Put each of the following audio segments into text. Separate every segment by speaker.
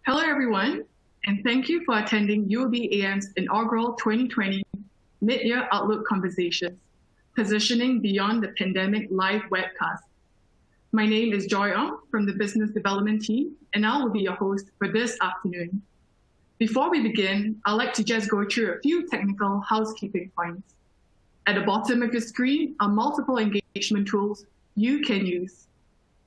Speaker 1: Hello, everyone, and thank you for attending UOBAM's inaugural 2020 Mid-Year Outlook Conversations, Positioning Beyond the Pandemic live webcast. My name is Joy Ong from the Business Development team, and I will be your host for this afternoon. Before we begin, I'd like to just go through a few technical housekeeping points. At the bottom of your screen are multiple engagement tools you can use.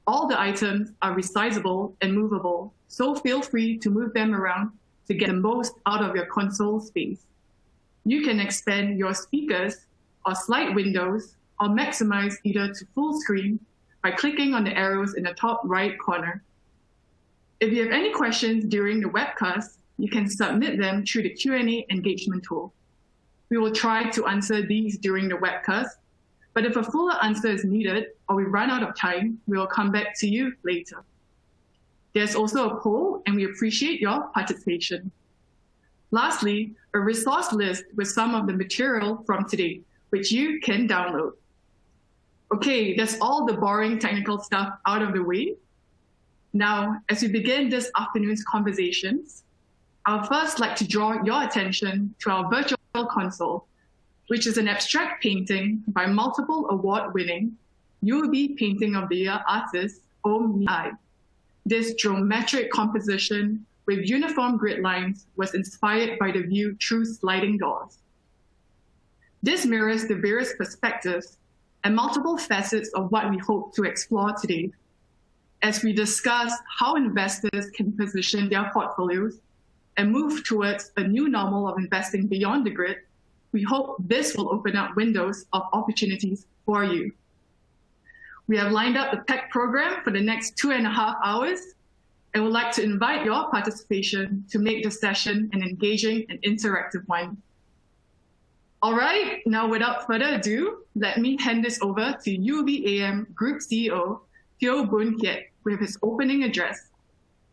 Speaker 1: All the items are resizable and movable, so feel free to move them around to get the most out of your console space. You can expand your speakers or slide windows or maximize either to full screen by clicking on the arrows in the top right corner. If you have any questions during the webcast, you can submit them through the Q&A engagement tool. We will try to answer these during the webcast, but if a fuller answer is needed or we run out of time, we will come back to you later. There's also a poll, and we appreciate your participation. Lastly, a resource list with some of the material from today, which you can download. Okay, that's all the boring technical stuff out of the way. Now, as we begin this afternoon's conversations, I'd first like to draw your attention to our virtual console, which is an abstract painting by multiple award-winning UOB Painting of the Year artist, Om Ai. This geometric composition with uniform grid lines was inspired by the view through sliding doors. This mirrors the various perspectives and multiple facets of what we hope to explore today, as we discuss how investors can position their portfolios and move towards a new normal of investing beyond the grid. We hope this will open up windows of opportunities for you. We have lined up the packed program for the next 2.5 hours, and would like to invite your participation to make the session an engaging and interactive one. All right, now without further ado, let me hand this over to UOBAM Group CEO, Teo Boon Kiat, with his opening address.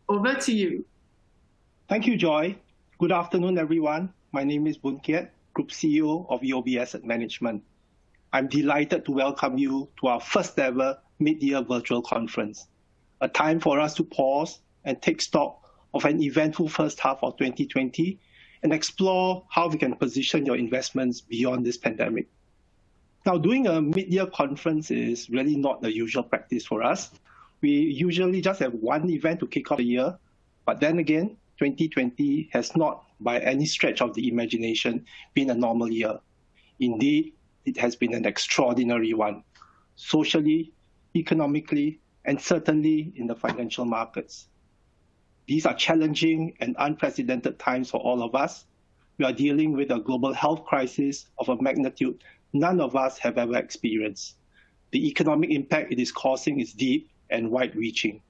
Speaker 1: Over to you.
Speaker 2: Thank you, Joy. Good afternoon, everyone. My name is Boon Kiat, Group CEO of UOB Asset Management. I'm delighted to welcome you to our first ever mid-year virtual conference, a time for us to pause and take stock of an eventful first half of 2020 and explore how we can position your investments beyond this pandemic. Now, doing a mid-year conference is really not the usual practice for us. We usually just have one event to kick off the year, but then again, 2020 has not, by any stretch of the imagination, been a normal year. Indeed, it has been an extraordinary one, socially, economically, and certainly in the financial markets. These are challenging and unprecedented times for all of us. We are dealing with a global health crisis of a magnitude none of us have ever experienced. The economic impact it is causing is deep and wide-reaching.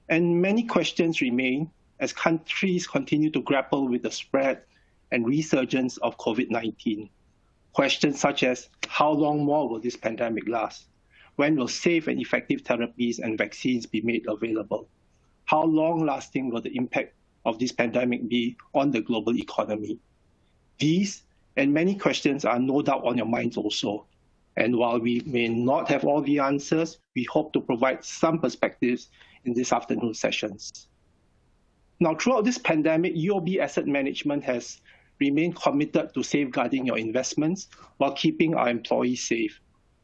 Speaker 2: And many questions remain as countries continue to grapple with the spread and resurgence of COVID-19. Questions such as, how long more will this pandemic last? When will safe and effective therapies and vaccines be made available? How long-lasting will the impact of this pandemic be on the global economy? These and many questions are no doubt on your minds also. And while we may not have all the answers, we hope to provide some perspectives in this afternoon's sessions. Now, throughout this pandemic, UOB Asset Management has remained committed to safeguarding your investments while keeping our employees safe.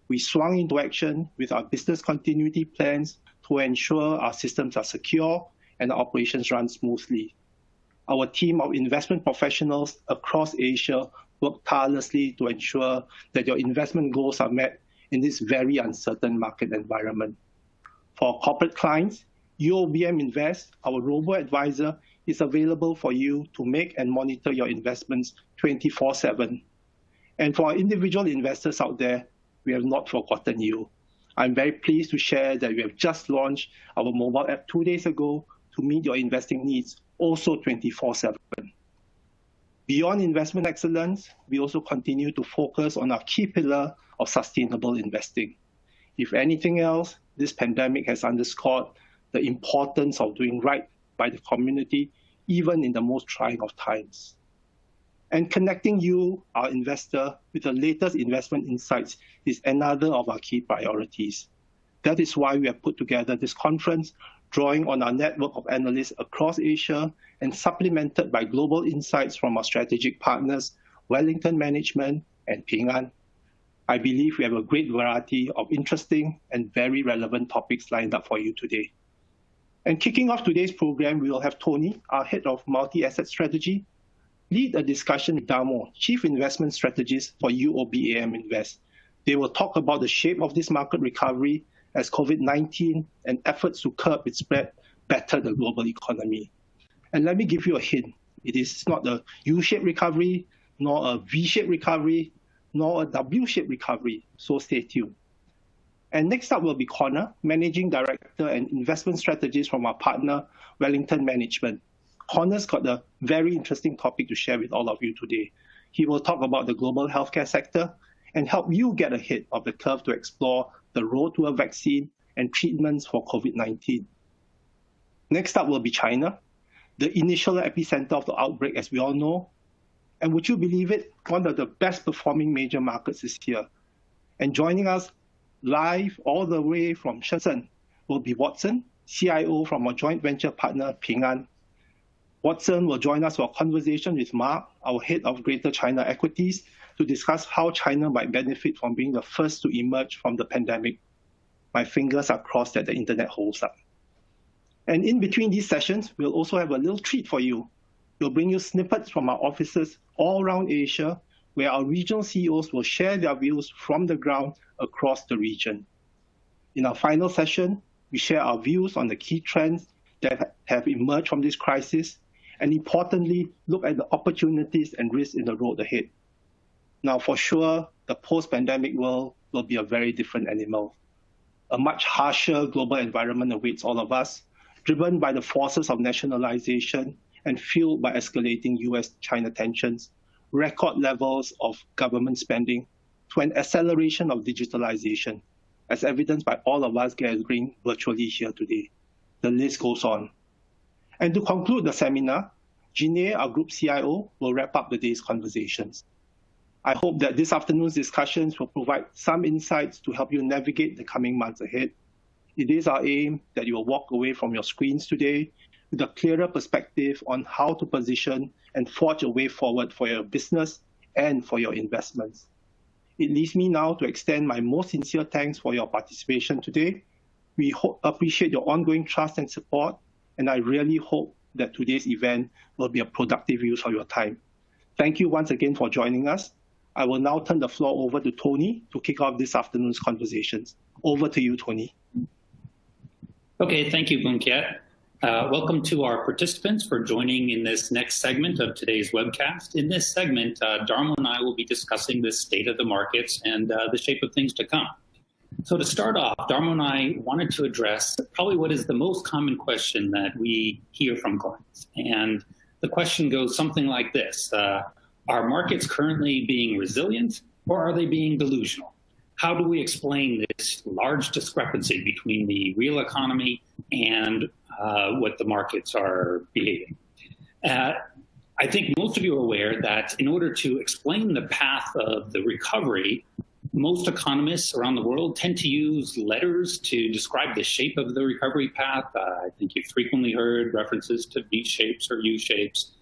Speaker 2: We swung into action with our business continuity plans to ensure our systems are secure and our operations run smoothly. Our team of investment professionals across Asia work tirelessly to ensure that your investment goals are met in this very uncertain market environment. For corporate clients, UOBM Invest, our robo-advisor, is available for you to make and monitor your investments 24/7. And for our individual investors out there, we have not forgotten you. I'm very pleased to share that we have just launched our mobile app 2 days ago to meet your investing needs, also 24/7. Beyond investment excellence, we also continue to focus on our key pillar of sustainable investing. If anything else, this pandemic has underscored the importance of doing right by the community, even in the most trying of times. And connecting you, our investor, with the latest investment insights is another of our key priorities. That is why we have put together this conference, drawing on our network of analysts across Asia and supplemented by global insights from our strategic partners, Wellington Management and Ping An. I believe we have a great variety of interesting and very relevant topics lined up for you today. And kicking off today's program, we will have Tony, our Head of Multi-Asset Strategy, lead a discussion with Darmo, Chief Investment Strategist for UOBAM Invest. They will talk about the shape of this market recovery as COVID-19 and efforts to curb its spread better the global economy. And let me give you a hint. It is not a U-shaped recovery, nor a V-shaped recovery, nor a W-shaped recovery. So stay tuned. And next up will be Connor, Managing Director and Investment Strategist from our partner, Wellington Management. Connor's got a very interesting topic to share with all of you today. He will talk about the global healthcare sector and help you get ahead of the curve to explore the road to a vaccine and treatments for COVID-19. Next up will be China, the initial epicenter of the outbreak, as we all know. And would you believe it? One of the best performing major markets this year. And joining us live all the way from Shenzhen will be Watson, CIO from our joint venture partner, Ping An. Watson will join us for a conversation with Mark, our head of Greater China Equities, to discuss how China might benefit from being the first to emerge from the pandemic. My fingers are crossed that the internet holds up. And in between these sessions, we'll also have a little treat for you. We'll bring you snippets from our offices all around Asia, where our regional CEOs will share their views from the ground across the region. In our final session, we share our views on the key trends that have emerged from this crisis, and importantly, look at the opportunities and risks in the road ahead. Now, for sure, the post-pandemic world will be a very different animal. A much harsher global environment awaits all of us, driven by the forces of nationalization and fueled by escalating US-China tensions, record levels of government spending, to an acceleration of digitalization, as evidenced by all of us gathering virtually here today. The list goes on. And to conclude the seminar, Jinae, our group CIO, will wrap up the day's conversations. I hope that this afternoon's discussions will provide some insights to help you navigate the coming months ahead. It is our aim that you will walk away from your screens today with a clearer perspective on how to position and forge a way forward for your business and for your investments. It leaves me now to extend my most sincere thanks for your participation today. We appreciate your ongoing trust and support, and I really hope that today's event will be a productive use of your time. Thank you once again for joining us. I will now turn the floor over to Tony to kick off this afternoon's conversations. Over to you, Tony.
Speaker 3: Okay, thank you, Boon Kiat. Welcome to our participants for joining in this next segment of today's webcast. In this segment, Darmo and I will be discussing the state of the markets and the shape of things to come. So to start off, Darmo and I wanted to address probably what is the most common question that we hear from clients. And the question goes something like this. Are markets currently being resilient or are they being delusional? How do we explain this large discrepancy between the real economy and what the markets are behaving? I think most of you are aware that in order to explain the path of the recovery, most economists around the world tend to use letters to describe the shape of the recovery path. I think you've frequently heard references to V shapes or U shapes.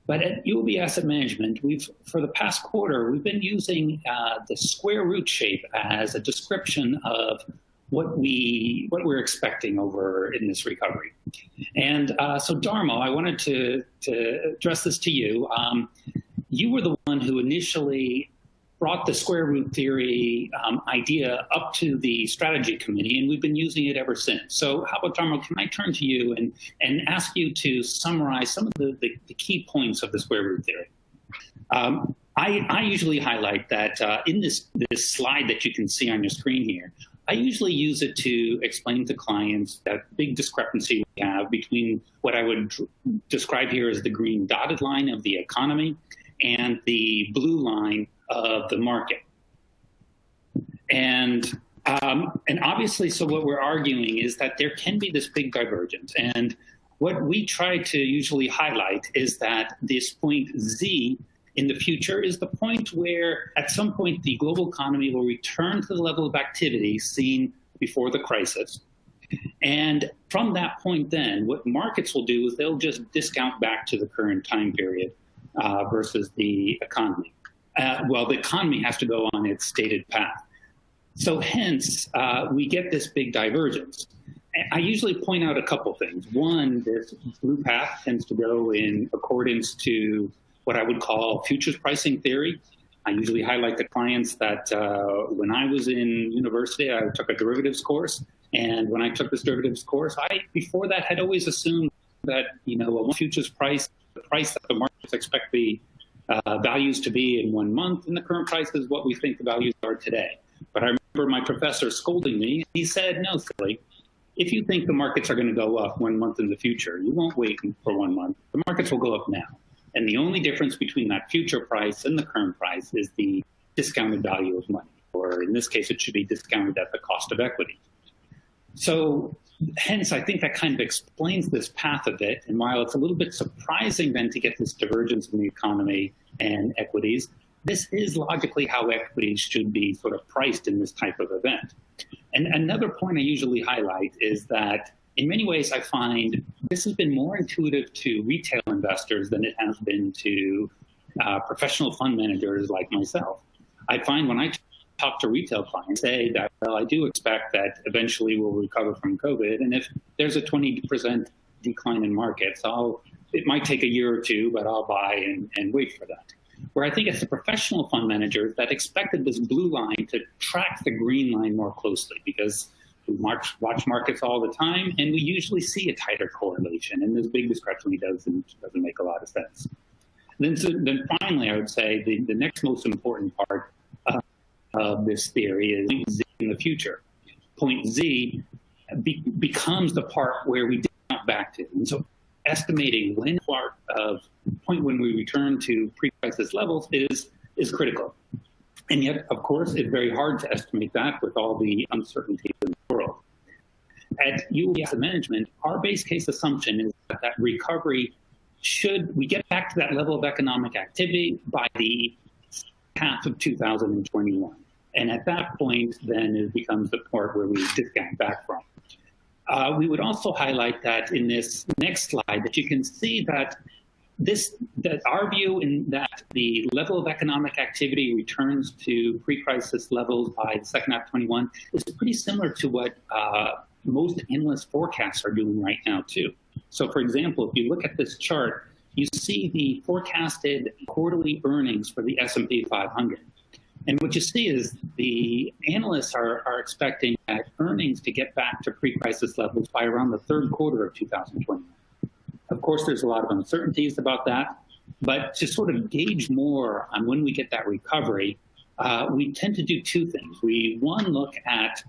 Speaker 3: But at UOB Asset Management, for the past quarter, we've been using the square root shape as a description of what we're expecting over in this recovery. And so Darmo, I wanted to address this to you. You were the one who initially brought the square root theory idea up to the strategy committee, and we've been using it ever since. So how about, Darmo, can I turn to you and ask you to summarize some of the key points of the square root theory? I usually highlight that in this slide that you can see on your screen here, I usually use it to explain to clients that big discrepancy we have between what I would describe here as the green dotted line of the economy and the blue line of the market. And obviously, so what we're arguing is that there can be this big divergence. And what we try to usually highlight is that this point Z in the future is the point where at some point the global economy will return to the level of activity seen before the crisis. And from that point then, what markets will do is they'll just discount back to the current time period versus the economy. Well, the economy has to go on its stated path. So hence, we get this big divergence. I usually point out a couple things. One, this blue path tends to go in accordance to what I would call futures pricing theory. I usually highlight to clients that when I was in university, I took a derivatives course. And when I took this derivatives course, I, before that, had always assumed that, a futures price, the price that the markets expect the values to be in 1 month, and the current price is what we think the values are today. But I remember my professor scolding me. He said, no, silly. If you think the markets are going to go up 1 month in the future, you won't wait for 1 month. The markets will go up now. And the only difference between that future price and the current price is the discounted value of money, or in this case, it should be discounted at the cost of equity. So hence, I think that kind of explains this path a bit. And while it's a little bit surprising then to get this divergence in the economy and equities, this is logically how equities should be sort of priced in this type of event. And another point I usually highlight is that in many ways, I find this has been more intuitive to retail investors than it has been to professional fund managers like myself. I find when I talk to retail clients, say that, well, I do expect that eventually we'll recover from COVID. And if there's a 20% decline in markets, it might take a year or two, but I'll buy and wait for that. Where I think it's the professional fund managers that expected this blue line to track the green line more closely, because we watch markets all the time, and we usually see a tighter correlation, and this big discrepancy doesn't make a lot of sense. Then finally, I would say the next most important part of this theory is point Z in the future. Point Z becomes the part where we discount back to. And so estimating when part of point when we return to pre-crisis levels is critical. And yet, of course, it's very hard to estimate that with all the uncertainties in the world. At UOB Asset Management, our base case assumption is that recovery we get back to that level of economic activity by the half of 2021. And at that point, then it becomes the part where we discount back from. We would also highlight that in this next slide that you can see that our view in that the level of economic activity returns to pre-crisis levels by the second half of 21 is pretty similar to what most analyst forecasts are doing right now too. So for example, if you look at this chart, you see the forecasted quarterly earnings for the S&P 500. And what you see is the analysts are expecting that earnings to get back to pre-crisis levels by around the third quarter of 2021. Of course, there's a lot of uncertainties about that, but to sort of gauge more on when we get that recovery, we tend to do two things. We, one, look at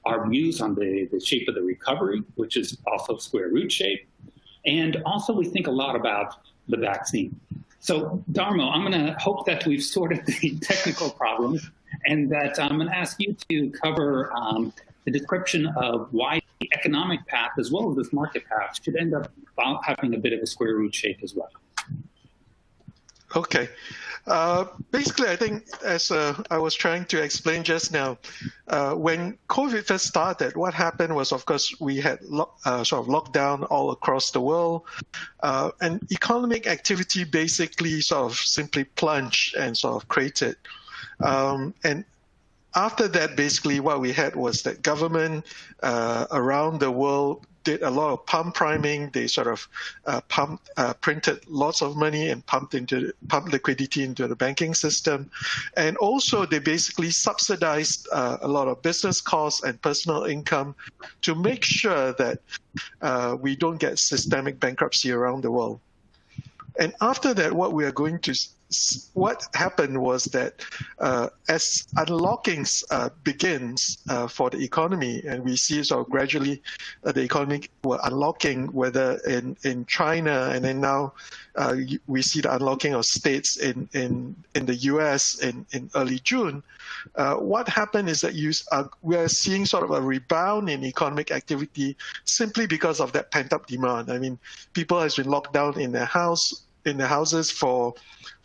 Speaker 3: our views on the shape of the recovery, which is also square root shape, and also we think a lot about the vaccine. So, Darmo, I'm going to hope that we've sorted the technical problems and that I'm going to ask you to cover the description of why the economic path as well as this market path should end up having a bit of a square root shape as well.
Speaker 4: Okay. Basically, I think as I was trying to explain just now, when COVID first started, what happened was, of course, we had sort of lockdown all across the world, and economic activity basically sort of simply plunged and sort of cratered. And after that, basically what we had was that government around the world did a lot of pump priming. They sort of printed lots of money and pumped liquidity into the banking system. And also they basically subsidized a lot of business costs and personal income to make sure that we don't get systemic bankruptcy around the world. And after that, what happened was that as unlocking begins for the economy, and we see sort of gradually the economy were unlocking, whether in China, and then now we see the unlocking of states in the US in early June. What happened is that we are seeing sort of a rebound in economic activity simply because of that pent-up demand. I mean, people have been locked down in their houses for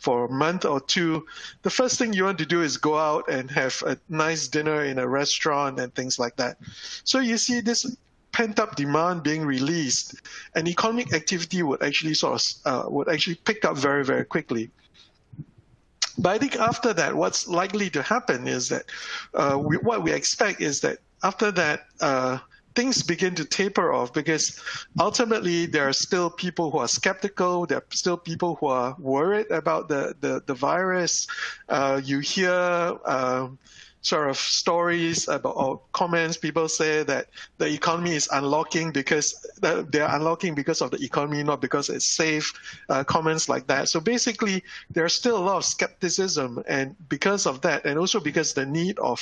Speaker 4: a month or two. The first thing you want to do is go out and have a nice dinner in a restaurant and things like that. So you see this pent-up demand being released, and economic activity would actually pick up very, very quickly. But I think after that, what's likely to happen is that what we expect is that after that, things begin to taper off, because ultimately there are still people who are skeptical. There are still people who are worried about the virus. You hear sort of stories about, or comments, people say that the economy is unlocking because they're unlocking because of the economy, not because it's safe, comments like that. So basically, there's still a lot of skepticism, and because of that, and also because the need of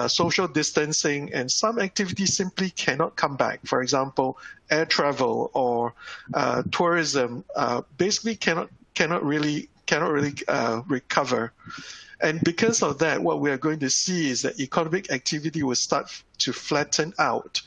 Speaker 4: social distancing and some activities simply cannot come back. For example, air travel or tourism basically cannot really recover. And because of that, what we are going to see is that economic activity will start to flatten out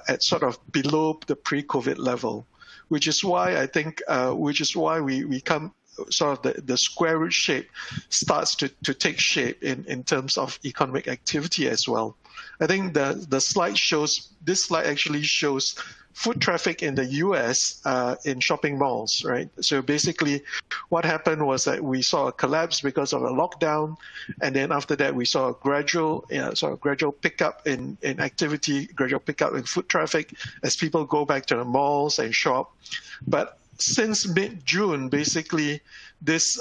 Speaker 4: at sort of below the pre-COVID level, which is why I think, we come sort of the square root shape starts to take shape in terms of economic activity as well. I think the slide shows, this slide actually shows foot traffic in the US in shopping malls, right? So basically what happened was that we saw a collapse because of a lockdown, and then after that we saw a gradual pickup in activity, gradual pickup in foot traffic as people go back to the malls and shop. But since mid-June, basically this,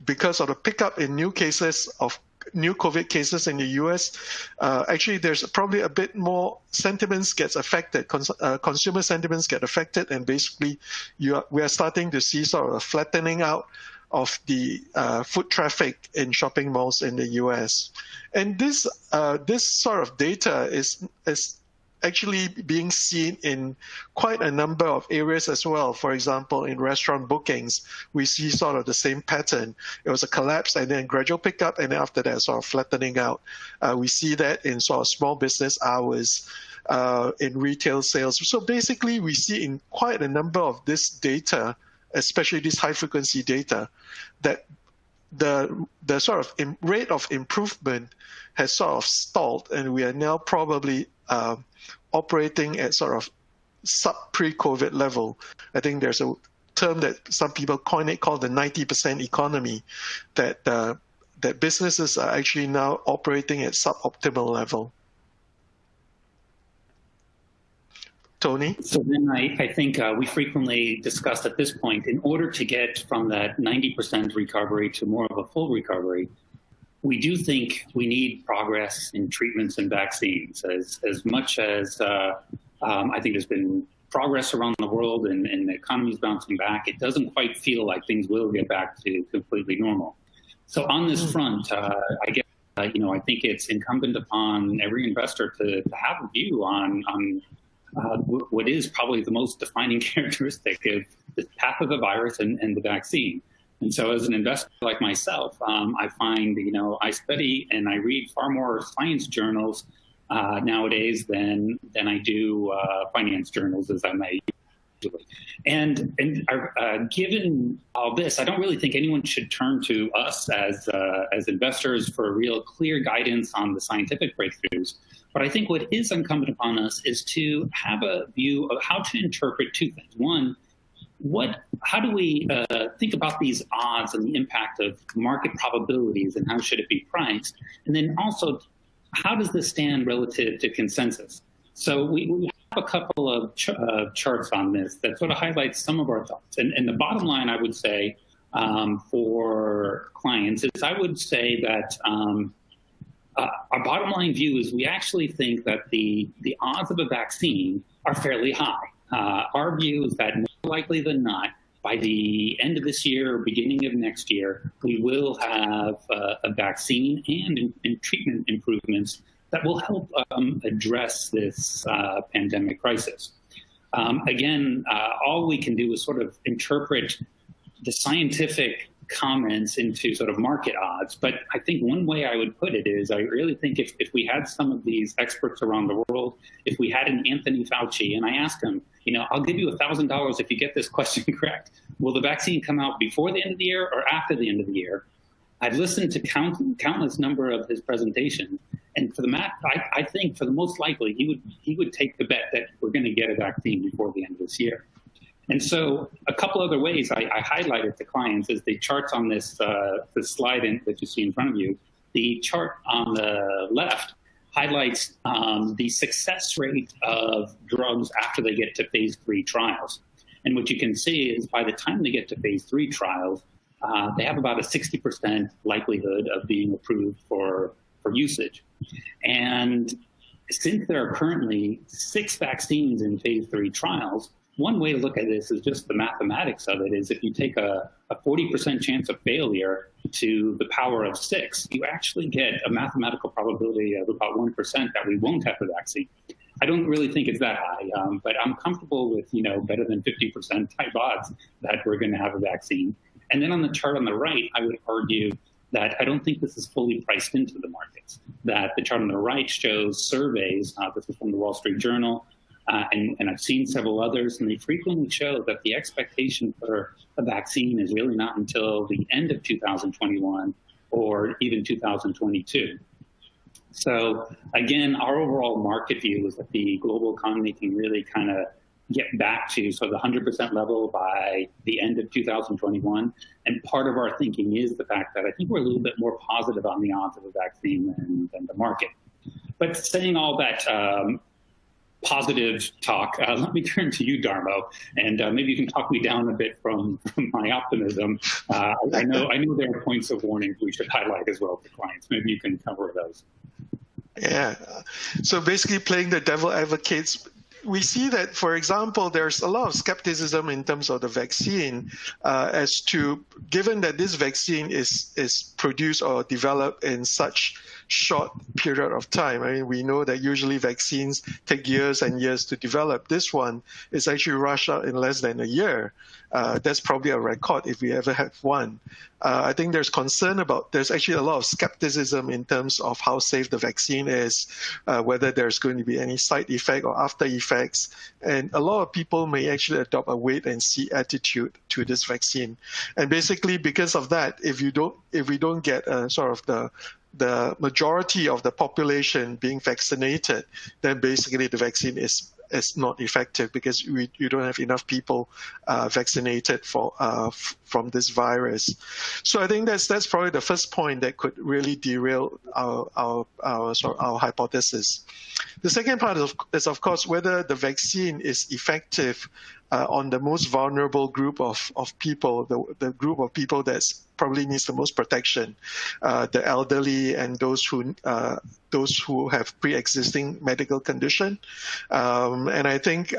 Speaker 4: because of the pickup in new COVID cases in the US, actually there's probably a bit more sentiments gets affected, consumer sentiments get affected, and basically we are starting to see sort of a flattening out of the foot traffic in shopping malls in the US. And this sort of data is actually being seen in quite a number of areas as well. For example, in restaurant bookings, we see sort of the same pattern. It was a collapse and then gradual pickup, and then after that sort of flattening out. We see that in sort of small business hours, in retail sales. So basically we see in quite a number of this data, especially this high frequency data, that the sort of rate of improvement has sort of stalled, and we are now probably operating at sort of sub-pre-COVID level. I think there's a term that some people coin it called the 90% economy, that businesses are actually now operating at suboptimal level. Tony?
Speaker 3: So then I think we frequently discussed at this point, in order to get from that 90% recovery to more of a full recovery, we do think we need progress in treatments and vaccines. As much as I think there's been progress around the world and the economy is bouncing back, it doesn't quite feel like things will get back to completely normal. So on this front, I guess, I think it's incumbent upon every investor to have a view on what is probably the most defining characteristic of the path of the virus and the vaccine. And so as an investor like myself, I find, I study and I read far more science journals nowadays than I do finance journals, as I may usually. And given all this, I don't really think anyone should turn to us as investors for real clear guidance on the scientific breakthroughs. But I think what is incumbent upon us is to have a view of how to interpret two things. One, how do we think about these odds and the impact of market probabilities, and how should it be priced? And then also, how does this stand relative to consensus? So we have a couple of charts on this that sort of highlight some of our thoughts. And the bottom line, I would say, for clients is I would say that our bottom line view is we actually think that the odds of a vaccine are fairly high. Our view is that more likely than not, by the end of this year or beginning of next year, we will have a vaccine and treatment improvements that will help address this pandemic crisis. Again, all we can do is sort of interpret the scientific comments into sort of market odds. But I think one way I would put it is I really think if we had some of these experts around the world, if we had an Anthony Fauci, and I asked him, I'll give you $1,000 if you get this question correct. Will the vaccine come out before the end of the year or after the end of the year? I've listened to countless number of his presentations, and for the I think for the most likely he would take the bet that we're going to get a vaccine before the end of this year. And so a couple other ways I highlighted to clients is the charts on this slide that you see in front of you. The chart on the left highlights the success rate of drugs after they get to phase 3 trials. And what you can see is by the time they get to phase 3 trials, they have about a 60% likelihood of being approved for usage. And since there are currently 6 vaccines in phase 3 trials, one way to look at this is just the mathematics of it is if you take a 40% chance of failure to the power of 6, you actually get a mathematical probability of about 1% that we won't have the vaccine. I don't really think it's that high, but I'm comfortable with, better than 50% type odds that we're going to have a vaccine. And then on the chart on the right, I would argue that I don't think this is fully priced into the markets, that the chart on the right shows surveys, this is from the Wall Street Journal, and I've seen several others, and they frequently show that the expectation for a vaccine is really not until the end of 2021 or even 2022. So again, our overall market view is that the global economy can really kind of get back to sort of the 100% level by the end of 2021. And part of our thinking is the fact that I think we're a little bit more positive on the odds of a vaccine than the market. But saying all that positive talk, let me turn to you, Darmo, and maybe you can talk me down a bit from my optimism. I know there are points of warning we should highlight as well to clients. Maybe you can cover those.
Speaker 4: Yeah. So basically playing the devil advocates, we see that, for example, there's a lot of skepticism in terms of the vaccine as to, given that this vaccine is produced or developed in such short period of time. I mean, we know that usually vaccines take years and years to develop. This one is actually rushed out in less than a year. That's probably a record if we ever have one. I think there's actually a lot of skepticism in terms of how safe the vaccine is, whether there's going to be any side effect or after effects. And a lot of people may actually adopt a wait and see attitude to this vaccine. And basically because of that, if we don't get sort of the majority of the population being vaccinated, then basically the vaccine is not effective because you don't have enough people vaccinated from this virus. So I think that's probably the first point that could really derail our hypothesis. The second part is of course whether the vaccine is effective on the most vulnerable group of people, the group of people that probably needs the most protection, the elderly and those who have pre-existing medical condition. And I think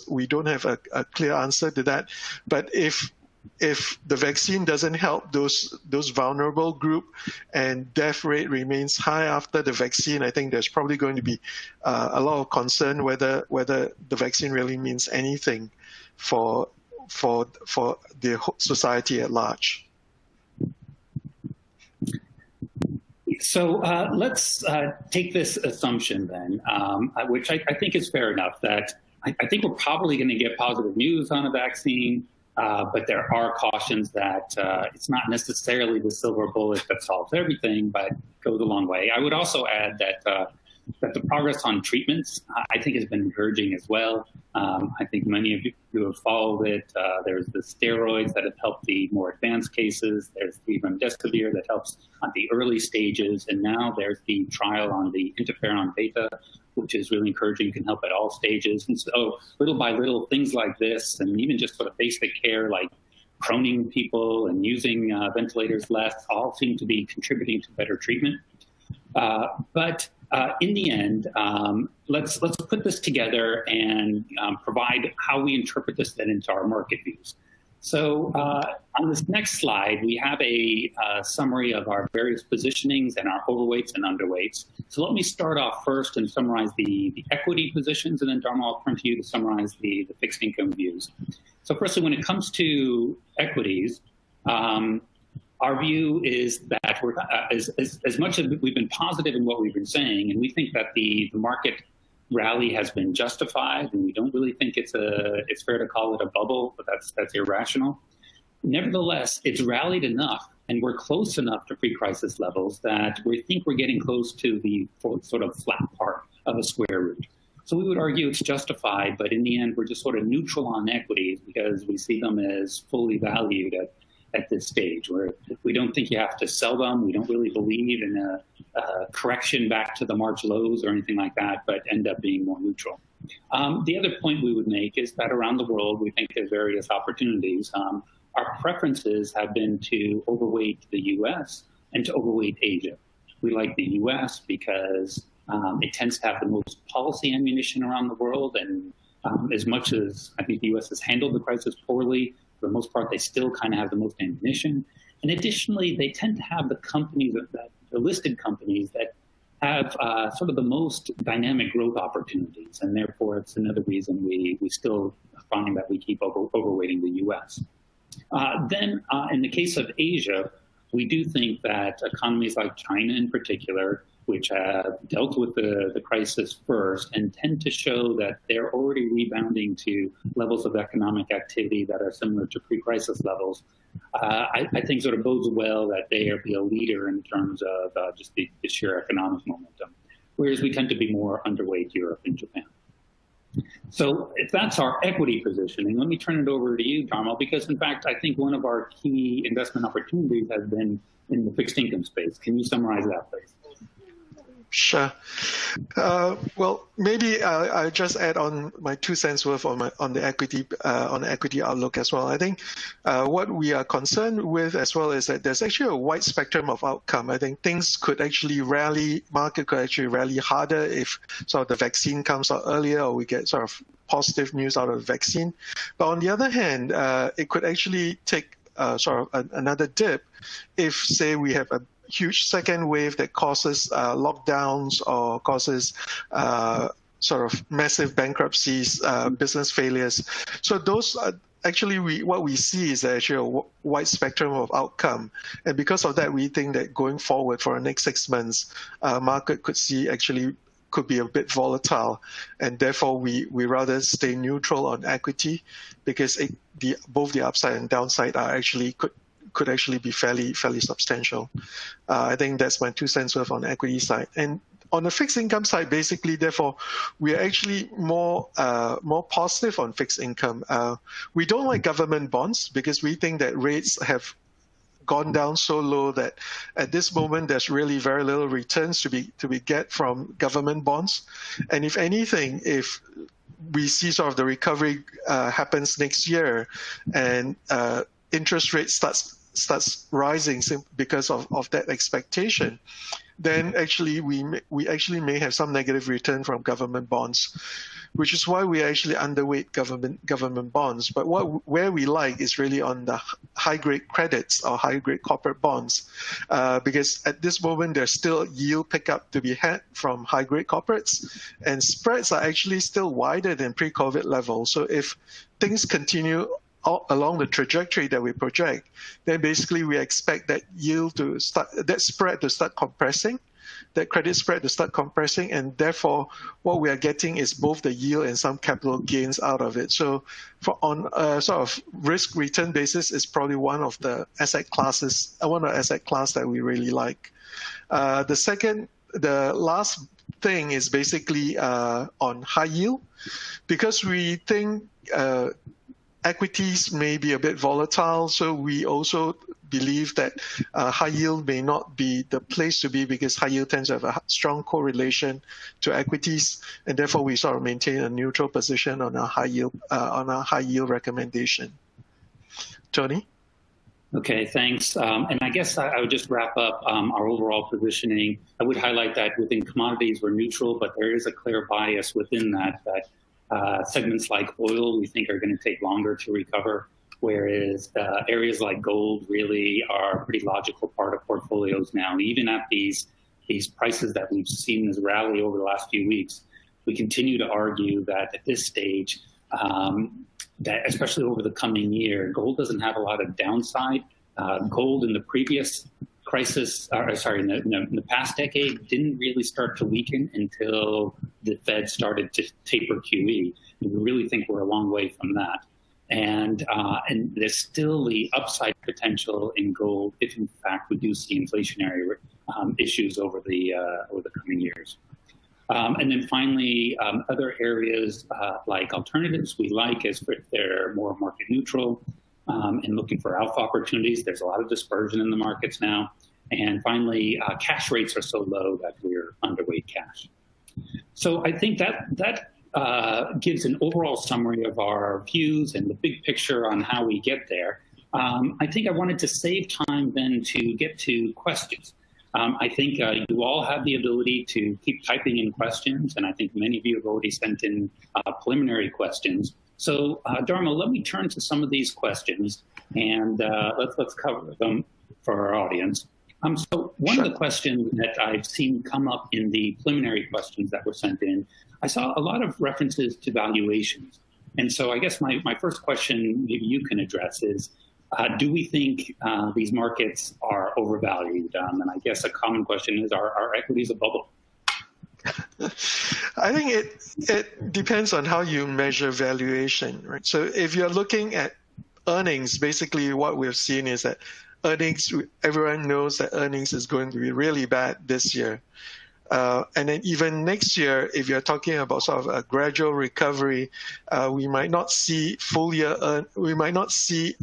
Speaker 4: we don't have a clear answer to that. But if the vaccine doesn't help those vulnerable group and death rate remains high after the vaccine, I think there's probably going to be a lot of concern whether the vaccine really means anything for the society at large.
Speaker 3: So let's take this assumption then, which I think is fair enough, that I think we're probably going to get positive news on a vaccine, but there are cautions that it's not necessarily the silver bullet that solves everything, but goes a long way. I would also add that the progress on treatments, I think, has been encouraging as well. I think many of you who have followed it, there's the steroids that have helped the more advanced cases. There's the remdesivir that helps on the early stages. And now there's the trial on the interferon beta, which is really encouraging, can help at all stages. And so little by little, things like this, and even just sort of basic care like proning people and using ventilators less, all seem to be contributing to better treatment. But in the end, let's put this together and provide how we interpret this then into our market views. So on this next slide, we have a summary of our various positionings and our overweights and underweights. So let me start off first and summarize the equity positions, and then Dharma, I'll turn to you to summarize the fixed income views. So firstly, when it comes to equities, our view is that we're, as much as we've been positive in what we've been saying, and we think that the market rally has been justified, and we don't really think it's fair to call it a bubble, but that's irrational. Nevertheless, it's rallied enough And we're close enough to pre-crisis levels that we think we're getting close to the sort of flat part of a square root. So we would argue it's justified, but in the end, we're just sort of neutral on equities because we see them as fully valued at this stage, where we don't think you have to sell them. We don't really believe in a correction back to the March lows or anything like that, but end up being more neutral. The other point we would make is that around the world, we think there's various opportunities. Our preferences have been to overweight the US and to overweight Asia. We like the US because it tends to have the most policy ammunition around the world. And as much as I think the US has handled the crisis poorly, for the most part, they still kind of have the most ammunition. And additionally, they tend to have the companies, the listed companies that have sort of the most dynamic growth opportunities. And therefore, it's another reason we still find that we keep overweighting the US. Then in the case of Asia, we do think that economies like China in particular, which have dealt with the crisis first and tend to show that they're already rebounding to levels of economic activity that are similar to pre-crisis levels, I think sort of bodes well that they are be a leader in terms of just the sheer economic momentum, whereas we tend to be more underweight Europe and Japan. So if that's our equity positioning, let me turn it over to you, Dharmal, because in fact, I think one of our key investment opportunities has been in the fixed income space. Can you summarize that, please?
Speaker 4: Sure. Well, maybe I'll just add on my 2 cents worth on the equity outlook as well. I think what we are concerned with as well is that there's actually a wide spectrum of outcome. I think things could actually rally, market could actually rally harder if sort of the vaccine comes out earlier or we get sort of positive news out of the vaccine. But on the other hand, it could actually take sort of another dip if, say, we have a huge second wave that causes lockdowns or causes sort of massive bankruptcies, business failures. So those are actually what we see is actually a wide spectrum of outcome. And because of that, we think that going forward for the next 6 months, market could be a bit volatile. And therefore, we rather stay neutral on equity because both the upside and downside are actually could actually be fairly substantial. I think that's my 2 cents worth on the equity side. And on the fixed income side, basically, therefore, we are actually more positive on fixed income. We don't like government bonds because we think that rates have gone down so low that at this moment there's really very little returns to be get from government bonds. And if anything, if we see sort of the recovery happens next year and interest rate starts rising because of that expectation, then actually we actually may have some negative return from government bonds, which is why we actually underweight government bonds. But where we like is really on the high grade credits or high grade corporate bonds, because at this moment there's still yield pickup to be had from high grade corporates, and spreads are actually still wider than pre-COVID levels. So if things continue along the trajectory that we project, then basically we expect that spread to start compressing, that credit spread to start compressing, and therefore what we are getting is both the yield and some capital gains out of it. So on a sort of risk return basis, is probably one of the asset class that we really like. The last thing is basically on high yield, because we think equities may be a bit volatile, so we also believe that high yield may not be the place to be because high yield tends to have a strong correlation to equities, and therefore we sort of maintain a neutral position on a high yield recommendation. Tony?
Speaker 3: Okay, thanks. And I guess I would just wrap up our overall positioning. I would highlight that within commodities we're neutral, but there is a clear bias within that segments like oil we think are going to take longer to recover, whereas areas like gold really are a pretty logical part of portfolios now. Even at these prices that we've seen this rally over the last few weeks, we continue to argue that at this stage, that especially over the coming year, gold doesn't have a lot of downside. Gold in the previous crisis, in the past decade, didn't really start to weaken until the Fed started to taper QE. And we really think we're a long way from that. And there's still the upside potential in gold if, in fact, we do see inflationary issues over the coming years. And then finally, other areas like alternatives we like as if they're more market neutral and looking for alpha opportunities. There's a lot of dispersion in the markets now. And finally, cash rates are so low that we're underweight cash. So I think that gives an overall summary of our views and the big picture on how we get there. I think I wanted to save time then to get to questions. I think you all have the ability to keep typing in questions, and I think many of you have already sent in preliminary questions. So Dharma, let me turn to some of these questions, and let's cover them for our audience. So one of the questions that I've seen come up in the preliminary questions that were sent in, I saw a lot of references to valuations. And so I guess my first question maybe you can address is, do we think these markets are overvalued? And I guess a common question is, are equities a bubble?
Speaker 4: I think it depends on how you measure valuation, right? So if you're looking at earnings, basically what we've seen is that earnings, everyone knows that earnings is going to be really bad this year. And then even next year, if you're talking about sort of a gradual recovery, we might not see full year, we might not see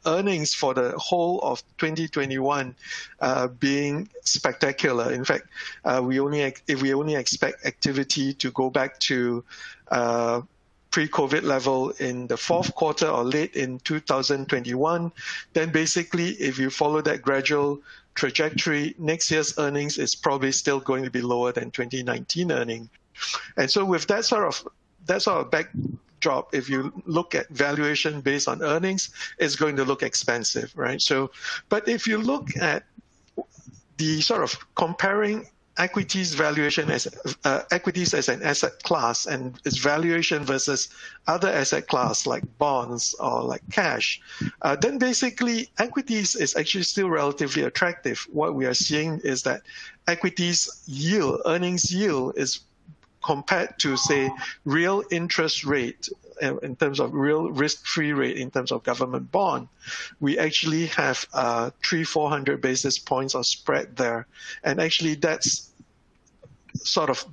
Speaker 4: earnings for the whole of 2021 being spectacular. In fact, if we only expect activity to go back to pre-COVID level in the fourth quarter or late in 2021, then basically if you follow that gradual trajectory, next year's earnings is probably still going to be lower than 2019 earnings. And so with that sort of backdrop, if you look at valuation based on earnings, it's going to look expensive, right? So, but if you look at the sort of comparing equities valuation as equities as an asset class and its valuation versus other asset class like bonds or like cash, then basically equities is actually still relatively attractive. What we are seeing is that equities yield, earnings yield, is compared to, say, real interest rate in terms of real risk-free rate in terms of government bond, we actually have 300-400 basis points of spread there. And actually that's sort of,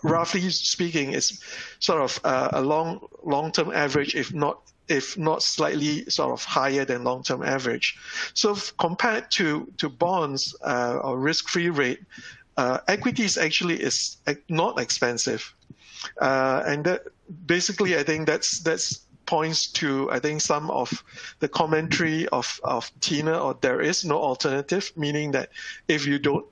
Speaker 4: roughly speaking, is sort of a long-term average, if not slightly sort of higher than long-term average. So compared to bonds or risk-free rate, equities actually is not expensive. And that, basically, I think that's points to, I think, some of the commentary of Tina, or there is no alternative, meaning that if you don't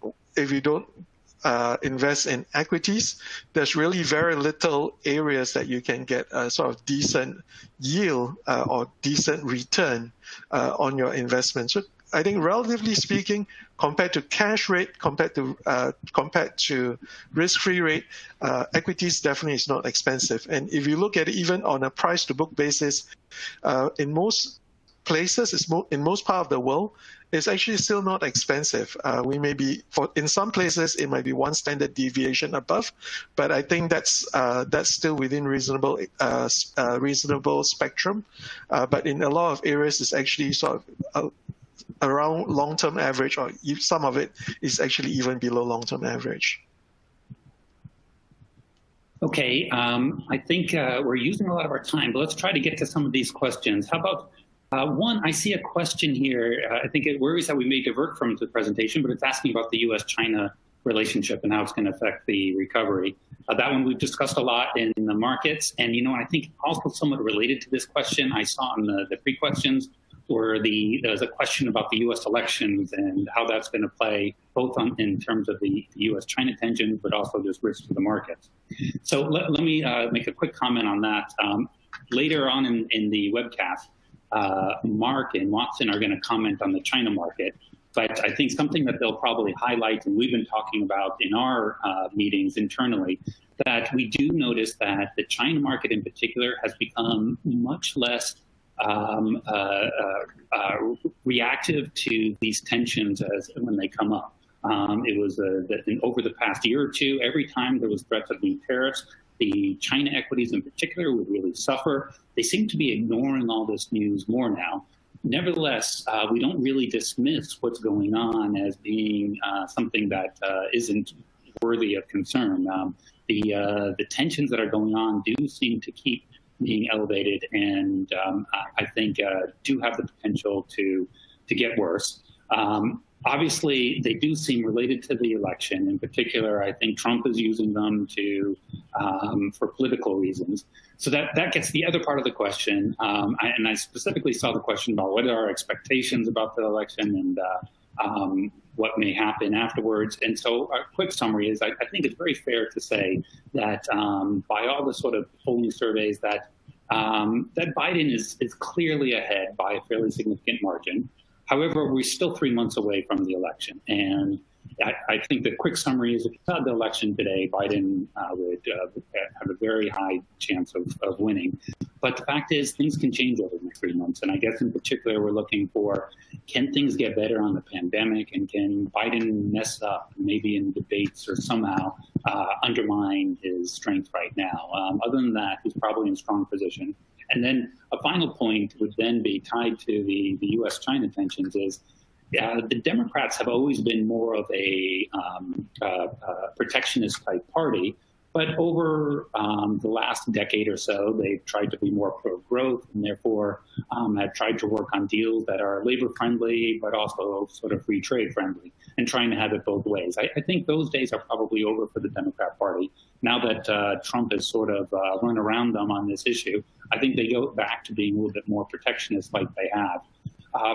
Speaker 4: invest in equities, there's really very little areas that you can get a sort of decent yield or decent return on your investment. So I think, relatively speaking, compared to cash rate, compared to risk-free rate, equities definitely is not expensive. And if you look at it even on a price-to-book basis, in most places, in most part of the world, it's actually still not expensive. We may be, in some places, it might be one standard deviation above, but I think that's still within reasonable spectrum. But in a lot of areas, it's actually sort of around long-term average, or some of it is actually even below long-term average.
Speaker 3: Okay, I think we're using a lot of our time, but let's try to get to some of these questions. How about one? I see a question here. I think it worries that we may divert from the presentation, but it's asking about the U.S.-China relationship and how it's going to affect the recovery. That one we've discussed a lot in the markets. And, you know, I think also somewhat related to this question, I saw in the pre-questions, where there's a question about the U.S. elections and how that's going to play both in terms of the U.S.-China tensions, but also just risks to the markets. So let me make a quick comment on that. Later on in the webcast, Mark and Watson are going to comment on the China market. But I think something that they'll probably highlight, and we've been talking about in our meetings internally, that we do notice that the China market in particular has become much less reactive to these tensions as when they come up. It was over the past year or two, every time there was threats of new tariffs, the China equities in particular would really suffer. They seem to be ignoring all this news more now. Nevertheless, we don't really dismiss what's going on as being something that isn't worthy of concern. The tensions that are going on do seem to keep being elevated, and I think do have the potential to get worse. Obviously, they do seem related to the election. In particular, I think Trump is using them for political reasons. So that gets the other part of the question. And I specifically saw the question about what are our expectations about the election and what may happen afterwards. And so a quick summary is I think it's very fair to say that by all the sort of polling surveys that Biden is clearly ahead by a fairly significant margin. However, we're still 3 months away from the election. And I think the quick summary is if you had the election today, Biden would have a very high chance of winning. But the fact is things can change over the next 3 months. And I guess in particular, we're looking for, can things get better on the pandemic? And can Biden mess up maybe in debates or somehow undermine his strength right now? Other than that, he's probably in strong position. And then a final point would then be tied to the U.S.-China tensions is the Democrats have always been more of a protectionist type party, but over the last decade or so, they've tried to be more pro-growth and therefore have tried to work on deals that are labor-friendly, but also sort of free trade friendly, and trying to have it both ways. I think those days are probably over for the Democrat Party. Now that Trump has sort of run around them on this issue, I think they go back to being a little bit more protectionist like they have.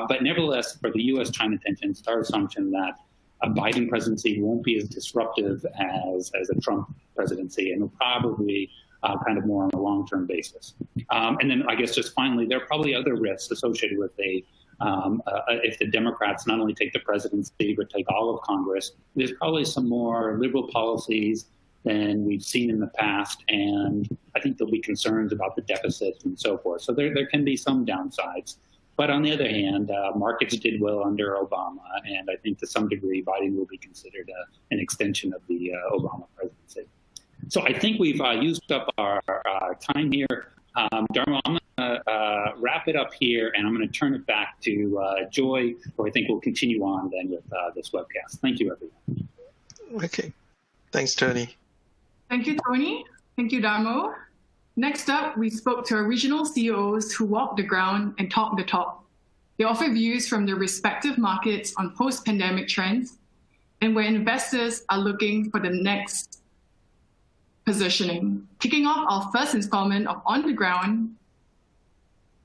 Speaker 3: But nevertheless, for the U.S.-China tensions, it's our assumption that a Biden presidency won't be as disruptive as a Trump presidency, and will probably kind of more on a long-term basis. And then I guess just finally, there are probably other risks associated with if the Democrats not only take the presidency, but take all of Congress. There's probably some more liberal policies than we've seen in the past, and I think there'll be concerns about the deficit and so forth. So there can be some downsides. But on the other hand, markets did well under Obama, and I think to some degree Biden will be considered an extension of the Obama presidency. So I think we've used up our time here. Dharma, I'm going to wrap it up here, and I'm going to turn it back to Joy, who I think will continue on then with this webcast. Thank you, everyone.
Speaker 4: Okay. Thanks, Tony.
Speaker 1: Thank you, Tony. Thank you, Dharma. Next up, we spoke to our regional CEOs who walk the ground and talk the talk. They offer views from their respective markets on post-pandemic trends and where investors are looking for the next positioning. Kicking off our first installment of On the Ground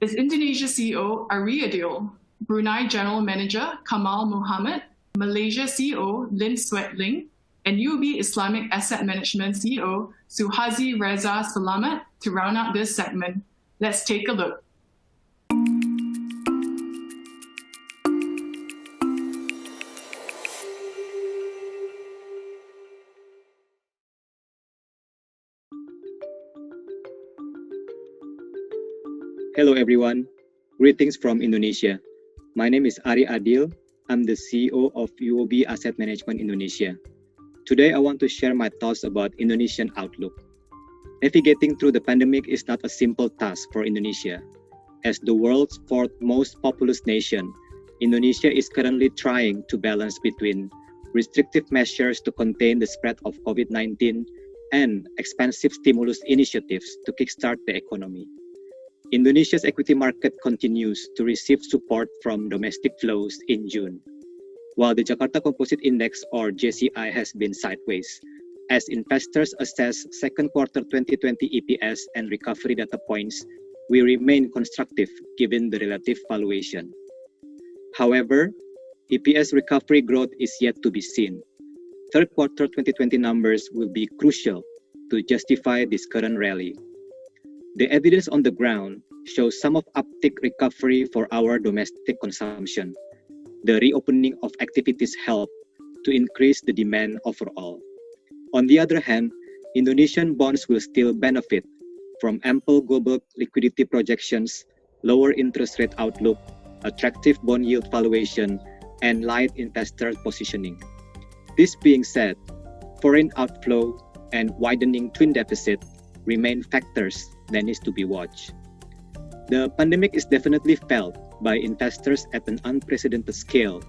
Speaker 1: is Indonesia CEO Ari Adil, Brunei General Manager Kamal Muhammad, Malaysia CEO Lin Swet Ling, and UOB Islamic Asset Management CEO Suhazi Reza Salamat to round out this segment. Let's take a look.
Speaker 5: Hello everyone, greetings from Indonesia. My name is Ari Adil. I'm the CEO of UOB Asset Management Indonesia. Today I want to share my thoughts about Indonesian outlook. Navigating through the pandemic is not a simple task for Indonesia. As the world's fourth most populous nation, Indonesia is currently trying to balance between restrictive measures to contain the spread of COVID-19 and expansive stimulus initiatives to kickstart the economy. Indonesia's equity market continues to receive support from domestic flows in June, while the Jakarta Composite Index or JCI has been sideways, as investors assess second quarter 2020 EPS and recovery data points, we remain constructive given the relative valuation. However, EPS recovery growth is yet to be seen. Third quarter 2020 numbers will be crucial to justify this current rally. The evidence on the ground shows some of uptick recovery for our domestic consumption. The reopening of activities helped to increase the demand overall. On the other hand, Indonesian bonds will still benefit from ample global liquidity projections, lower interest rate outlook, attractive bond yield valuation, and light investor positioning. This being said, foreign outflow and widening twin deficit remain factors that needs to be watched. The pandemic is definitely felt by investors at an unprecedented scale.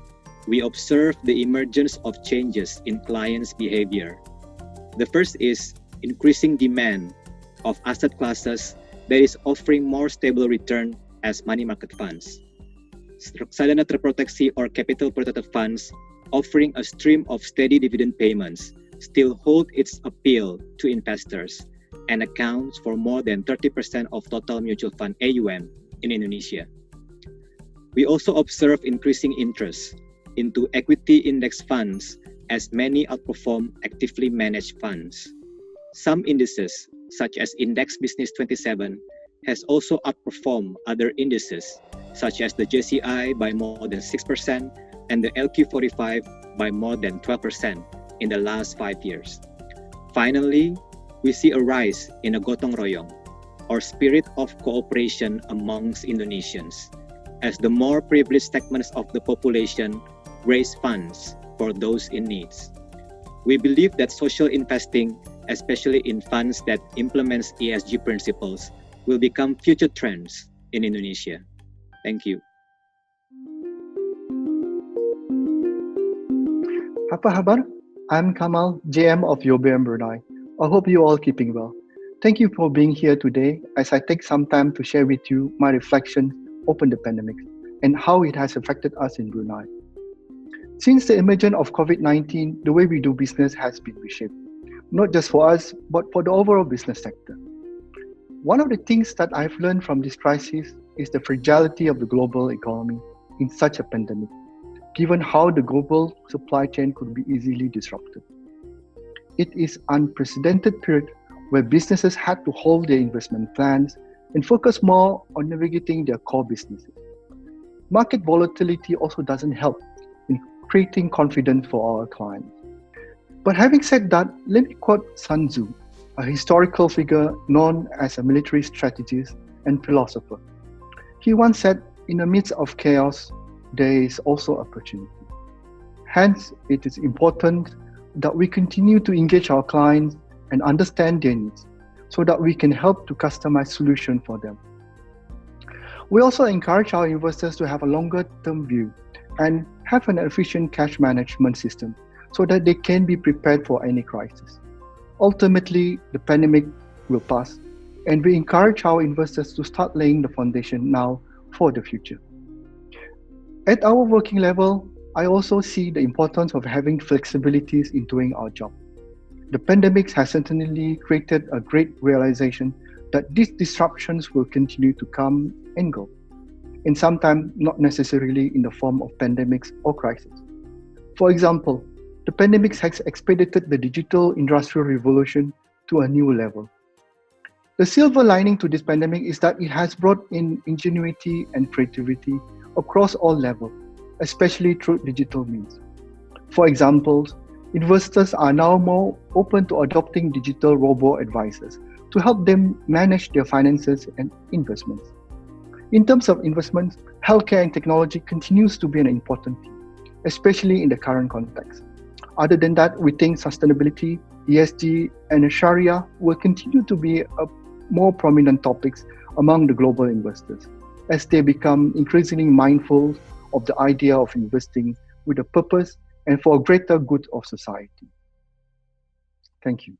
Speaker 5: We observe the emergence of changes in clients' behavior. The first is increasing demand of asset classes that is offering more stable return as money market funds. Reksadana terproteksi or capital protected funds offering a stream of steady dividend payments still hold its appeal to investors and accounts for more than 30% of total mutual fund AUM in Indonesia. We also observe increasing interest into equity index funds as many outperform actively managed funds. Some indices, such as Index Business 27, has also outperformed other indices, such as the JCI by more than 6% and the LQ45 by more than 12% in the last 5 years. Finally, we see a rise in a gotong royong, or spirit of cooperation amongst Indonesians, as the more privileged segments of the population raise funds for those in needs. We believe that social investing, especially in funds that implements ESG principles, will become future trends in Indonesia. Thank you.
Speaker 6: Apa kabar? I'm Kamal, JM of UOBAM Brunei. I hope you all keeping well. Thank you for being here today as I take some time to share with you my reflections on the pandemic and how it has affected us in Brunei. Since the emergence of COVID-19, the way we do business has been reshaped, not just for us, but for the overall business sector. One of the things that I've learned from this crisis is the fragility of the global economy in such a pandemic, given how the global supply chain could be easily disrupted. It is an unprecedented period where businesses had to hold their investment plans and focus more on navigating their core businesses. Market volatility also doesn't help in creating confidence for our clients. But having said that, let me quote Sun Tzu, a historical figure known as a military strategist and philosopher. He once said, "In the midst of chaos, there is also opportunity." Hence, it is important that we continue to engage our clients and understand their needs so that we can help to customize solutions for them. We also encourage our investors to have a longer-term view and have an efficient cash management system so that they can be prepared for any crisis. Ultimately, the pandemic will pass, and we encourage our investors to start laying the foundation now for the future. At our working level, I also see the importance of having flexibilities in doing our job. The pandemic has certainly created a great realization that these disruptions will continue to come and go, and sometimes not necessarily in the form of pandemics or crises. For example, the pandemic has expedited the digital industrial revolution to a new level. The silver lining to this pandemic is that it has brought in ingenuity and creativity across all levels, especially through digital means. For example, investors are now more open to adopting digital robo-advisors to help them manage their finances and investments. In terms of investments, healthcare and technology continues to be an important theme, especially in the current context. Other than that, we think sustainability, ESG, and Sharia will continue to be more prominent topics among the global investors as they become increasingly mindful of the idea of investing with a purpose and for a greater good of society. Thank you.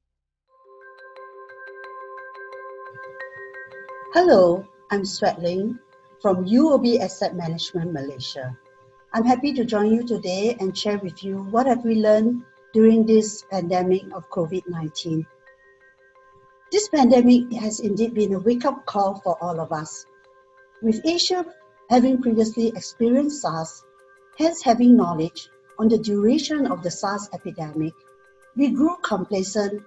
Speaker 7: Hello, I'm Swet Ling from UOB Asset Management Malaysia. I'm happy to join you today and share with you what have we learned during this pandemic of COVID-19. This pandemic has indeed been a wake-up call for all of us. With Asia having previously experienced SARS, hence having knowledge on the duration of the SARS epidemic, we grew complacent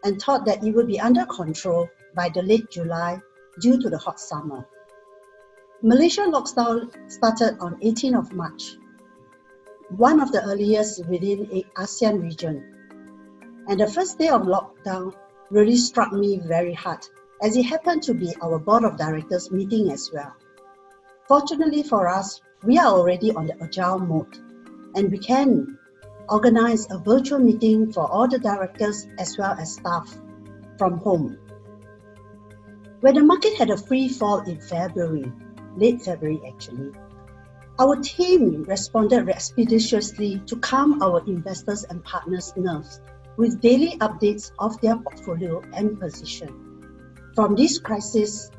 Speaker 7: and thought that it would be under control by the late July due to the hot summer. Malaysia lockdown started on 18th of March, one of the earliest within the ASEAN region. And the first day of lockdown really struck me very hard, as it happened to be our board of directors meeting as well. Fortunately for us, we are already on the agile mode, and we can organize a virtual meeting for all the directors as well as staff from home. When the market had a free fall in February, late February actually, our team responded expeditiously to calm our investors and partners' nerves with daily updates of their portfolio and position. From this crisis,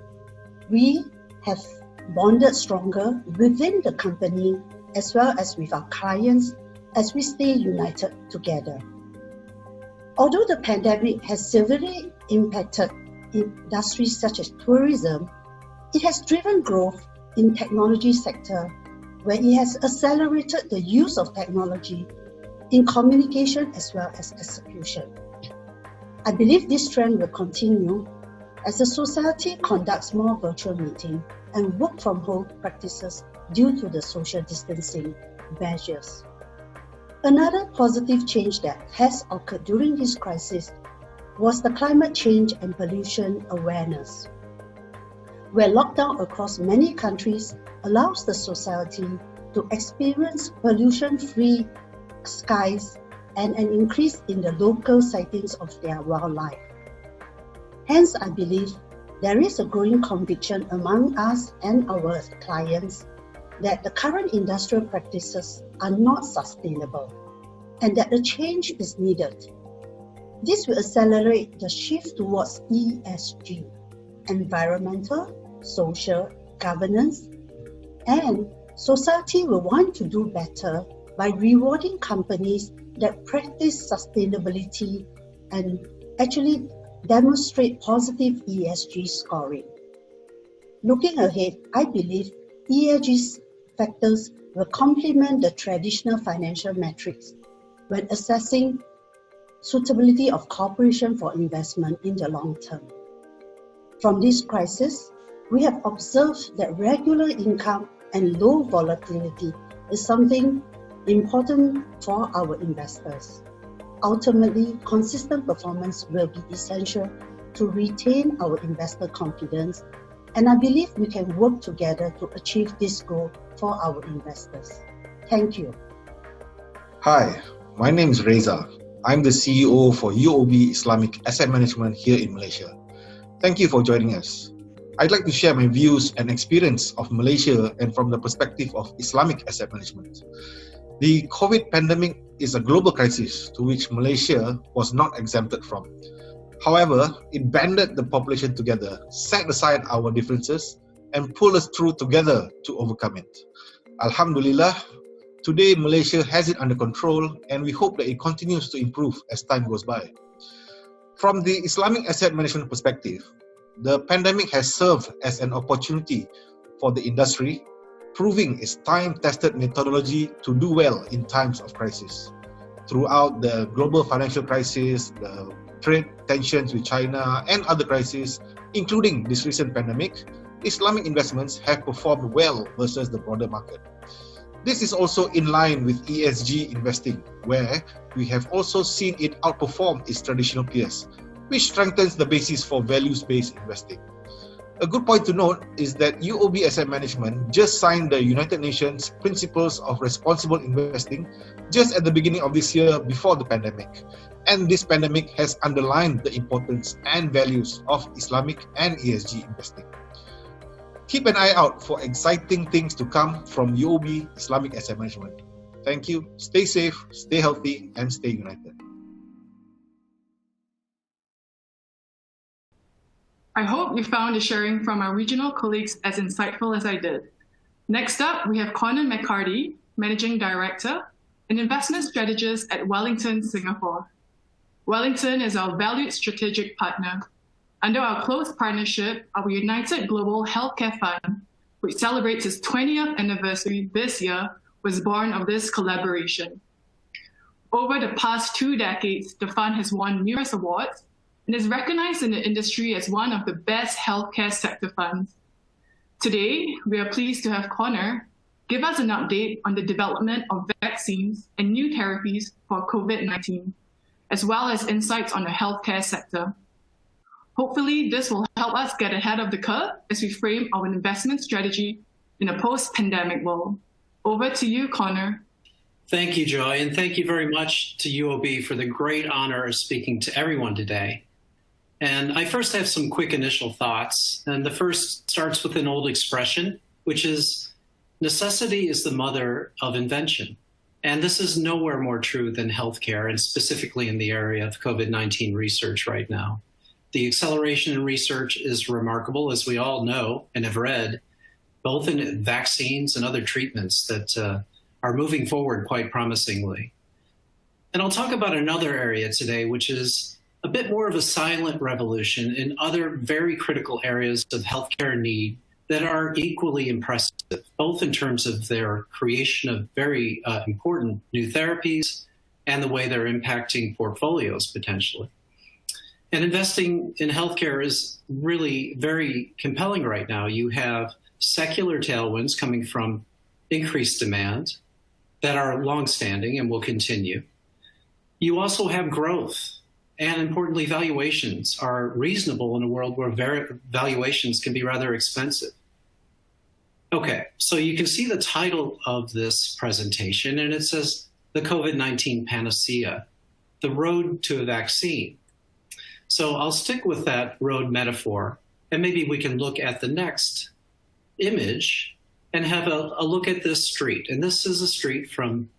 Speaker 7: we have bonded stronger within the company as well as with our clients as we stay united together. Although the pandemic has severely impacted industries such as tourism, it has driven growth in the technology sector, where it has accelerated the use of technology in communication as well as execution. I believe this trend will continue as the society conducts more virtual meetings and work from home practices due to the social distancing measures. Another positive change that has occurred during this crisis was the climate change and pollution awareness, where lockdown across many countries allows the society to experience pollution-free skies and an increase in the local sightings of their wildlife. Hence, I believe there is a growing conviction among us and our clients that the current industrial practices are not sustainable and that a change is needed. This will accelerate the shift towards ESG, environmental, social, governance, and society will want to do better by rewarding companies that practice sustainability and actually demonstrate positive ESG scoring. Looking ahead, I believe ESG factors will complement the traditional financial metrics when assessing suitability of corporation for investment in the long term. From this crisis, we have observed that regular income and low volatility is something important for our investors. Ultimately, consistent performance will be essential to retain our investor confidence, and I believe we can work together to achieve this goal for our investors. Thank you.
Speaker 8: Hi, my name is Reza. I'm the CEO for UOB Islamic Asset Management here in Malaysia. Thank you for joining us. I'd like to share my views and experience of Malaysia and from the perspective of Islamic asset management. The COVID pandemic is a global crisis to which Malaysia was not exempted from. However, it banded the population together, set aside our differences, and pulled us through together to overcome it. Alhamdulillah, today Malaysia has it under control, and we hope that it continues to improve as time goes by. From the Islamic asset management perspective, the pandemic has served as an opportunity for the industry, proving its time-tested methodology to do well in times of crisis. Throughout the global financial crisis, the trade tensions with China, and other crises, including this recent pandemic, Islamic investments have performed well versus the broader market. This is also in line with ESG investing, where we have also seen it outperform its traditional peers, which strengthens the basis for values-based investing. A good point to note is that UOB Asset Management just signed the United Nations Principles of Responsible Investing just at the beginning of this year before the pandemic. And this pandemic has underlined the importance and values of Islamic and ESG investing. Keep an eye out for exciting things to come from UOB Islamic Asset Management. Thank you. Stay safe, stay healthy, and stay united.
Speaker 1: I hope you found the sharing from our regional colleagues as insightful as I did. Next up, we have Connor McCarty, Managing Director and Investment Strategist at Wellington, Singapore. Wellington is our valued strategic partner. Under our close partnership, our United Global Healthcare Fund, which celebrates its 20th anniversary this year, was born of this collaboration. Over the past 2 decades, the fund has won numerous awards and is recognized in the industry as one of the best healthcare sector funds. Today, we are pleased to have Connor give us an update on the development of vaccines and new therapies for COVID-19, as well as insights on the healthcare sector. Hopefully, this will help us get ahead of the curve as we frame our investment strategy in a post-pandemic world. Over to you, Connor.
Speaker 9: Thank you, Joy, and thank you very much to UOB for the great honor of speaking to everyone today. And I first have some quick initial thoughts. And the first starts with an old expression, which is necessity is the mother of invention. And this is nowhere more true than healthcare, and specifically in the area of COVID-19 research right now. The acceleration in research is remarkable, as we all know and have read, both in vaccines and other treatments that are moving forward quite promisingly. And I'll talk about another area today, which is a bit more of a silent revolution in other very critical areas of healthcare need that are equally impressive, both in terms of their creation of very important new therapies and the way they're impacting portfolios potentially. And investing in healthcare is really very compelling right now. You have secular tailwinds coming from increased demand that are longstanding and will continue. You also have growth, and importantly, valuations are reasonable in a world where valuations can be rather expensive. Okay, so you can see the title of this presentation, and it says the COVID-19 panacea, the road to a vaccine. So I'll stick with that road metaphor, and maybe we can look at the next image and have a look at this street. And this is a street from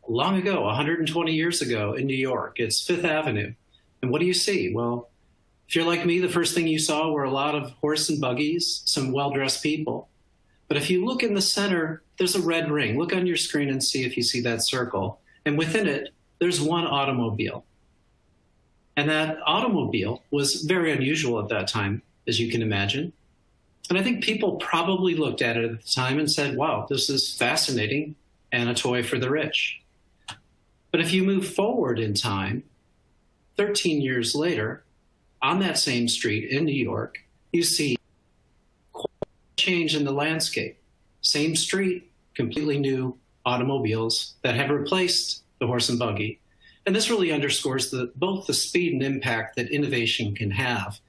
Speaker 9: long ago, 120 years ago in New York. It's Fifth Avenue. And what do you see? Well, if you're like me, the first thing you saw were a lot of horse and buggies, some well-dressed people. But if you look in the center, there's a red ring. Look on your screen and see if you see that circle. And within it, there's one automobile. And that automobile was very unusual at that time, as you can imagine. And I think people probably looked at it at the time and said, wow, this is fascinating and a toy for the rich. But if you move forward in time, 13 years later, on that same street in New York, you see quite a change in the landscape. Same street, completely new automobiles that have replaced the horse and buggy. And this really underscores both the speed and impact that innovation can have,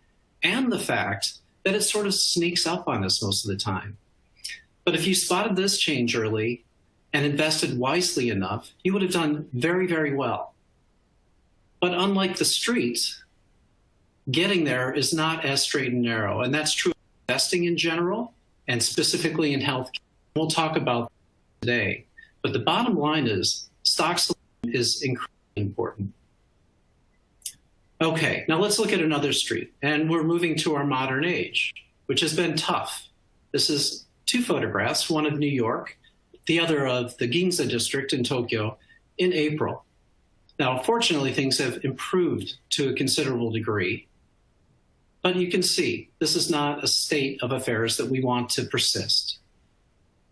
Speaker 9: and the fact that it sort of sneaks up on us most of the time. But if you spotted this change early and invested wisely enough, you would have done very, very well. But unlike the street, getting there is not as straight and narrow. And that's true of investing in general, and specifically in healthcare. We'll talk about that today. But the bottom line is stock selection is incredibly important. Okay, now let's look at another street, and we're moving to our modern age, which has been tough. This is two photographs, one of New York, the other of the Ginza district in Tokyo in April. Now, fortunately, things have improved to a considerable degree, but you can see this is not a state of affairs that we want to persist.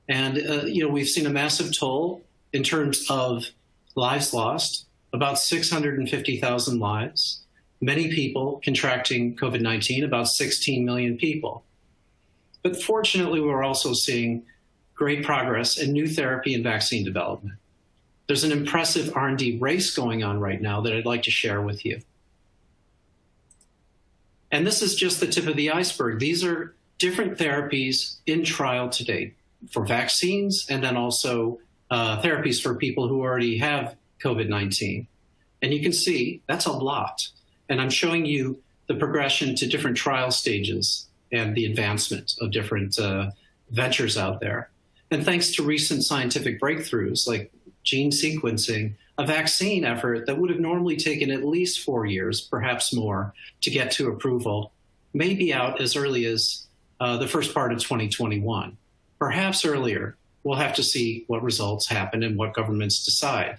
Speaker 9: And, we've seen a massive toll in terms of lives lost, about 650,000 lives. Many people contracting COVID-19, about 16 million people. But fortunately, we're also seeing great progress in new therapy and vaccine development. There's an impressive R&D race going on right now that I'd like to share with you. And this is just the tip of the iceberg. These are different therapies in trial today for vaccines, and then also therapies for people who already have COVID-19. And you can see that's a lot. And I'm showing you the progression to different trial stages and the advancement of different ventures out there. And thanks to recent scientific breakthroughs like gene sequencing, a vaccine effort that would have normally taken at least 4 years, perhaps more, to get to approval, may be out as early as the first part of 2021. Perhaps earlier. We'll have to see what results happen and what governments decide.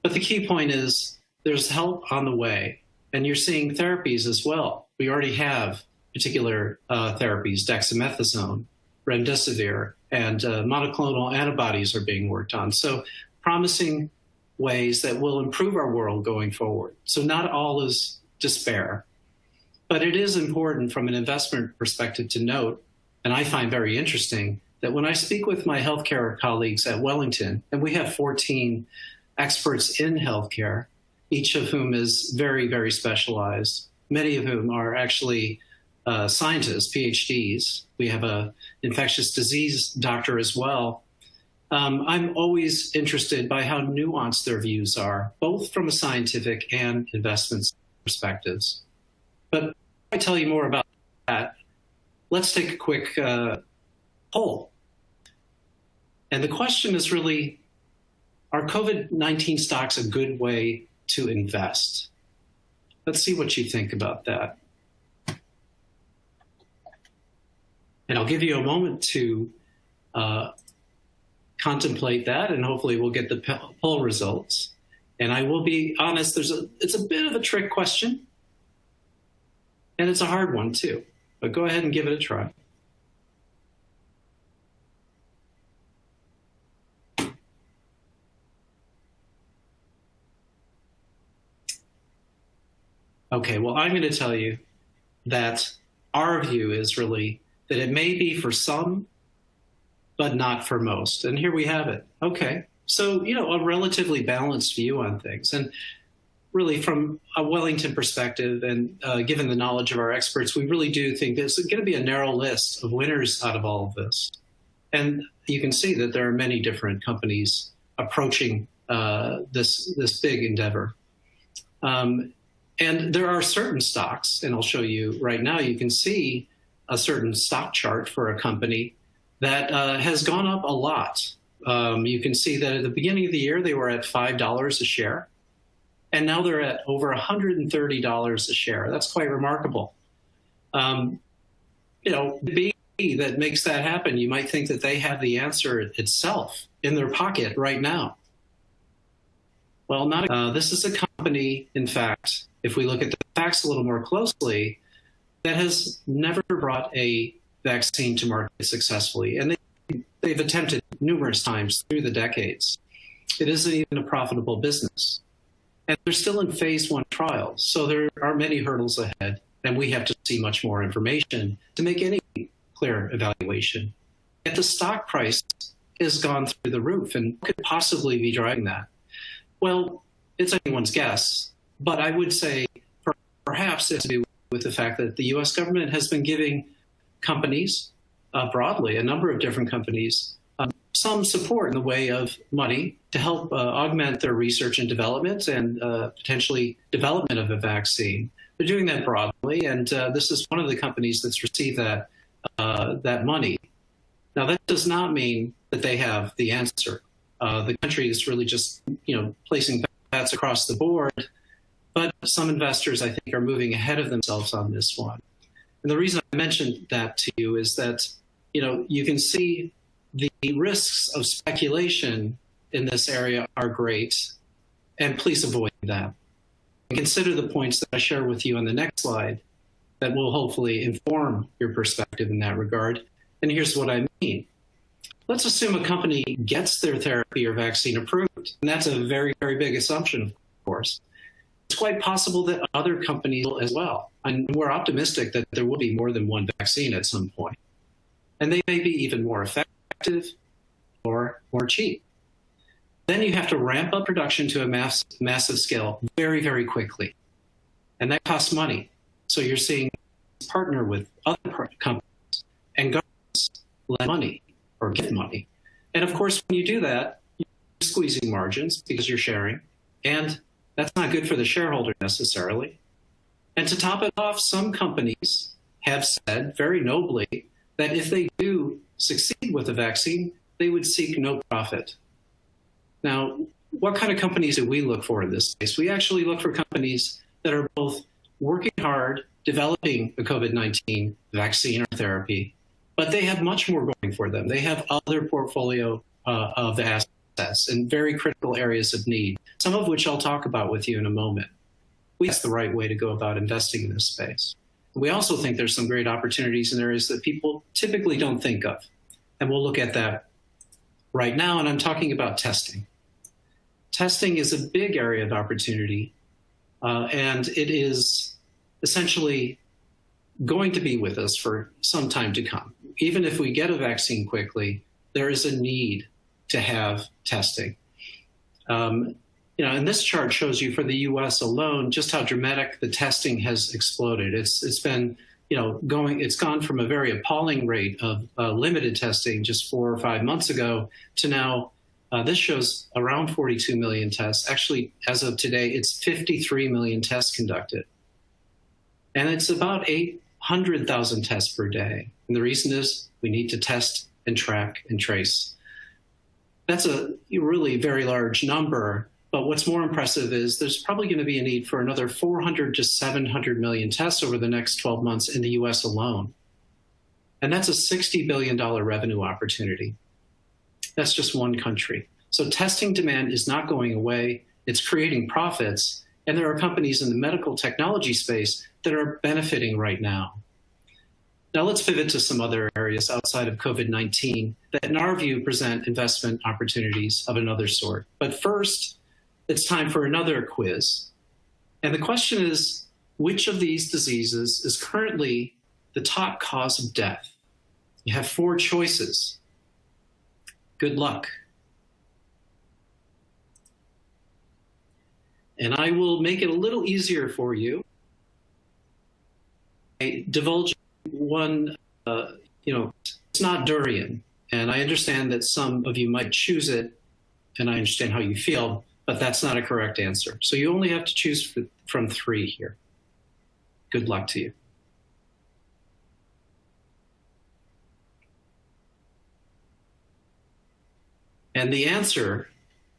Speaker 9: But the key point is there's help on the way. And you're seeing therapies as well. We already have particular therapies, dexamethasone, remdesivir, and monoclonal antibodies are being worked on. So promising ways that will improve our world going forward. So not all is despair. But it is important from an investment perspective to note, and I find very interesting, that when I speak with my healthcare colleagues at Wellington, and we have 14 experts in healthcare, each of whom is very, very specialized, many of whom are actually scientists, PhDs. We have an infectious disease doctor as well. I'm always interested by how nuanced their views are, both from a scientific and investment perspectives. But before I tell you more about that, let's take a quick poll. And the question is really, are COVID-19 stocks a good way to invest? Let's see what you think about that. And I'll give you a moment to contemplate that, and hopefully we'll get the poll results. And I will be honest, it's a bit of a trick question, and it's a hard one too, but go ahead and give it a try. Okay, well, I'm going to tell you that our view is really that it may be for some, but not for most. And here we have it. Okay, so, a relatively balanced view on things. And really from a Wellington perspective and given the knowledge of our experts, we really do think there's going to be a narrow list of winners out of all of this. And you can see that there are many different companies approaching this big endeavor. And there are certain stocks, and I'll show you right now, you can see a certain stock chart for a company that has gone up a lot. You can see that at the beginning of the year, they were at $5 a share, and now they're at over $130 a share. That's quite remarkable. The B that makes that happen, you might think that they have the answer itself in their pocket right now. Well, this is a company, in fact, if we look at the facts a little more closely, that has never brought a vaccine to market successfully. And they've attempted numerous times through the decades. It isn't even a profitable business. And they're still in phase 1 trials. So there are many hurdles ahead, and we have to see much more information to make any clear evaluation. Yet the stock price has gone through the roof, and what could possibly be driving that? Well, it's anyone's guess, but I would say perhaps it's to do with the fact that the U.S. government has been giving companies broadly, a number of different companies, some support in the way of money to help augment their research and development and potentially development of a vaccine. They're doing that broadly, and this is one of the companies that's received that money. Now, that does not mean that they have the answer. The country is really just, placing bets across the board, but some investors, I think, are moving ahead of themselves on this one. And the reason I mentioned that to you is that, you can see the risks of speculation in this area are great, and please avoid that. And consider the points that I share with you on the next slide that will hopefully inform your perspective in that regard. And here's what I mean. Let's assume a company gets their therapy or vaccine approved. And that's a very, very big assumption, of course. It's quite possible that other companies will as well. And we're optimistic that there will be more than one vaccine at some point. And they may be even more effective or more cheap. Then you have to ramp up production to a massive scale very, very quickly. And that costs money. So you're seeing partner with other companies and governments lend money or give money. And of course, when you do that, you're squeezing margins because you're sharing. And that's not good for the shareholder necessarily. And to top it off, some companies have said very nobly that if they do succeed with a vaccine, they would seek no profit. Now, what kind of companies do we look for in this space? We actually look for companies that are both working hard, developing a COVID-19 vaccine or therapy, but they have much more going for them. They have other portfolio of assets in very critical areas of need, some of which I'll talk about with you in a moment. That's the right way to go about investing in this space. We also think there's some great opportunities in areas that people typically don't think of. And we'll look at that right now, and I'm talking about testing. Testing is a big area of opportunity, and it is essentially going to be with us for some time to come. Even if we get a vaccine quickly, there is a need to have testing. And this chart shows you for the U.S. alone just how dramatic the testing has exploded. It's been, it's gone from a very appalling rate of limited testing just 4 or 5 months ago to now. This shows around 42 million tests. Actually, as of today, it's 53 million tests conducted. And it's about 800,000 tests per day. And the reason is we need to test and track and trace. That's a really very large number. But what's more impressive is there's probably going to be a need for another 400 to 700 million tests over the next 12 months in the US alone. And that's a $60 billion revenue opportunity. That's just one country. So testing demand is not going away. It's creating profits. And there are companies in the medical technology space that are benefiting right now. Now let's pivot to some other areas outside of COVID-19 that in our view present investment opportunities of another sort. But first, it's time for another quiz. And the question is, which of these diseases is currently the top cause of death? You have 4 choices. Good luck. And I will make it a little easier for you. I divulge one, it's not durian. And I understand that some of you might choose it, and I understand how you feel, but that's not a correct answer. So you only have to choose from 3 here. Good luck to you. And the answer,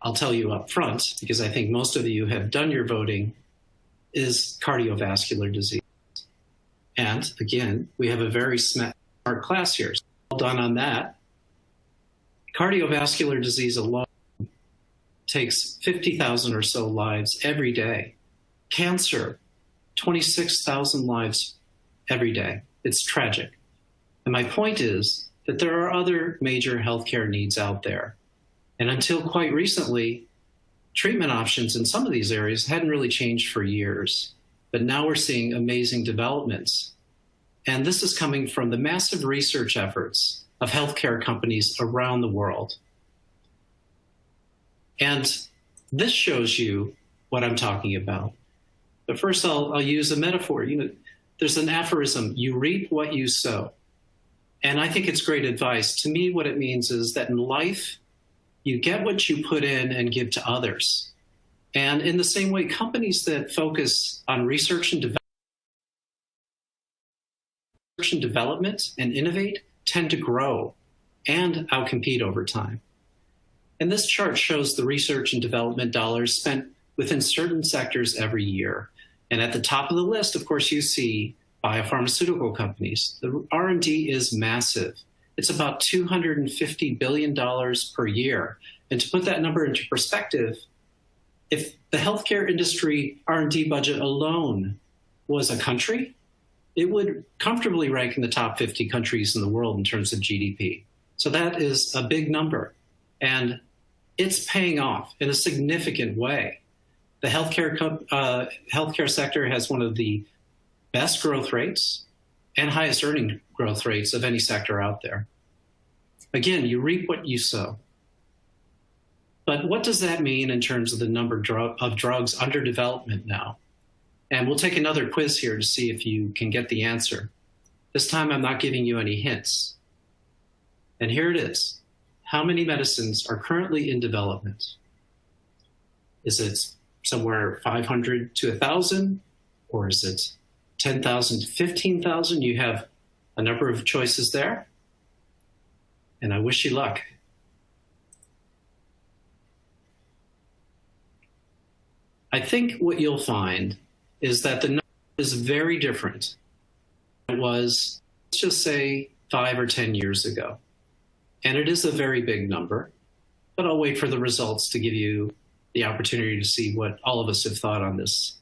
Speaker 9: I'll tell you up front, because I think most of you have done your voting, is cardiovascular disease. And again, we have a very smart class here. So well done on that. Cardiovascular disease alone takes 50,000 or so lives every day. Cancer, 26,000 lives every day. It's tragic. And my point is that there are other major healthcare needs out there. And until quite recently, treatment options in some of these areas hadn't really changed for years. But now we're seeing amazing developments. And this is coming from the massive research efforts of healthcare companies around the world. And this shows you what I'm talking about. But first, I'll use a metaphor. There's an aphorism, you reap what you sow. And I think it's great advice. To me, what it means is that in life, you get what you put in and give to others. And in the same way, companies that focus on research and development and innovate tend to grow and outcompete over time. And this chart shows the research and development dollars spent within certain sectors every year. And at the top of the list, of course, you see biopharmaceutical companies. The R&D is massive. It's about $250 billion per year. And to put that number into perspective, if the healthcare industry R&D budget alone was a country, it would comfortably rank in the top 50 countries in the world in terms of GDP. So that is a big number. And it's paying off in a significant way. The healthcare sector has one of the best growth rates and highest earning growth rates of any sector out there. Again, you reap what you sow. But what does that mean in terms of the number of drugs under development now? And we'll take another quiz here to see if you can get the answer. This time I'm not giving you any hints. And here it is. How many medicines are currently in development? Is it somewhere 500 to 1,000? Or is it 10,000 to 15,000? You have a number of choices there. And I wish you luck. I think what you'll find is that the number is very different than it was, let's just say, 5 or 10 years ago. And it is a very big number, but I'll wait for the results to give you the opportunity to see what all of us have thought on this.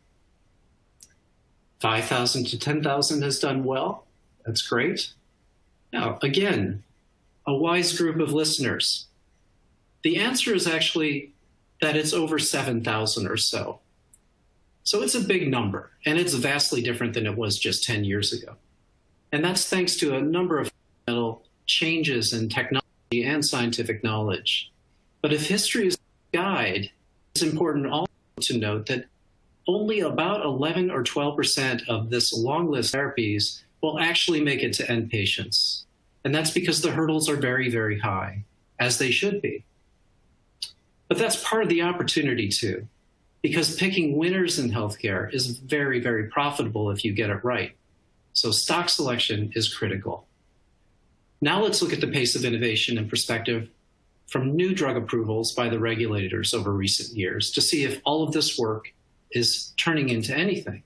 Speaker 9: 5,000 to 10,000 has done well. That's great. Now, again, a wise group of listeners. The answer is actually that it's over 7,000 or so. So it's a big number, and it's vastly different than it was just 10 years ago. And that's thanks to a number of fundamental changes in technology and scientific knowledge. But if history is a guide, it's important also to note that only about 11 or 12% of this long list of therapies will actually make it to end patients. And that's because the hurdles are very, very high, as they should be. But that's part of the opportunity too. because picking winners in healthcare is very, very profitable if you get it right. So stock selection is critical. Now let's look at the pace of innovation and perspective from new drug approvals by the regulators over recent years to see if all of this work is turning into anything.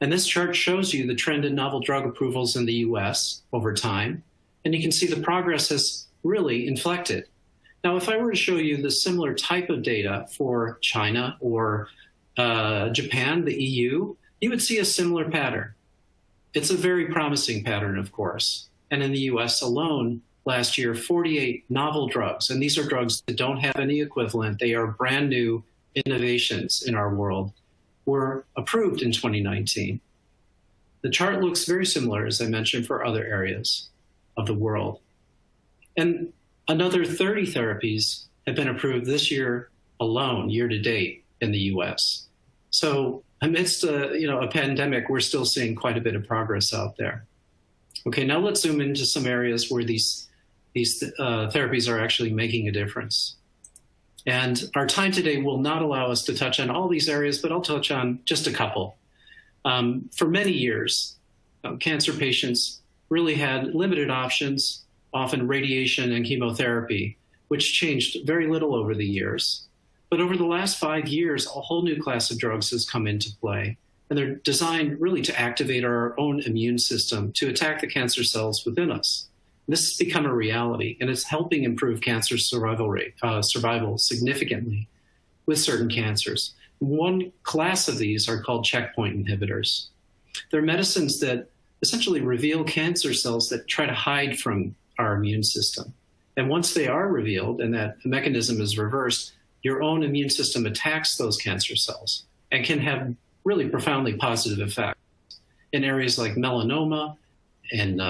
Speaker 9: And this chart shows you the trend in novel drug approvals in the US over time, and you can see the progress has really inflected. Now, if I were to show you the similar type of data for China or Japan, the EU, you would see a similar pattern. It's a very promising pattern, of course. And in the US alone, last year, 48 novel drugs, and these are drugs that don't have any equivalent, they are brand new innovations in our world, were approved in 2019. The chart looks very similar, as I mentioned, for other areas of the world. And another 30 therapies have been approved this year alone, year to date, in the US. So amidst a pandemic, we're still seeing quite a bit of progress out there. Okay, now let's zoom into some areas where these therapies are actually making a difference. And our time today will not allow us to touch on all these areas, but I'll touch on just a couple. For many years, cancer patients really had limited options, often radiation and chemotherapy, which changed very little over the years. But over the last 5 years, a whole new class of drugs has come into play. And they're designed really to activate our own immune system to attack the cancer cells within us. This has become a reality, and it's helping improve cancer survival significantly with certain cancers. One class of these are called checkpoint inhibitors. They're medicines that essentially reveal cancer cells that try to hide from our immune system. And once they are revealed and that mechanism is reversed, your own immune system attacks those cancer cells and can have really profoundly positive effects in areas like melanoma and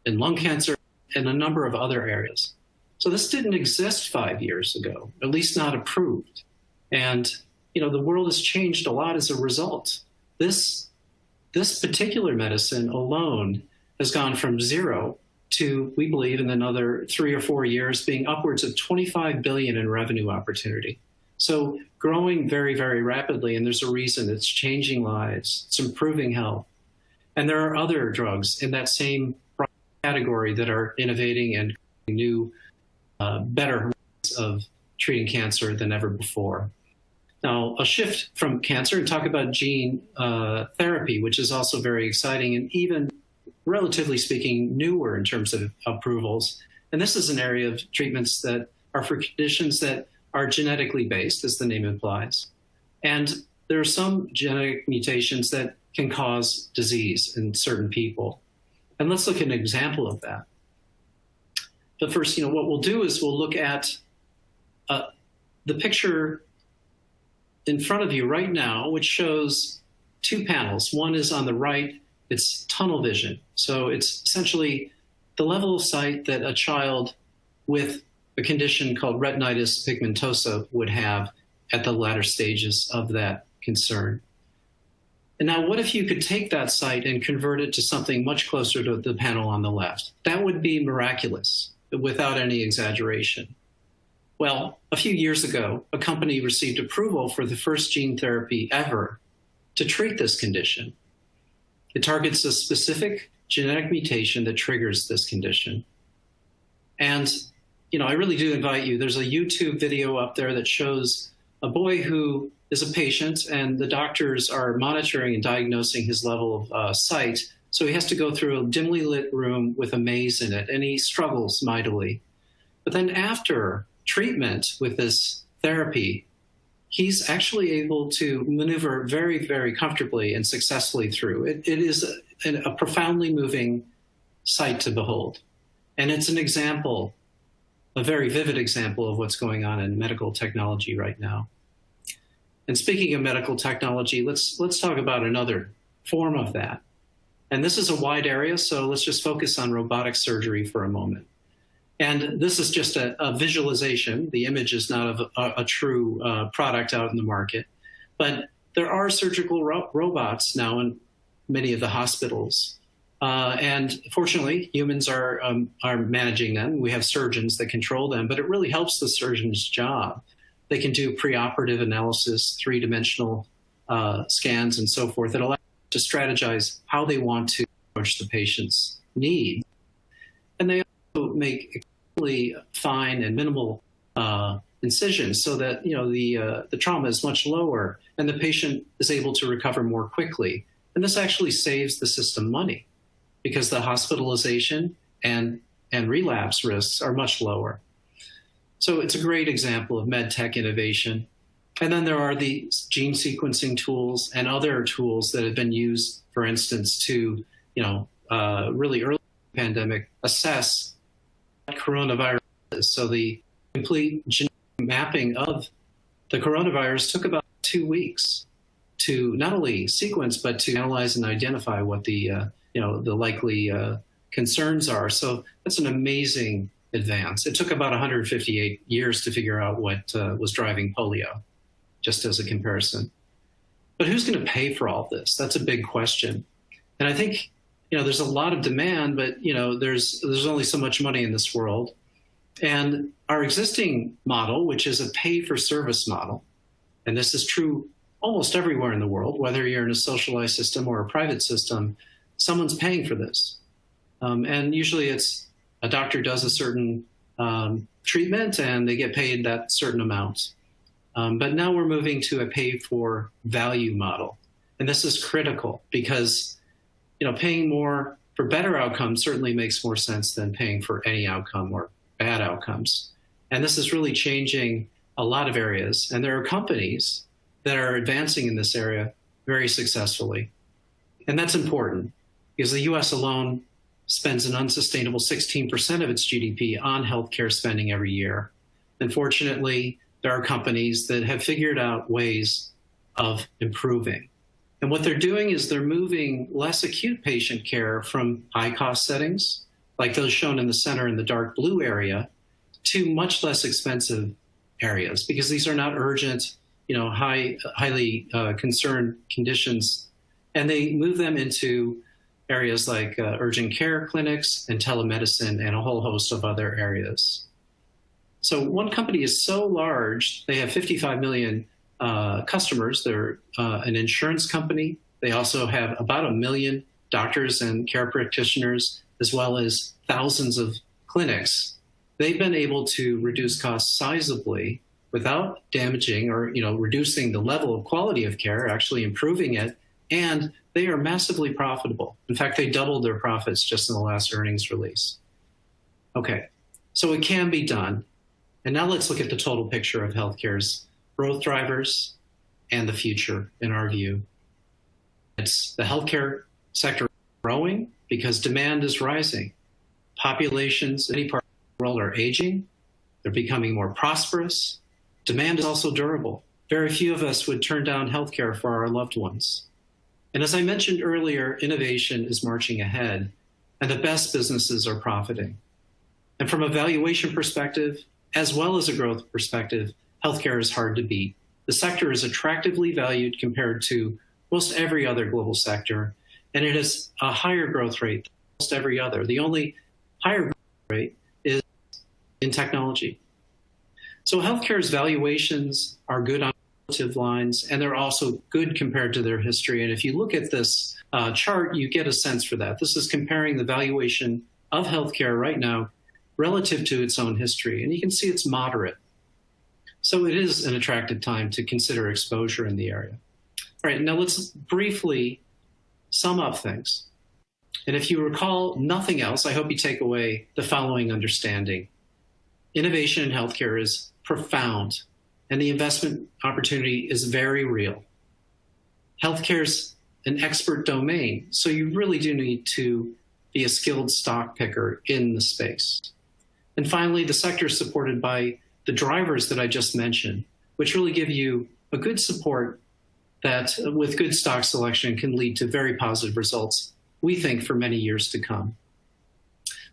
Speaker 9: in lung cancer and a number of other areas. So this didn't exist 5 years ago, at least not approved. And the world has changed a lot as a result. This particular medicine alone has gone from 0 to, we believe, in another 3 or 4 years, being upwards of 25 billion in revenue opportunity. So growing very, very rapidly, and there's a reason. It's changing lives, it's improving health. And there are other drugs in that same category that are innovating and new, better ways of treating cancer than ever before. Now, I'll shift from cancer and talk about gene therapy, which is also very exciting and even, relatively speaking, newer in terms of approvals. And this is an area of treatments that are for conditions that are genetically based, as the name implies. And there are some genetic mutations that can cause disease in certain people. And let's look at an example of that. But first, what we'll do is we'll look at the picture in front of you right now, which shows 2 panels. One is on the right, it's tunnel vision. So it's essentially the level of sight that a child with a condition called retinitis pigmentosa would have at the latter stages of that concern. And now what if you could take that sight and convert it to something much closer to the panel on the left? That would be miraculous, without any exaggeration. Well, a few years ago, a company received approval for the first gene therapy ever to treat this condition. It targets a specific genetic mutation that triggers this condition. And I really do invite you. There's a YouTube video up there that shows a boy who is a patient, and the doctors are monitoring and diagnosing his level of sight. So he has to go through a dimly lit room with a maze in it, and he struggles mightily. But then after treatment with this therapy, he's actually able to maneuver very, very comfortably and successfully through. It is a profoundly moving sight to behold. And it's an example, a very vivid example of what's going on in medical technology right now. And speaking of medical technology, let's talk about another form of that. And this is a wide area, so let's just focus on robotic surgery for a moment. And this is just a visualization. The image is not of a true product out in the market. But there are surgical robots now in many of the hospitals. And fortunately, humans are managing them. We have surgeons that control them, but it really helps the surgeon's job They can do preoperative analysis, three-dimensional scans, and so forth that allow them to strategize how they want to approach the patient's needs. And they also make extremely fine and minimal incisions so that the trauma is much lower and the patient is able to recover more quickly. And this actually saves the system money because the hospitalization and relapse risks are much lower. So it's a great example of med tech innovation. And then there are the gene sequencing tools and other tools that have been used, for instance, to really early in the pandemic assess what coronavirus is. So the complete genetic mapping of the coronavirus took about 2 weeks to not only sequence but to analyze and identify what the likely concerns are. So that's an amazing advance. It took about 158 years to figure out what was driving polio, just as a comparison. But who's going to pay for all this? That's a big question. And I think there's a lot of demand, but there's only so much money in this world. And our existing model, which is a pay-for-service model, and this is true almost everywhere in the world, whether you're in a socialized system or a private system, someone's paying for this. And usually it's a doctor does a certain treatment and they get paid that certain amount. But now we're moving to a pay-for-value model. And this is critical because paying more for better outcomes certainly makes more sense than paying for any outcome or bad outcomes. And this is really changing a lot of areas. And there are companies that are advancing in this area very successfully. And that's important because the US alone spends an unsustainable 16% of its GDP on healthcare spending every year. Unfortunately, there are companies that have figured out ways of improving. And what they're doing is they're moving less acute patient care from high-cost settings, like those shown in the center in the dark blue area, to much less expensive areas, because these are not urgent, highly concerned conditions. And they move them into areas like urgent care clinics and telemedicine and a whole host of other areas. So one company is so large, they have 55 million customers. They're an insurance company. They also have about 1 million doctors and care practitioners, as well as thousands of clinics. They've been able to reduce costs sizably without damaging or reducing the level of quality of care, actually improving it, and they are massively profitable. In fact, they doubled their profits just in the last earnings release. Okay, so it can be done. And now let's look at the total picture of healthcare's growth drivers and the future, in our view. It's the healthcare sector growing because demand is rising. Populations in any part of the world are aging. They're becoming more prosperous. Demand is also durable. Very few of us would turn down healthcare for our loved ones. And as I mentioned earlier, innovation is marching ahead, and the best businesses are profiting. And from a valuation perspective, as well as a growth perspective, healthcare is hard to beat. The sector is attractively valued compared to most every other global sector, and it has a higher growth rate than almost every other. The only higher growth rate is in technology. So healthcare's valuations are good on relative lines, and they're also good compared to their history. And if you look at this chart, you get a sense for that. This is comparing the valuation of healthcare right now relative to its own history. And you can see it's moderate. So it is an attractive time to consider exposure in the area. All right, now let's briefly sum up things. And if you recall nothing else, I hope you take away the following understanding. Innovation in healthcare is profound, and the investment opportunity is very real. Healthcare's an expert domain, so you really do need to be a skilled stock picker in the space. And finally, the sector is supported by the drivers that I just mentioned, which really give you a good support that with good stock selection can lead to very positive results, we think, for many years to come.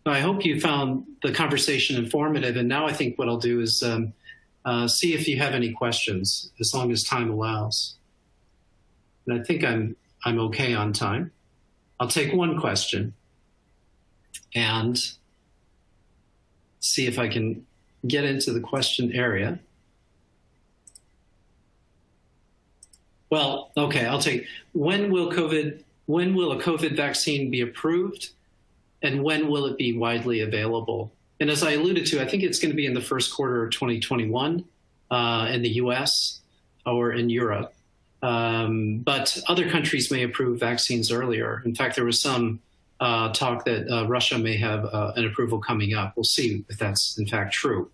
Speaker 9: Now, I hope you found the conversation informative, and now I think what I'll do is see if you have any questions, as long as time allows. And I think I'm okay on time. I'll take one question and see if I can get into the question area. Well, okay, I'll take when will a COVID vaccine be approved, and when will it be widely available? And as I alluded to, I think it's going to be in the first quarter of 2021 in the US or in Europe. But other countries may approve vaccines earlier. In fact, there was some talk that Russia may have an approval coming up. We'll see if that's in fact true.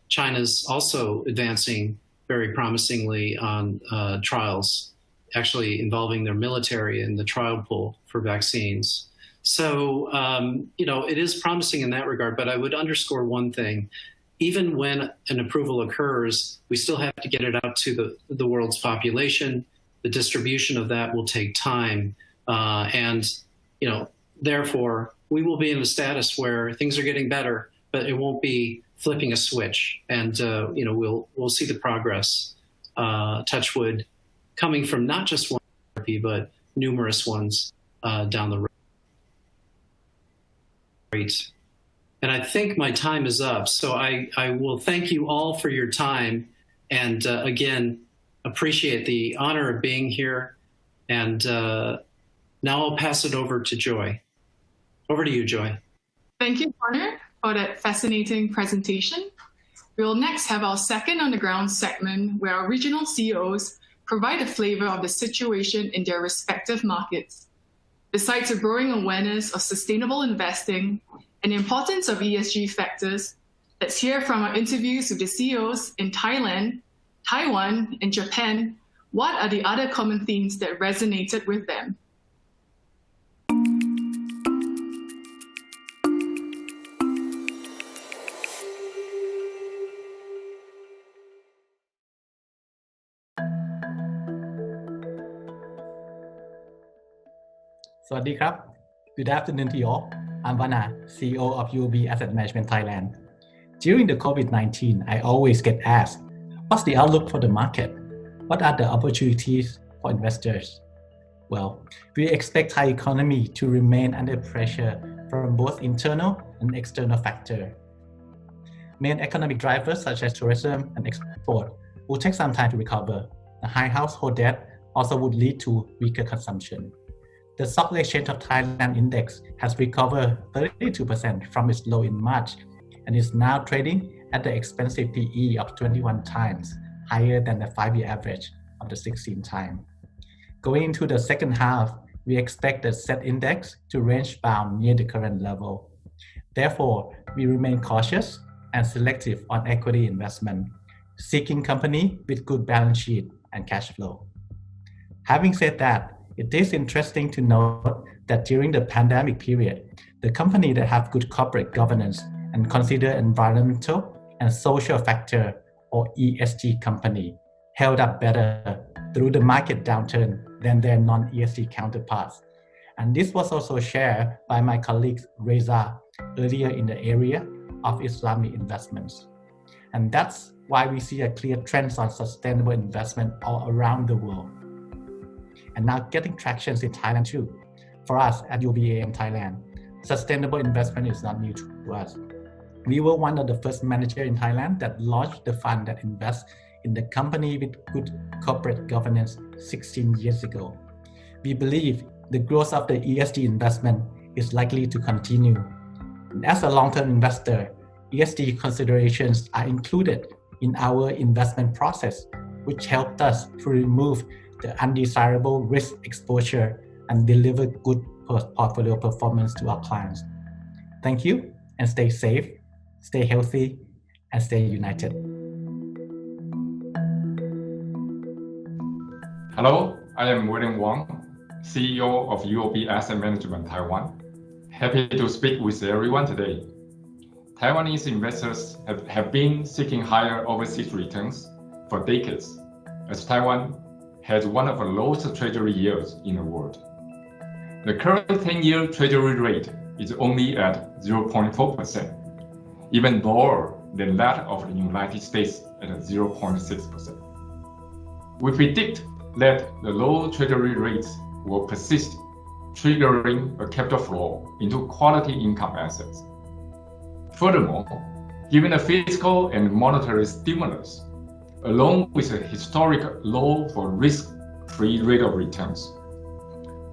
Speaker 9: China's also advancing very promisingly on trials, actually involving their military in the trial pool for vaccines. So, it is promising in that regard, but I would underscore one thing. Even when an approval occurs, we still have to get it out to the world's population. The distribution of that will take time. Therefore, we will be in a status where things are getting better, but it won't be flipping a switch. And, we'll see the progress, touch wood, coming from not just one therapy, but numerous ones down the road. Great. And I think my time is up. So I will thank you all for your time. And again, appreciate the honor of being here. And now I'll pass it over to Joy. Over to you, Joy.
Speaker 1: Thank you, Connor, for that fascinating presentation. We will next have our second on the ground segment, where our regional CEOs provide a flavor of the situation in their respective markets. Besides a growing awareness of sustainable investing and the importance of ESG factors, let's hear from our interviews with the CEOs in Thailand, Taiwan, and Japan. What are the other common themes that resonated with them?
Speaker 10: Sawadee krab. Good afternoon to you all. I'm Vana, CEO of UOB Asset Management Thailand. During the COVID-19, I always get asked, what's the outlook for the market? What are the opportunities for investors? Well, we expect Thai economy to remain under pressure from both internal and external factors. Main economic drivers such as tourism and export will take some time to recover. The high household debt also would lead to weaker consumption. The Stock Exchange of Thailand index has recovered 32% from its low in March and is now trading at the expensive PE of 21 times, higher than the 5-year average of the 16 times. Going into the second half, we expect the SET index to range bound near the current level. Therefore, we remain cautious and selective on equity investment, seeking company with good balance sheet and cash flow. Having said that, it is interesting to note that during the pandemic period, the company that have good corporate governance and consider environmental and social factor or ESG company held up better through the market downturn than their non-ESG counterparts. And this was also shared by my colleague Reza earlier in the area of Islamic investments. And that's why we see a clear trend on sustainable investment all around the world. And now getting traction in Thailand too. For us at UOBAM Thailand, sustainable investment is not new to us. We were one of the first managers in Thailand that launched the fund that invests in the company with good corporate governance 16 years ago. We believe the growth of the ESG investment is likely to continue. And as a long-term investor, ESG considerations are included in our investment process, which helped us to remove the undesirable risk exposure and deliver good portfolio performance to our clients. Thank you, and stay safe, stay healthy, and stay united.
Speaker 11: Hello, I am William Wang, CEO of UOB Asset Management Taiwan. Happy to speak with everyone today. Taiwanese investors have been seeking higher overseas returns for decades, as Taiwan has one of the lowest treasury yields in the world. The current 10-year treasury rate is only at 0.4%, even lower than that of the United States at 0.6%. We predict that the low treasury rates will persist, triggering a capital flow into quality income assets. Furthermore, given the fiscal and monetary stimulus, along with a historic low for risk free rate of returns.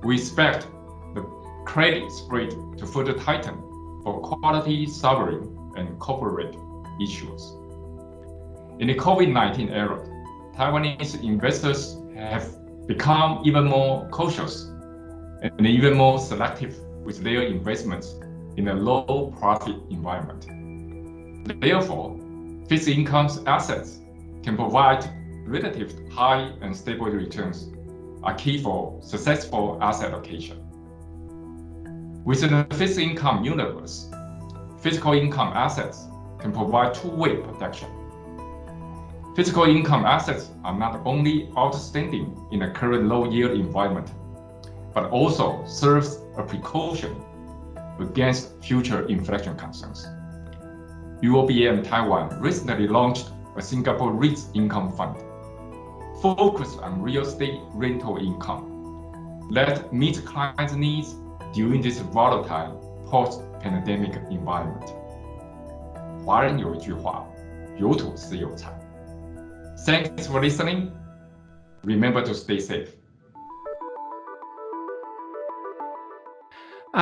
Speaker 11: We expect the credit spread to further tighten for quality sovereign and corporate issuers. In the COVID-19 era, Taiwanese investors have become even more cautious and even more selective with their investments in a low profit environment. Therefore, fixed income assets can provide relative high and stable returns, are key for successful asset allocation. Within the fixed income universe, physical income assets can provide two-way protection. Physical income assets are not only outstanding in the current low-yield environment, but also serves a precaution against future inflation concerns. UOBAM Taiwan recently launched a Singapore REITs income fund focused on real estate rental income that meets clients' needs during this volatile post-pandemic environment. 华人有一句话，有土是有财。Thanks for listening. Remember to stay safe.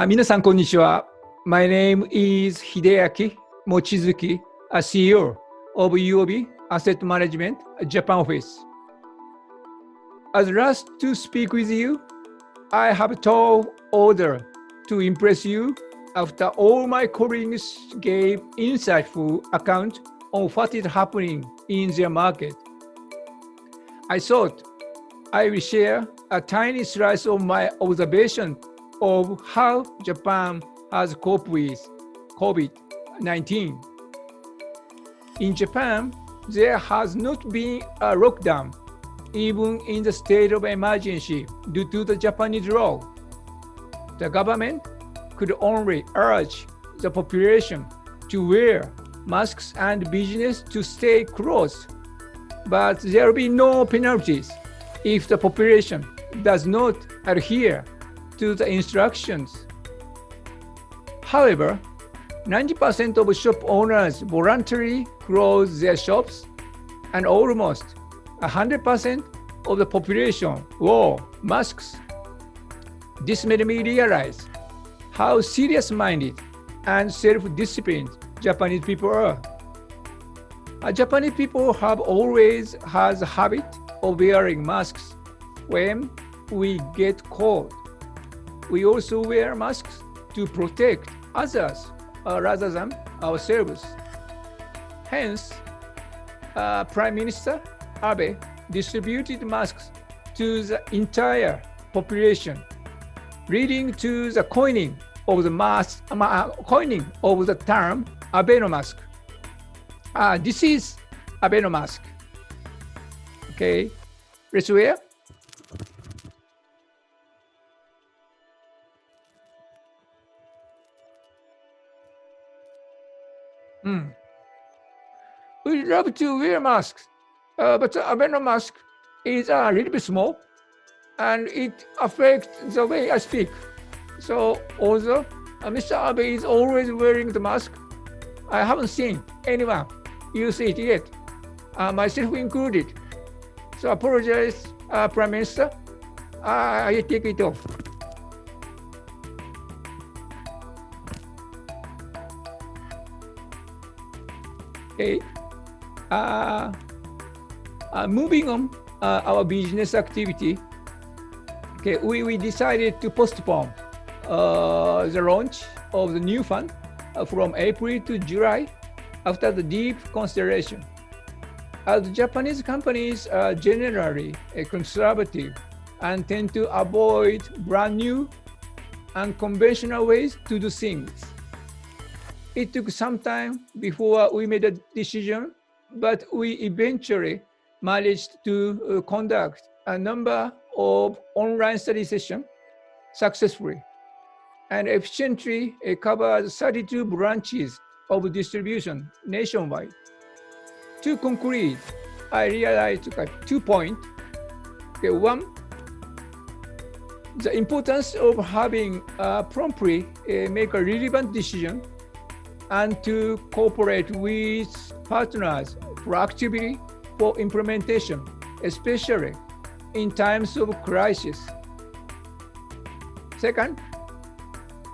Speaker 12: 皆さんこんにちは。My name is Hideaki Mochizuki, a CEO of UOB Asset Management Japan Office. As last to speak with you, I have a tall order to impress you after all my colleagues gave insightful account on what is happening in their market. I thought I will share a tiny slice of my observation of how Japan has coped with COVID-19. In Japan, there has not been a lockdown, even in the state of emergency due to the Japanese law. The government could only urge the population to wear masks and business to stay closed, but there will be no penalties if the population does not adhere to the instructions. However, 90% of shop owners voluntarily close their shops, and almost 100% of the population wore masks. This made me realize how serious-minded and self-disciplined Japanese people are. Japanese people have always had the habit of wearing masks when we get cold. We also wear masks to protect others rather than ourselves. Hence, Prime Minister Abe distributed masks to the entire population, leading to the coining of the term Abenomask. This is Abenomask. Okay, let's wear. We love to wear masks, but the Abenomask is a little bit small, and it affects the way I speak. So although Mr. Abe is always wearing the mask, I haven't seen anyone use it yet, myself included. So I apologize, Prime Minister. I take it off. Okay. Moving on our business activity. Okay, we decided to postpone the launch of the new fund from April to July after the deep consideration. As Japanese companies are generally conservative and tend to avoid brand new and conventional ways to do things. It took some time before we made a decision, but we eventually managed to conduct a number of online study sessions successfully and efficiently covered 32 branches of distribution nationwide. To conclude, I realized 2 points. Okay, one, the importance of having promptly make a relevant decision and to cooperate with partners proactively for implementation, especially in times of crisis. Second,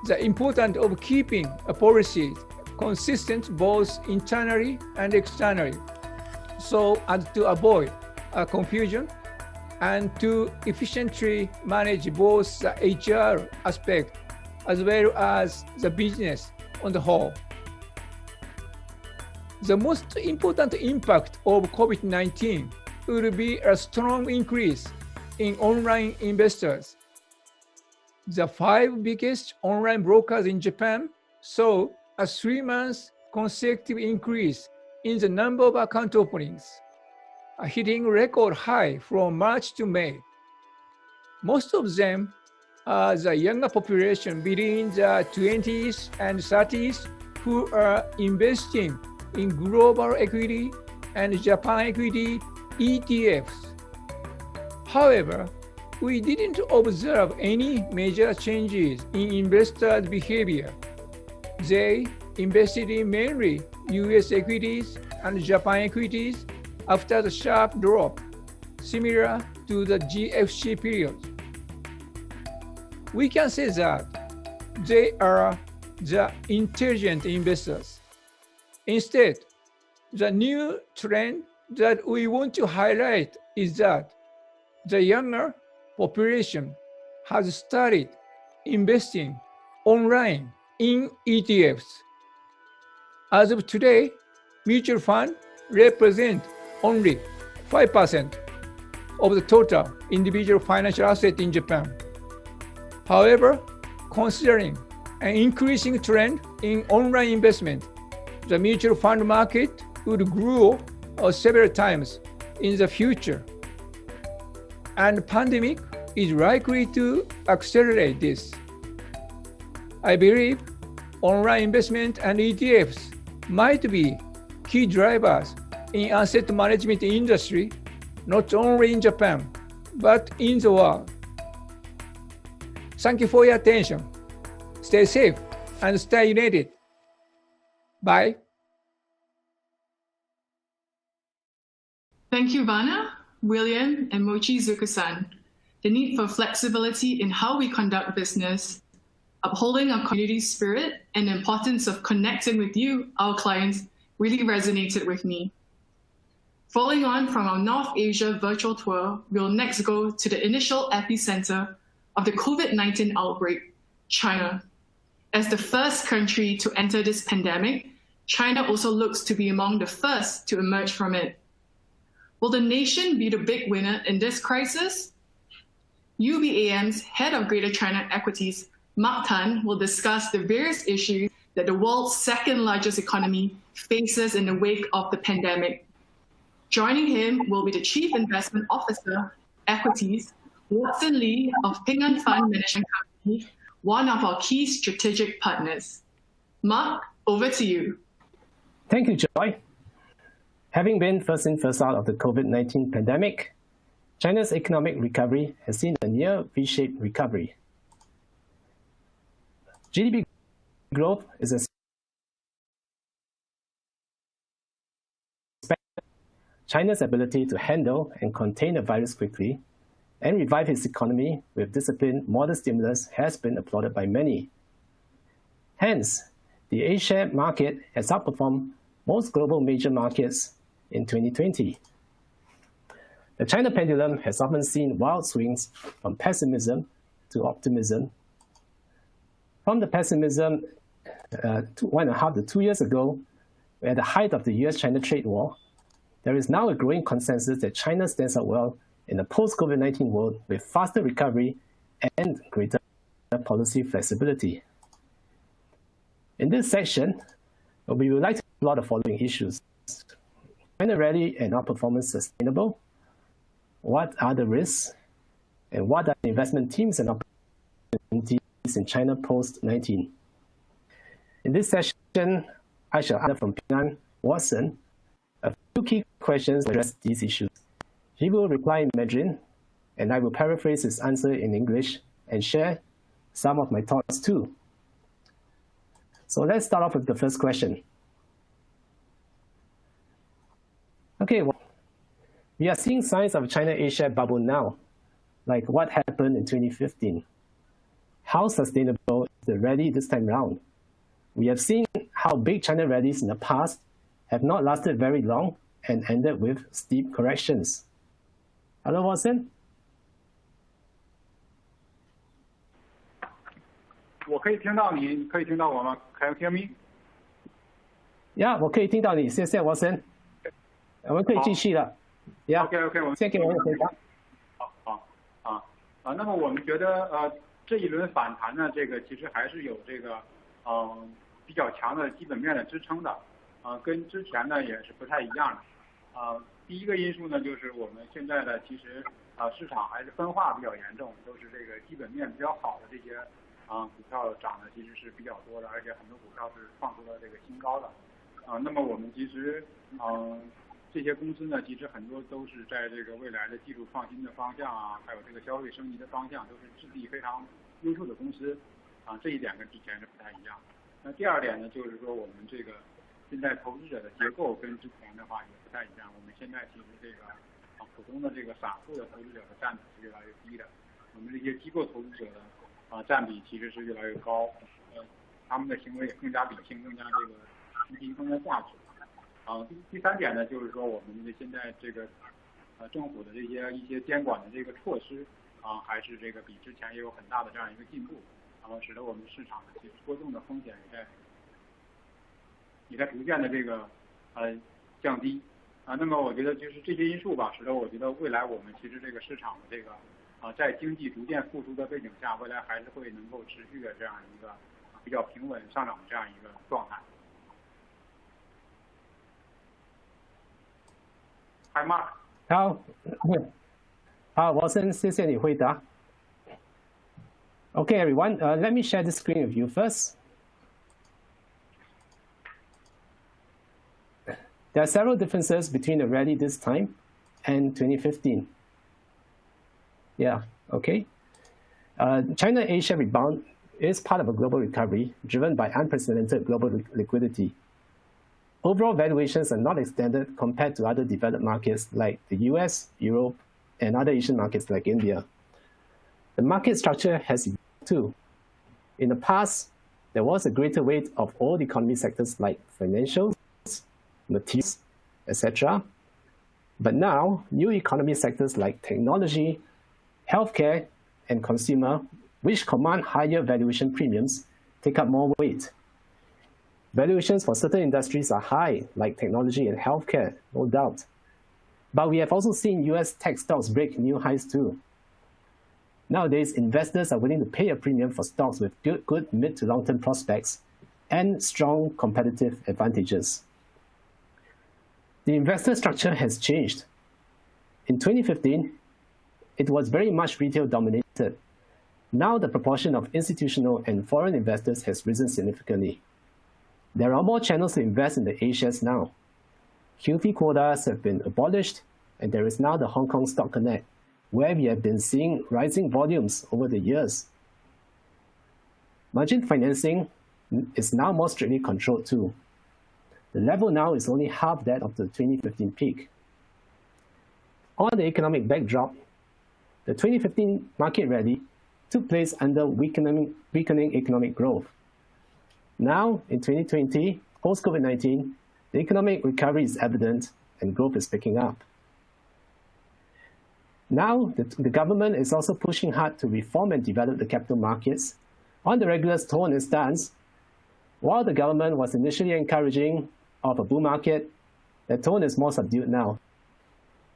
Speaker 12: the importance of keeping a policy consistent both internally and externally, so as to avoid confusion and to efficiently manage both the HR aspect as well as the business on the whole. The most important impact of COVID-19 will be a strong increase in online investors. The 5 biggest online brokers in Japan saw a 3-month consecutive increase in the number of account openings, hitting record high from March to May. Most of them are the younger population between the 20s and 30s who are investing in global equity and Japan equity ETFs. However, we didn't observe any major changes in investors' behavior. They invested in mainly US equities and Japan equities after the sharp drop, similar to the GFC period. We can say that they are the intelligent investors. Instead, the new trend that we want to highlight is that the younger population has started investing online in ETFs. As of today, mutual funds represent only 5% of the total individual financial asset in Japan. However, considering an increasing trend in online investment, the mutual fund market would grow several times in the future. And the pandemic is likely to accelerate this. I believe online investment and ETFs might be key drivers in asset management industry, not only in Japan, but in the world. Thank you for your attention. Stay safe and stay united. Bye.
Speaker 1: Thank you, Vana, William, and Mochizuki-san. The need for flexibility in how we conduct business, upholding our community spirit, and the importance of connecting with you, our clients, really resonated with me. Following on from our North Asia virtual tour, we'll next go to the initial epicenter of the COVID-19 outbreak, China. As the first country to enter this pandemic, China also looks to be among the first to emerge from it. Will the nation be the big winner in this crisis? UOBAM's head of Greater China Equities, Mark Tan, will discuss the various issues that the world's second largest economy faces in the wake of the pandemic. Joining him will be the Chief Investment Officer, Equities, Watson Lee of Ping An Fund Management Company, one of our key strategic partners. Mark, over to you.
Speaker 13: Thank you, Joy. Having been first in, first out of the COVID-19 pandemic, China's economic recovery has seen a near V-shaped recovery. GDP growth is expected. China's ability to handle and contain the virus quickly and revive its economy with disciplined, modest stimulus has been applauded by many. Hence, the A-share market has outperformed most global major markets in 2020. The China pendulum has often seen wild swings from pessimism to optimism. From the pessimism 1.5 to 2 years ago, at the height of the US-China trade war, there is now a growing consensus that China stands out well in a post-COVID-19 world with faster recovery and greater policy flexibility. In this section, we would like to explore the following issues. China rally and outperformance sustainable? What are the risks? And what are the investment teams and opportunities in China post-19? In this session, I shall answer from Ping An Watson a few key questions to address these issues. He will reply in Mandarin, and I will paraphrase his answer in English and share some of my thoughts too. So let's start off with the first question. Okay, well, we are seeing signs of China A-share bubble now, like what happened in 2015. How sustainable is the rally this time around? We have seen how big China rallies in the past have not lasted very long and ended with steep corrections. Hello, Watson?
Speaker 14: 我可以听到你，可以听到我吗？ Can you hear me?
Speaker 13: Yeah, 我可以听到你，谢谢 Watson。我们可以继续了。Yeah.
Speaker 14: OK， 我们
Speaker 13: 先给我回答。
Speaker 14: 那么我们觉得这一轮反弹呢，这个其实还是有这个比较强的基本面的支撑的，跟之前呢也是不太一样的。第一个因素呢，就是我们现在的其实市场还是分化比较严重，都是这个基本面比较好的这些股票涨的其实是比较多的，而且很多股票是创出了这个新高的。那么我们其实这些公司呢，其实很多都是在这个未来的技术创新的方向啊，还有这个消费升级的方向，都是质地非常优秀的公司这一点跟之前是不太一样。那第二点呢，就是说我们这个现在投资者的结构跟之前的话也不太一样。我们现在其实这个普通的这个散户的投资者的占比是越来越低的，我们这些机构投资者的占比其实是越来越高，他们的行为也更加理性，更加这个提供的价值。第三点呢，就是说我们现在这个政府的一些监管的这个措施还是这个比之前也有很大的这样一个进步，使得我们市场的其实波动的风险也在逐渐的这个降低那么我觉得就是这些因素吧，使得我觉得未来我们其实这个市场的这个在经济逐渐复苏的背景下，未来还是会能够持续的这样一个比较平稳上涨的这样一个状态。Hi Mark。
Speaker 13: 好，Watson，谢谢你回答。Okay, everyone, let me share the screen with you first. There are several differences between the rally this time and 2015. Yeah, okay. China-Asia rebound is part of a global recovery driven by unprecedented global liquidity. Overall valuations are not extended compared to other developed markets like the US, Europe, and other Asian markets like India. The market structure has evolved too. In the past, there was a greater weight of old economy sectors like financials, materials, etc. But now, new economy sectors like technology, healthcare, and consumer, which command higher valuation premiums, take up more weight. Valuations for certain industries are high, like technology and healthcare, no doubt. But we have also seen US tech stocks break new highs too. Nowadays, investors are willing to pay a premium for stocks with good mid to long-term prospects and strong competitive advantages. The investor structure has changed. In 2015, it was very much retail dominated. Now the proportion of institutional and foreign investors has risen significantly. There are more channels to invest in the A-shares now. QFII quotas have been abolished, and there is now the Hong Kong Stock Connect, where we have been seeing rising volumes over the years. Margin financing is now more strictly controlled too. The level now is only half that of the 2015 peak. On the economic backdrop, the 2015 market rally took place under weakening economic growth. Now, in 2020, post-COVID-19, the economic recovery is evident and growth is picking up. Now, the government is also pushing hard to reform and develop the capital markets. On the regulator's tone and stance, while the government was initially encouraging of a bull market, the tone is more subdued now.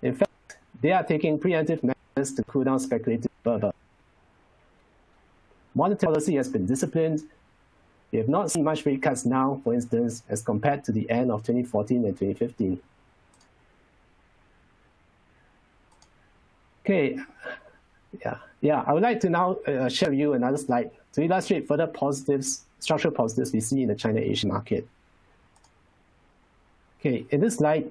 Speaker 13: In fact, they are taking preemptive measures to cool down speculative fervor. Monetary policy has been disciplined. We have not seen much rate cuts now, for instance, as compared to the end of 2014 and 2015. Okay, I would like to now share with you another slide to illustrate further positives, structural positives we see in the China-Asia market. Okay, in this slide,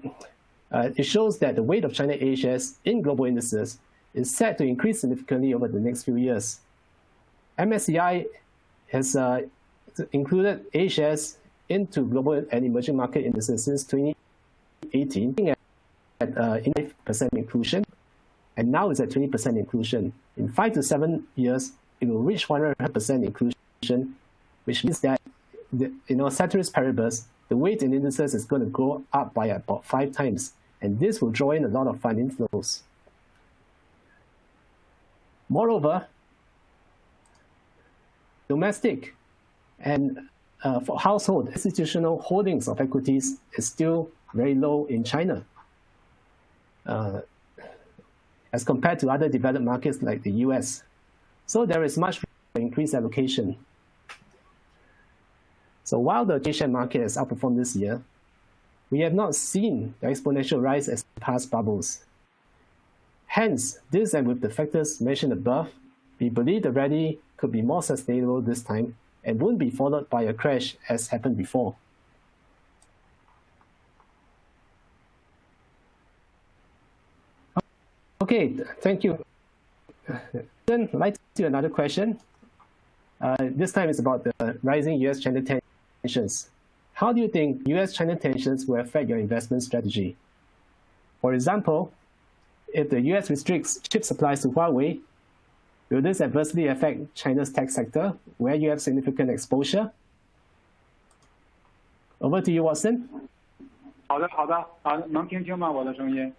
Speaker 13: it shows that the weight of China-Asia's in global indices is set to increase significantly over the next few years. MSCI has included A-shares into global and emerging market indices since 2018 at 5% inclusion. and now it's at 20% inclusion. In 5 to 7 years, it will reach 100% inclusion, which means that, ceteris paribus, the weight in indices is going to go up by about 5 times, and this will draw in a lot of fund inflows. Moreover, domestic and for household institutional holdings of equities is still very low in China as compared to other developed markets like the US. So there is much increased allocation. So while the Asian market has outperformed this year, we have not seen the exponential rise as past bubbles. Hence, this and with the factors mentioned above, we believe the rally could be more sustainable this time and won't be followed by a crash as happened before. Okay, thank you. Then I'd like to another question. This time it's about the rising US-China tensions. How do you think US-China tensions will affect your investment strategy? For example, if the US restricts chip supplies to Huawei, will this adversely affect China's tech sector, where you have significant exposure? Over to you, Watson.
Speaker 14: 好的，能听清吗？我的声音？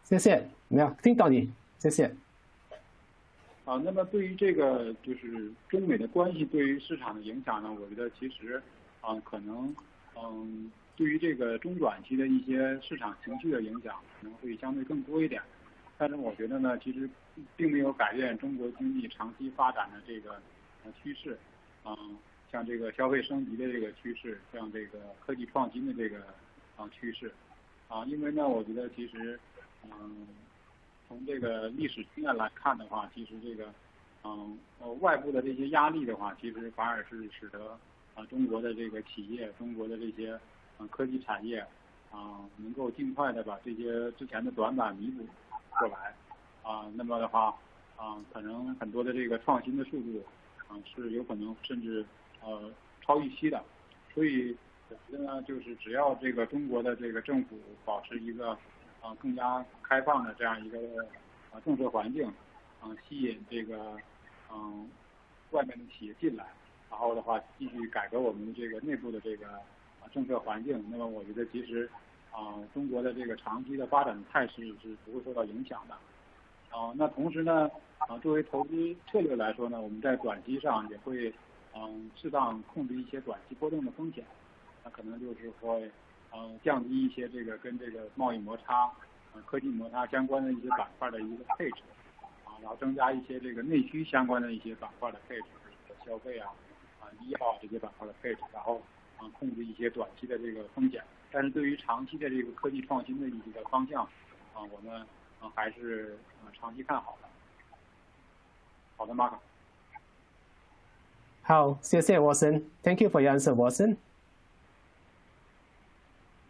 Speaker 13: 谢谢，没有听到你，谢谢。
Speaker 14: 那么对于这个就是中美的关系对于市场的影响呢，我觉得其实可能对于这个中短期的一些市场情绪的影响可能会相对更多一点。但是我觉得呢，其实并没有改变中国经济长期发展的这个趋势，像这个消费升级的这个趋势，像这个科技创新的这个趋势，因为呢，我觉得其实从这个历史经验来看的话，其实这个外部的这些压力的话，其实反而是使得中国的这个企业、中国的这些科技产业能够尽快的把这些之前的短板弥补过来那么的话可能很多的这个创新的速度是有可能甚至超预期的，所以我觉得呢，就是只要这个中国的这个政府保持一个更加开放的这样一个政策环境，吸引这个外面的企业进来，然后的话继续改革我们这个内部的这个政策环境，那么我觉得其实中国的这个长期的发展态势是不会受到影响的。那同时呢，作为投资策略来说呢，我们在短期上也会适当控制一些短期波动的风险，那可能就是会降低一些这个跟这个贸易摩擦、科技摩擦相关的一些板块的一个配置，然后增加一些这个内需相关的一些板块的配置，比如说消费医药这些板块的配置，然后控制一些短期的这个风险。但是对于长期的这个科技创新的一些方向，我们还是长期看好的。好的 ，Mark。
Speaker 13: 好，谢谢 Watson. Thank you for your answer, Watson.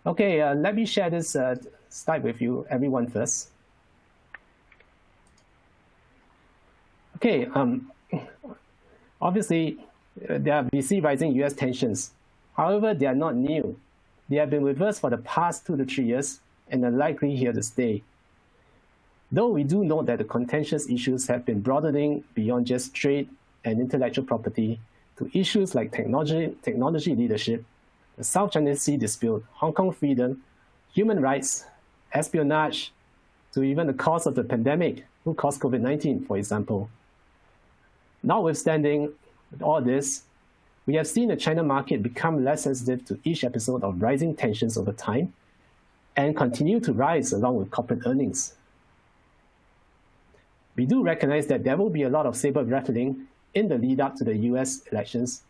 Speaker 13: Okay, let me share this slide with you, everyone first. Okay, obviously, we see rising U.S. tensions. However, they are not new. They have been with us for the past 2 to 3 years and are likely here to stay. Though we do note that the contentious issues have been broadening beyond just trade and intellectual property to issues like technology leadership, the South China Sea dispute, Hong Kong freedom, human rights, espionage, to even the cause of the pandemic, who caused COVID-19, for example. Notwithstanding all this, we have seen the China market become less sensitive to each episode of rising tensions over time and continue to rise along with corporate earnings. We do recognize that there will be a lot of saber rattling in the lead up to the US elections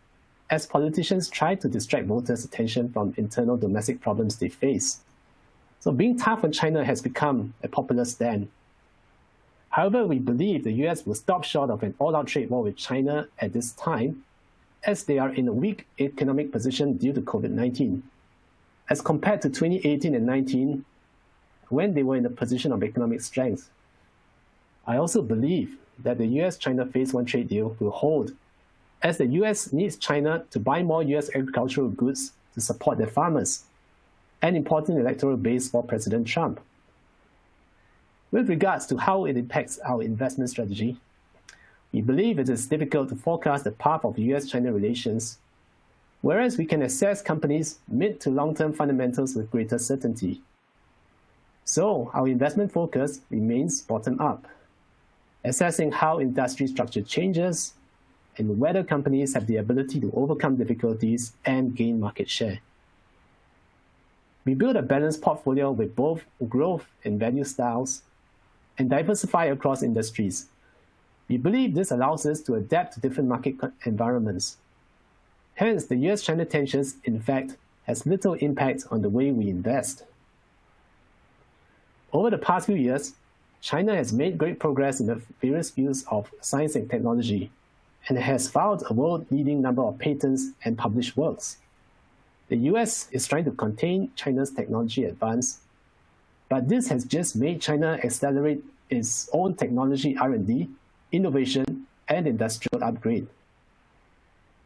Speaker 13: as politicians try to distract voters' attention from internal domestic problems they face. So being tough on China has become a popular stand. However, we believe the US will stop short of an all-out trade war with China at this time, as they are in a weak economic position due to COVID-19, as compared to 2018 and 19, when they were in a position of economic strength. I also believe that the US-China Phase 1 trade deal will hold, as the US needs China to buy more US agricultural goods to support their farmers, an important electoral base for President Trump. With regards to how it impacts our investment strategy, we believe it is difficult to forecast the path of US-China relations, whereas we can assess companies' mid to long-term fundamentals with greater certainty. So our investment focus remains bottom-up, assessing how industry structure changes and whether companies have the ability to overcome difficulties and gain market share. We build a balanced portfolio with both growth and value styles and diversify across industries. We believe this allows us to adapt to different market environments. Hence, the US-China tensions, in fact, has little impact on the way we invest. Over the past few years, China has made great progress in the various fields of science and technology, and has filed a world-leading number of patents and published works. The US is trying to contain China's technology advance, but this has just made China accelerate its own technology R&D, innovation, and industrial upgrade.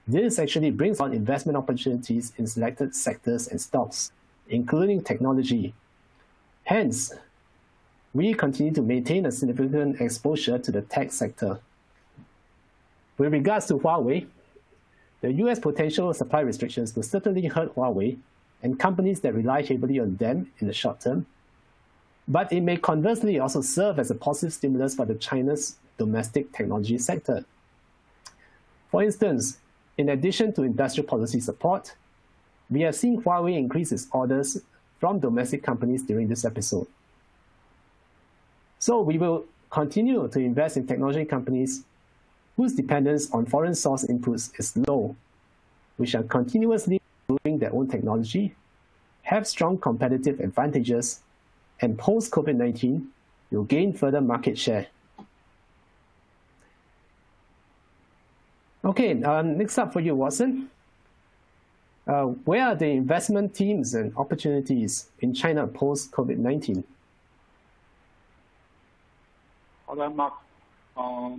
Speaker 13: This actually brings on investment opportunities in selected sectors and stocks, including technology. Hence, we continue to maintain a significant exposure to the tech sector. With regards to Huawei, the US potential supply restrictions will certainly hurt Huawei and companies that rely heavily on them in the short term, but it may conversely also serve as a positive stimulus for China's domestic technology sector. For instance, in addition to industrial policy support, we have seen Huawei increase its orders from domestic companies during this episode. So we will continue to invest in technology companies whose dependence on foreign source inputs is low, which are continuously improving their own technology, have strong competitive advantages, and post-COVID-19 will gain further market share. Okay, next up for you, Watson. Where are the investment themes and opportunities in China post-COVID-19?
Speaker 14: 好的 ，Mark，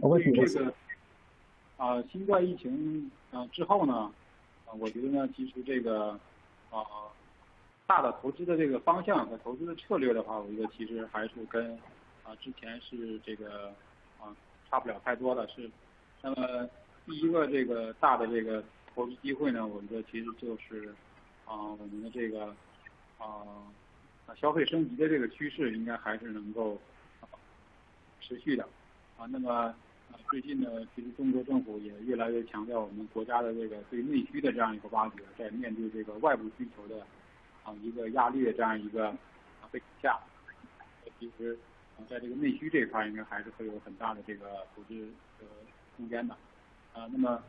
Speaker 14: 对于这个新冠疫情之后呢，我觉得呢，其实这个大的投资的这个方向和投资的策略的话，我觉得其实还是跟之前是这个差不了太多的。是，那么第一个这个大的这个投资机会呢，我觉得其实就是我们的这个消费升级的这个趋势应该还是能够持续的那么最近呢，其实中国政府也越来越强调我们国家的这个对内需的这样一个挖掘，在面对这个外部需求的一个压力的这样一个背景下，其实在这个内需这一块应该还是会有很大的这个投资空间的那么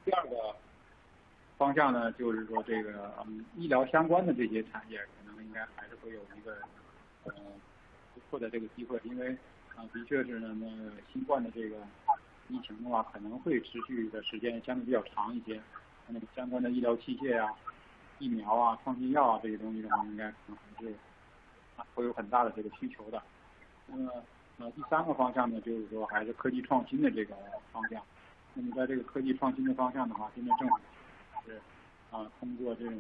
Speaker 14: 第二个方向呢，就是说这个医疗相关的这些产业可能应该还是会有一个不错的这个机会，因为的确是呢，新冠的这个疫情的话，可能会持续的时间相对比较长一些。那么相关的医疗器械啊、疫苗啊、创新药啊这些东西的话，应该可能还是会有很大的这个需求的。那么第三个方向呢，就是说还是科技创新的这个方向。那么在这个科技创新的方向的话，现在政府是通过这种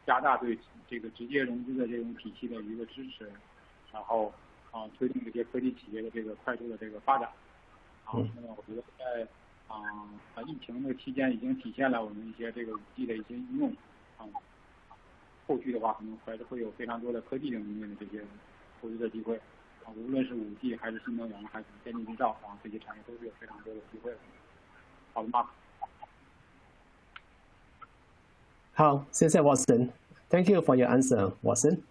Speaker 14: 加大对这个直接融资的这种体系的一个支持，然后推动这些科技企业的这个快速的这个发展那么我觉得在疫情的期间已经体现了我们一些这个5G 的一些应用后续的话可能还是会有非常多的科技领域的这些投资的机会无论是5G 还是新能源还是先进制造这些产业都是有非常多的机会的。好的吗？
Speaker 13: 好，谢谢 Watson。 Thank you for your answer, Watson.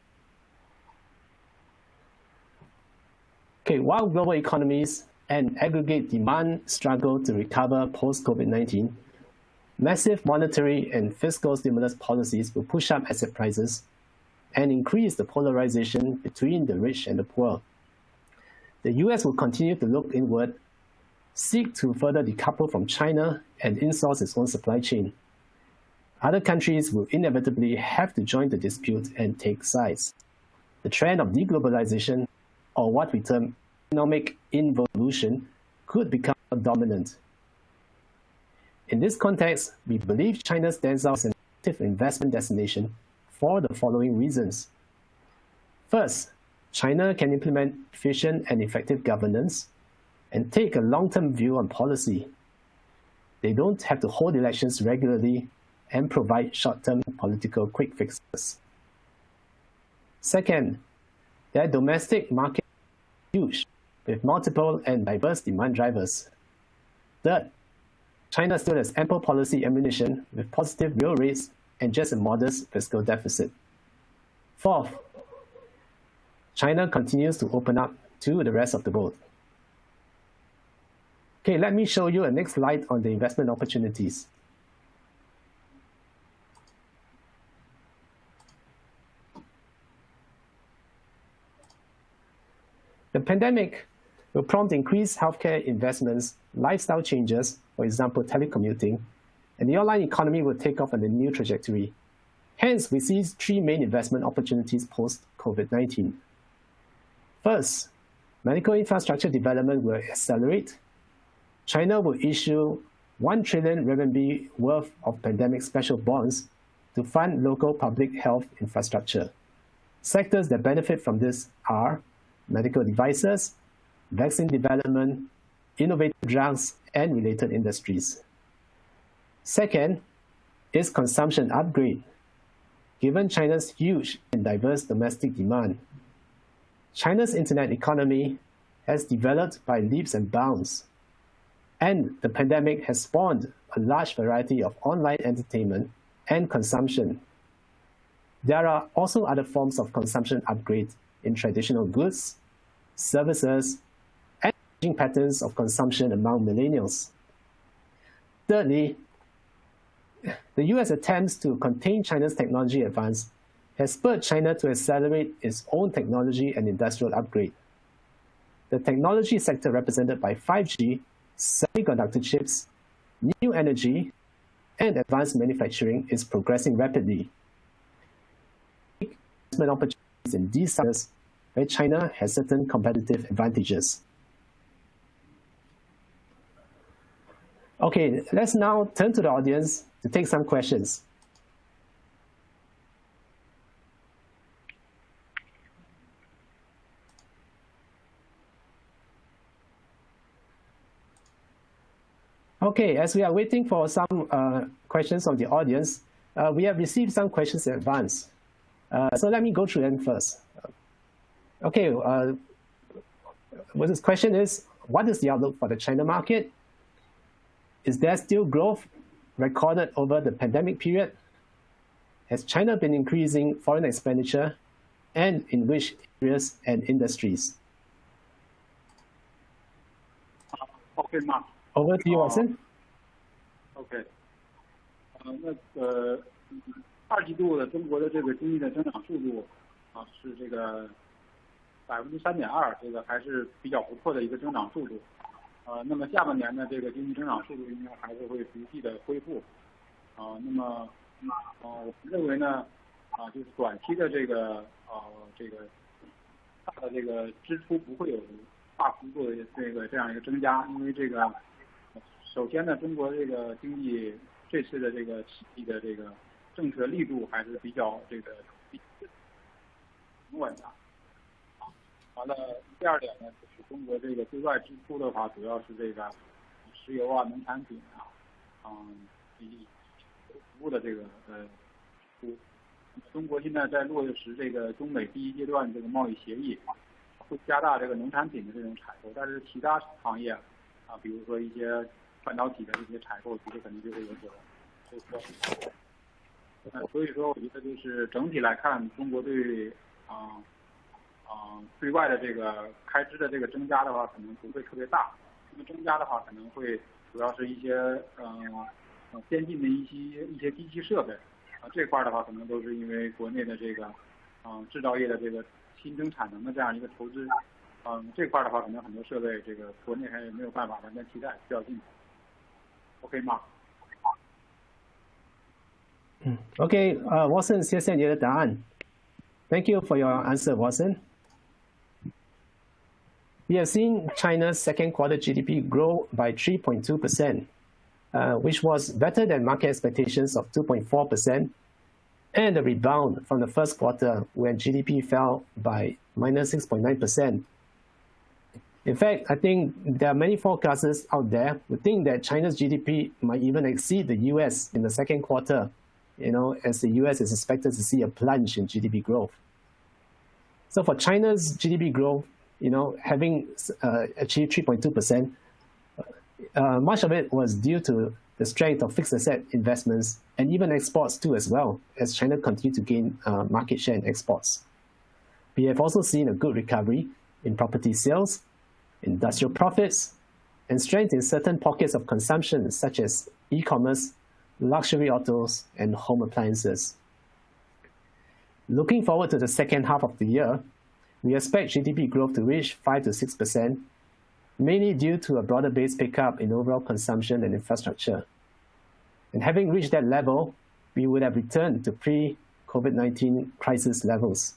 Speaker 13: Okay, while global economies and aggregate demand struggle to recover post-COVID-19, massive monetary and fiscal stimulus policies will push up asset prices and increase the polarization between the rich and the poor. The US will continue to look inward, seek to further decouple from China and insource its own supply chain. Other countries will inevitably have to join the dispute and take sides. The trend of deglobalization, or what we term economic involution, could become dominant. In this context, we believe China stands out as an active investment destination for the following reasons. First, China can implement efficient and effective governance and take a long-term view on policy. They don't have to hold elections regularly and provide short-term political quick fixes. Second, their domestic market is huge, with multiple and diverse demand drivers. Third, China still has ample policy ammunition with positive real rates and just a modest fiscal deficit. Fourth, China continues to open up to the rest of the world. Okay, let me show you a next slide on the investment opportunities. The pandemic will prompt increased healthcare investments, lifestyle changes, for example, telecommuting, and the online economy will take off on a new trajectory. Hence, we see three main investment opportunities post-COVID-19. First, medical infrastructure development will accelerate. China will issue 1 trillion RMB worth of pandemic special bonds to fund local public health infrastructure. Sectors that benefit from this are medical devices, vaccine development, innovative drugs, and related industries. Second is consumption upgrade. Given China's huge and diverse domestic demand, China's internet economy has developed by leaps and bounds, and the pandemic has spawned a large variety of online entertainment and consumption. There are also other forms of consumption upgrade in traditional goods, services, and changing patterns of consumption among millennials. Thirdly, the US attempts to contain China's technology advance has spurred China to accelerate its own technology and industrial upgrade. The technology sector represented by 5G, semiconductor chips, new energy, and advanced manufacturing is progressing rapidly. Investment opportunities in these sectors where China has certain competitive advantages. Okay, let's now turn to the audience to take some questions. Okay, as we are waiting for some questions from the audience, we have received some questions in advance. So let me go through them first. Okay, this question is, what is the outlook for the China market? Is there still growth recorded over the pandemic period? Has China been increasing foreign expenditure, and in which areas and industries?
Speaker 14: OK 吗？
Speaker 13: Over to you, Watson.
Speaker 14: OK， 那个2季度的中国的这个经济的增长速度是这个3.2%，这个还是比较不错的一个增长速度。那么下半年呢，这个经济增长速度应该还是会逐季的恢复。那么我们认为呢，就是短期的这个大的这个支出不会有大幅度的这样一个增加，因为这个首先呢，中国这个经济这次的这个刺激的这个政策力度还是比较这个平稳的。完了，第二点呢，就是中国这个对外支出的话，主要是这个石油啊、农产品以及服务的这个支出。中国现在在落实这个中美第一阶段这个贸易协议，会加大这个农产品的这种采购，但是其他行业比如说一些半导体的这些采购，其实肯定就会有所收缩。所以说，我觉得就是整体来看，中国对对外的这个开支的这个增加的话，可能不会特别大。那么增加的话，可能会主要是一些先进的一些机器设备这块的话，可能都是因为国内的这个制造业的这个新增产能的这样一个投资。这块的话，可能很多设备这个国内还没有办法完全替代，需要进口。OK 吗
Speaker 13: ？OK， Watson， 谢谢你的答案。Thank you for your answer, Watson. We have seen China's second quarter GDP grow by 3.2%, which was better than market expectations of 2.4%. and a rebound from the first quarter when GDP fell by minus 6.9%. In fact, I think there are many forecasters out there who think that China's GDP might even exceed the US in the second quarter, as the US is expected to see a plunge in GDP growth. So for China's GDP growth, having achieved 3.2%, much of it was due to the strength of fixed asset investments and even exports too as well, as China continued to gain market share in exports. We have also seen a good recovery in property sales, industrial profits, and strength in certain pockets of consumption such as e-commerce, luxury autos, and home appliances. Looking forward to the second half of the year, we expect GDP growth to reach 5 to 6%, mainly due to a broader base pickup in overall consumption and infrastructure. And having reached that level, we would have returned to pre-COVID-19 crisis levels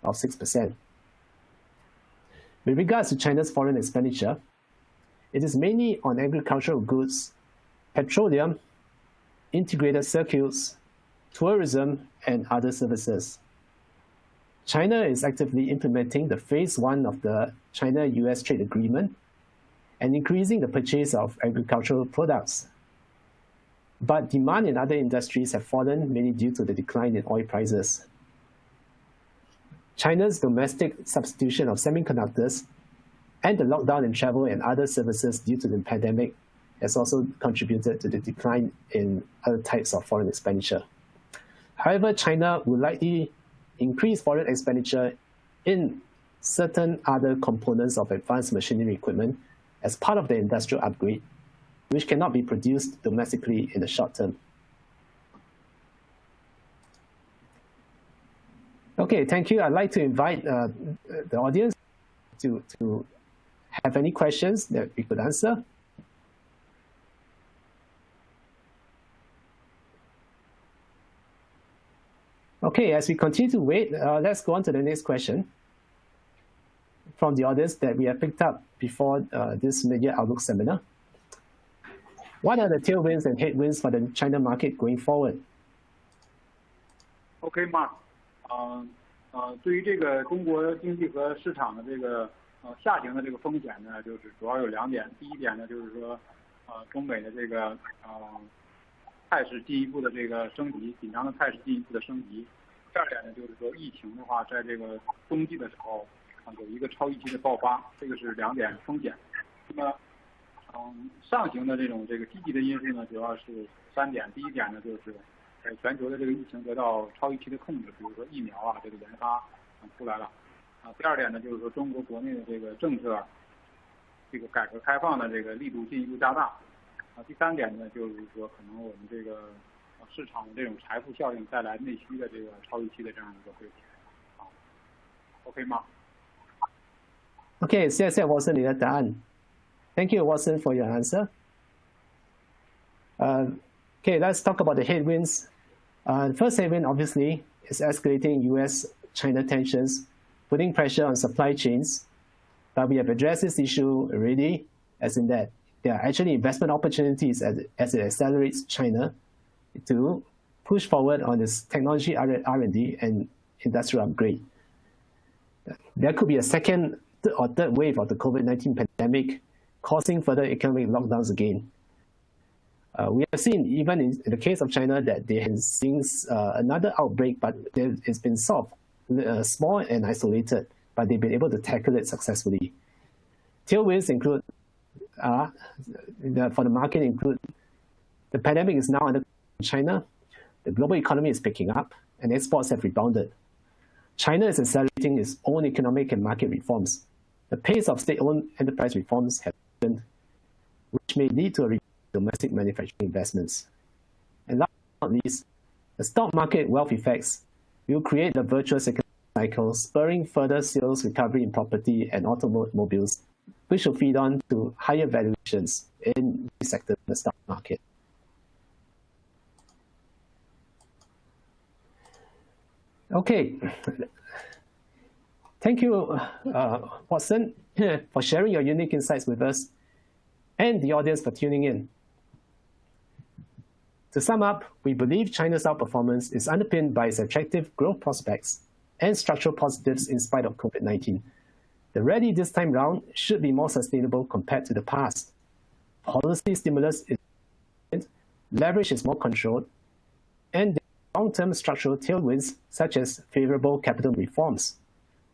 Speaker 13: of 6%. With regards to China's foreign expenditure, it is mainly on agricultural goods, petroleum, integrated circuits, tourism, and other services. China is actively implementing the phase 1 of the China-US trade agreement and increasing the purchase of agricultural products. But demand in other industries have fallen mainly due to the decline in oil prices. China's domestic substitution of semiconductors and the lockdown in travel and other services due to the pandemic has also contributed to the decline in other types of foreign expenditure. However, China will likely increase foreign expenditure in certain other components of advanced machinery equipment as part of the industrial upgrade, which cannot be produced domestically in the short term. Okay, thank you. I'd like to invite the audience to have any questions that we could answer. Okay, as we continue to wait, let's go on to the next question from the audience that we have picked up before this Mid-Year Outlook seminar. What are the tailwinds and headwinds for the China market going forward?
Speaker 14: Okay, Mark. 对于这个中国经济和市场的这个下行的这个风险呢，就是主要有2点。第一点呢，就是说中美的这个态势进一步的这个升级，紧张的态势进一步的升级。第二点呢，就是说疫情的话，在这个冬季的时候有一个超预期的爆发，这个是2点风险。那么上行的这个积极的因素呢，主要是3点。第一点呢，就是全球的这个疫情得到超预期的控制，比如说疫苗这个研发出来了。第二点呢，就是说中国国内的这个政策，这个改革开放的这个力度进一步加大。第3点呢，就是说可能我们这个市场的这种财富效应带来内需的这个超预期的这样一个回调。OK 吗
Speaker 13: ？Okay, 谢谢 Watson 你的答案。Thank you, Watson, for your answer. Okay, let's talk about the headwinds. The first headwind, obviously, is escalating US-China tensions, putting pressure on supply chains. But we have addressed this issue already, as in that there are actually investment opportunities as it accelerates China to push forward on its technology R&D and industrial upgrade. There could be a second or third wave of the COVID-19 pandemic, causing further economic lockdowns again. We have seen, even in the case of China, that there has been another outbreak, but it's been solved, small and isolated, but they've been able to tackle it successfully. Tailwinds include, for the market, include the pandemic is now under China, the global economy is picking up, and exports have rebounded. China is accelerating its own economic and market reforms. The pace of state-owned enterprise reforms has been, which may lead to a domestic manufacturing investments. And last but not least, the stock market wealth effects will create a virtuous economic cycle, spurring further sales recovery in property and automobiles, which will feed on to higher valuations in the sector of the stock market. Okay. Thank you, Watson, for sharing your unique insights with us and the audience for tuning in. To sum up, we believe China's outperformance is underpinned by its attractive growth prospects and structural positives in spite of COVID-19. The rally this time round should be more sustainable compared to the past. Policy stimulus is leverage is more controlled, and long-term structural tailwinds such as favorable capital reforms.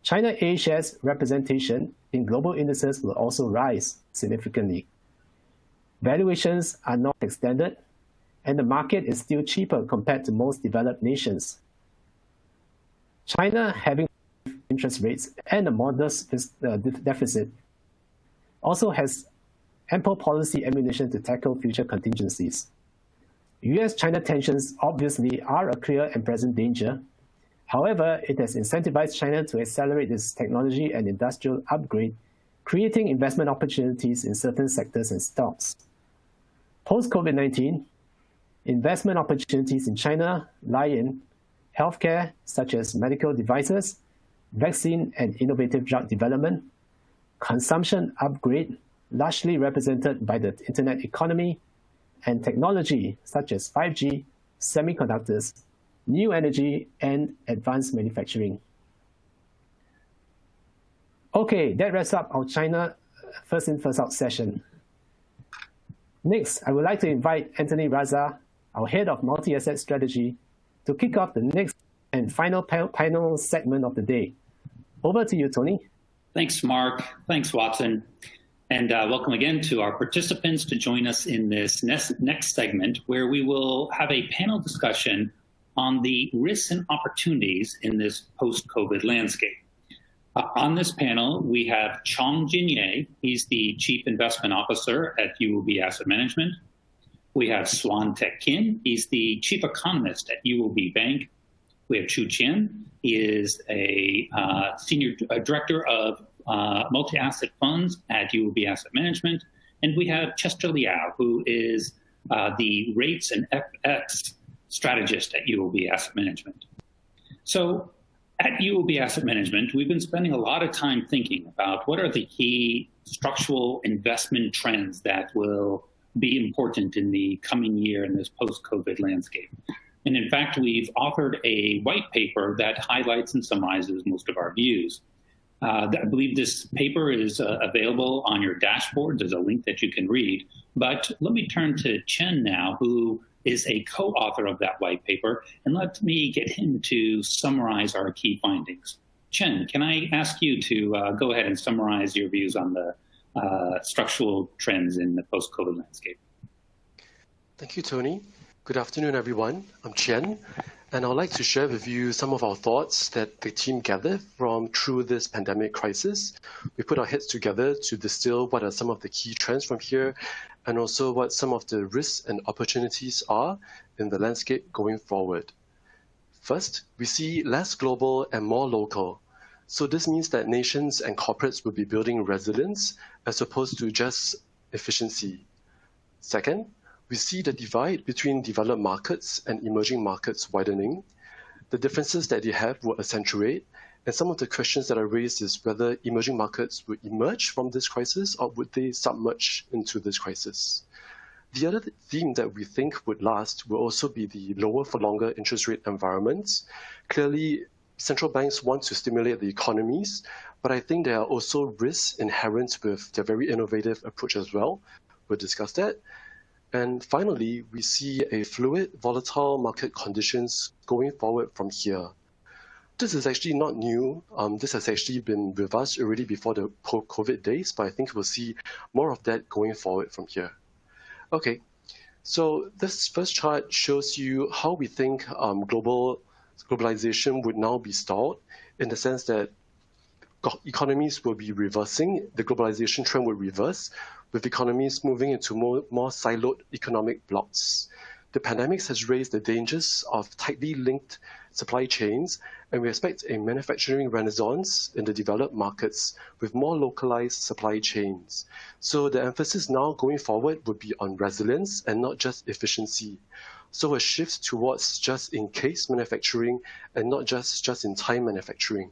Speaker 13: China A shares representation in global indices will also rise significantly. Valuations are not extended, and the market is still cheaper compared to most developed nations. China, having interest rates and a modest deficit, also has ample policy ammunition to tackle future contingencies. US-China tensions obviously are a clear and present danger. However, it has incentivized China to accelerate its technology and industrial upgrade, creating investment opportunities in certain sectors and stocks. Post-COVID-19, investment opportunities in China lie in healthcare, such as medical devices, vaccine and innovative drug development, consumption upgrade, largely represented by the internet economy, and technology, such as 5G, semiconductors, new energy, and advanced manufacturing. Okay, that wraps up our China first in, first out session. Next, I would like to invite Anthony Raza, our head of multi-asset strategy, to kick off the next and final panel segment of the day. Over to you, Tony.
Speaker 3: Thanks, Mark. Thanks, Watson. And welcome again to our participants to join us in this next segment, where we will have a panel discussion on the risks and opportunities in this post-COVID landscape. On this panel, we have Chong Jin-Ye. He's the Chief Investment Officer at UOB Asset Management. We have Swan Tek Kin. He's the Chief Economist at UOB Bank. We have Chu Qian. He is a Senior Director of multi-asset funds at UOB Asset Management. And we have Chester Liao, who is the rates and FX strategist at UOB Asset Management. So at UOB Asset Management, we've been spending a lot of time thinking about what are the key structural investment trends that will be important in the coming year in this post-COVID landscape. And in fact, we've authored a white paper that highlights and summarizes most of our views. I believe this paper is available on your dashboard. There's a link that you can read. But let me turn to Chen now, who is a co-author of that white paper, and let me get him to summarize our key findings. Chen, can I ask you to go ahead and summarize your views on the structural trends in the post-COVID landscape?
Speaker 15: Thank you, Tony. Good afternoon, everyone. I'm Chen, and I'd like to share with you some of our thoughts that the team gathered through this pandemic crisis. We put our heads together to distill what are some of the key trends from here, and also what some of the risks and opportunities are in the landscape going forward. First, we see less global and more local. So this means that nations and corporates will be building resilience as opposed to just efficiency. Second, we see the divide between developed markets and emerging markets widening. The differences that they have will accentuate, and some of the questions that are raised is whether emerging markets would emerge from this crisis or would they submerge into this crisis. The other theme that we think would last will also be the lower for longer interest rate environments. Clearly, central banks want to stimulate the economies, but I think there are also risks inherent with their very innovative approach as well. We'll discuss that. And finally, we see a fluid, volatile market conditions going forward from here. This is actually not new. This has actually been with us already before the COVID days, but I think we'll see more of that going forward from here. Okay, so this first chart shows you how we think globalization would now be stalled, in the sense that economies will be reversing, the globalization trend will reverse, with economies moving into more siloed economic blocks. The pandemic has raised the dangers of tightly linked supply chains, and we expect a manufacturing renaissance in the developed markets with more localized supply chains. So the emphasis now going forward would be on resilience and not just efficiency. So a shift towards just-in-case manufacturing and not just-in-time manufacturing.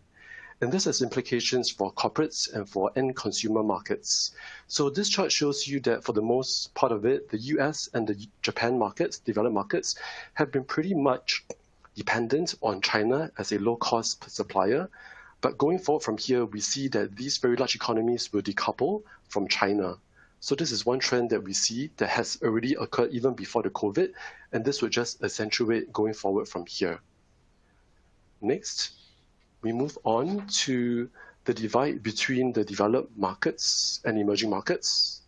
Speaker 15: And this has implications for corporates and for end consumer markets. So this chart shows you that for the most part of it, the US and the Japan markets, developed markets, have been pretty much dependent on China as a low-cost supplier. But going forward from here, we see that these very large economies will decouple from China. So this is one trend that we see that has already occurred even before the COVID, and this would just accentuate going forward from here. Next, we move on to the divide between the developed markets and emerging markets.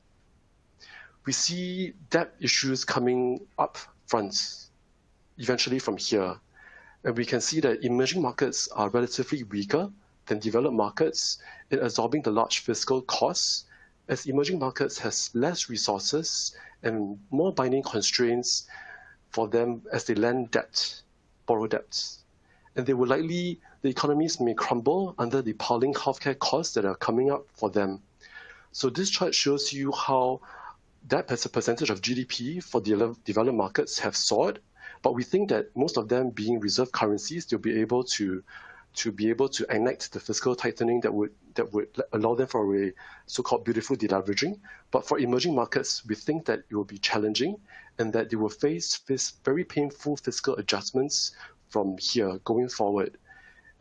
Speaker 15: We see debt issues coming up front, eventually from here. And we can see that emerging markets are relatively weaker than developed markets in absorbing the large fiscal costs, as emerging markets has less resources and more binding constraints for them as they lend debt, borrow debts. And they will likely, the economies may crumble under the piling healthcare costs that are coming up for them. So this chart shows you how that as a percentage of GDP for developed markets have soared, but we think that most of them being reserve currencies, they'll be able to enact the fiscal tightening that would allow them for a so-called beautiful deleveraging. But for emerging markets, we think that it will be challenging and that they will face very painful fiscal adjustments from here going forward.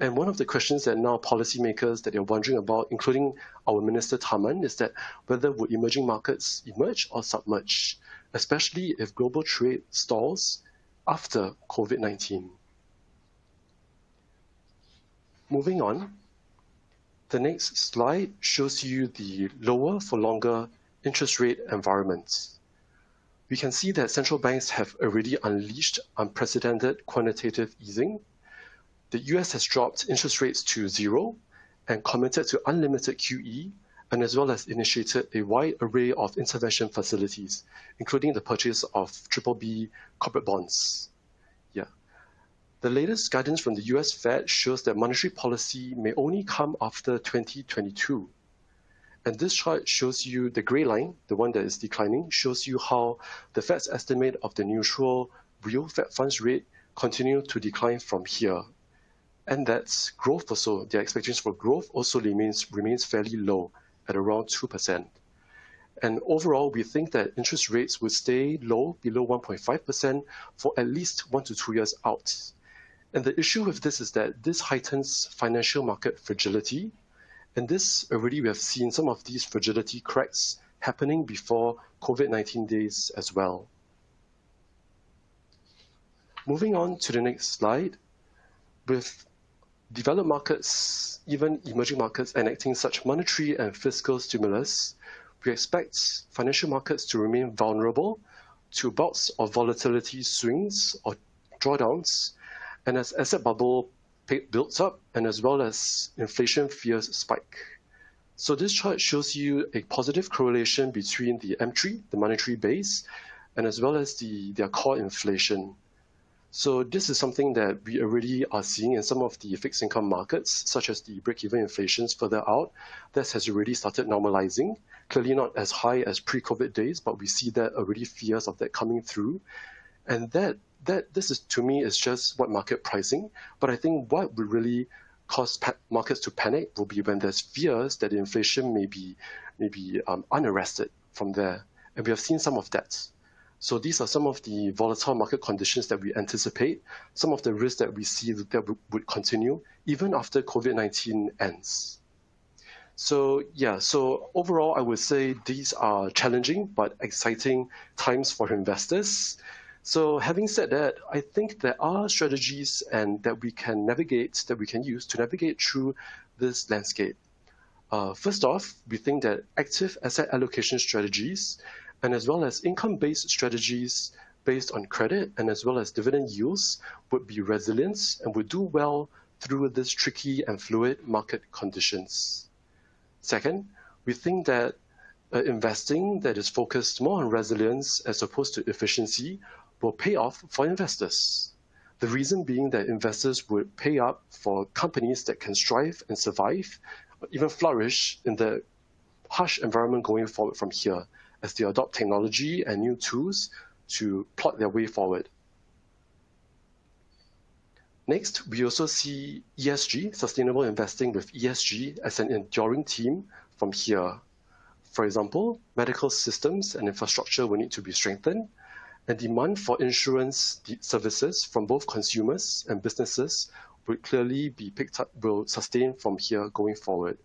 Speaker 15: And one of the questions that now policymakers that they're wondering about, including our Minister Tharman, is that whether would emerging markets emerge or submerge, especially if global trade stalls after COVID-19. Moving on, the next slide shows you the lower for longer interest rate environment. We can see that central banks have already unleashed unprecedented quantitative easing. The US has dropped interest rates to 0 and committed to unlimited QE, and as well as initiated a wide array of intervention facilities, including the purchase of BBB corporate bonds. The latest guidance from the US Fed shows that monetary policy may only come after 2022. And this chart shows you the gray line, the one that is declining, shows you how the Fed's estimate of the neutral real Fed funds rate continue to decline from here. And that's growth also, their expectations for growth also remains fairly low at around 2%. And overall, we think that interest rates would stay low, below 1.5% for at least 1 to 2 years out. And the issue with this is that this heightens financial market fragility. And this already we have seen some of these fragility cracks happening before COVID-19 days as well. Moving on to the next slide, with developed markets, even emerging markets enacting such monetary and fiscal stimulus, we expect financial markets to remain vulnerable to bouts of volatility swings or drawdowns, and as asset bubble builds up, and as well as inflation fears spike. So this chart shows you a positive correlation between the M3, the monetary base, and as well as their core inflation. So this is something that we already are seeing in some of the fixed income markets, such as the break-even inflations further out. This has already started normalizing, clearly not as high as pre-COVID days, but we see that already fears of that coming through. And this is, to me, is just what market pricing. But I think what would really cause markets to panic will be when there's fears that inflation may be unarrested from there. And we have seen some of that. So these are some of the volatile market conditions that we anticipate, some of the risks that we see that would continue even after COVID-19 ends. So overall, I would say these are challenging but exciting times for investors. So having said that, I think there are strategies that we can use to navigate through this landscape. First off, we think that active asset allocation strategies and as well as income-based strategies based on credit and as well as dividend yields would be resilient and would do well through this tricky and fluid market conditions. Second, we think that investing that is focused more on resilience as opposed to efficiency will pay off for investors. The reason being that investors would pay up for companies that can strive and survive, even flourish in the harsh environment going forward from here, as they adopt technology and new tools to plot their way forward. Next, we also see ESG, sustainable investing with ESG as an enduring theme from here. For example, medical systems and infrastructure will need to be strengthened, and demand for insurance services from both consumers and businesses will clearly be picked up, will sustain from here going forward.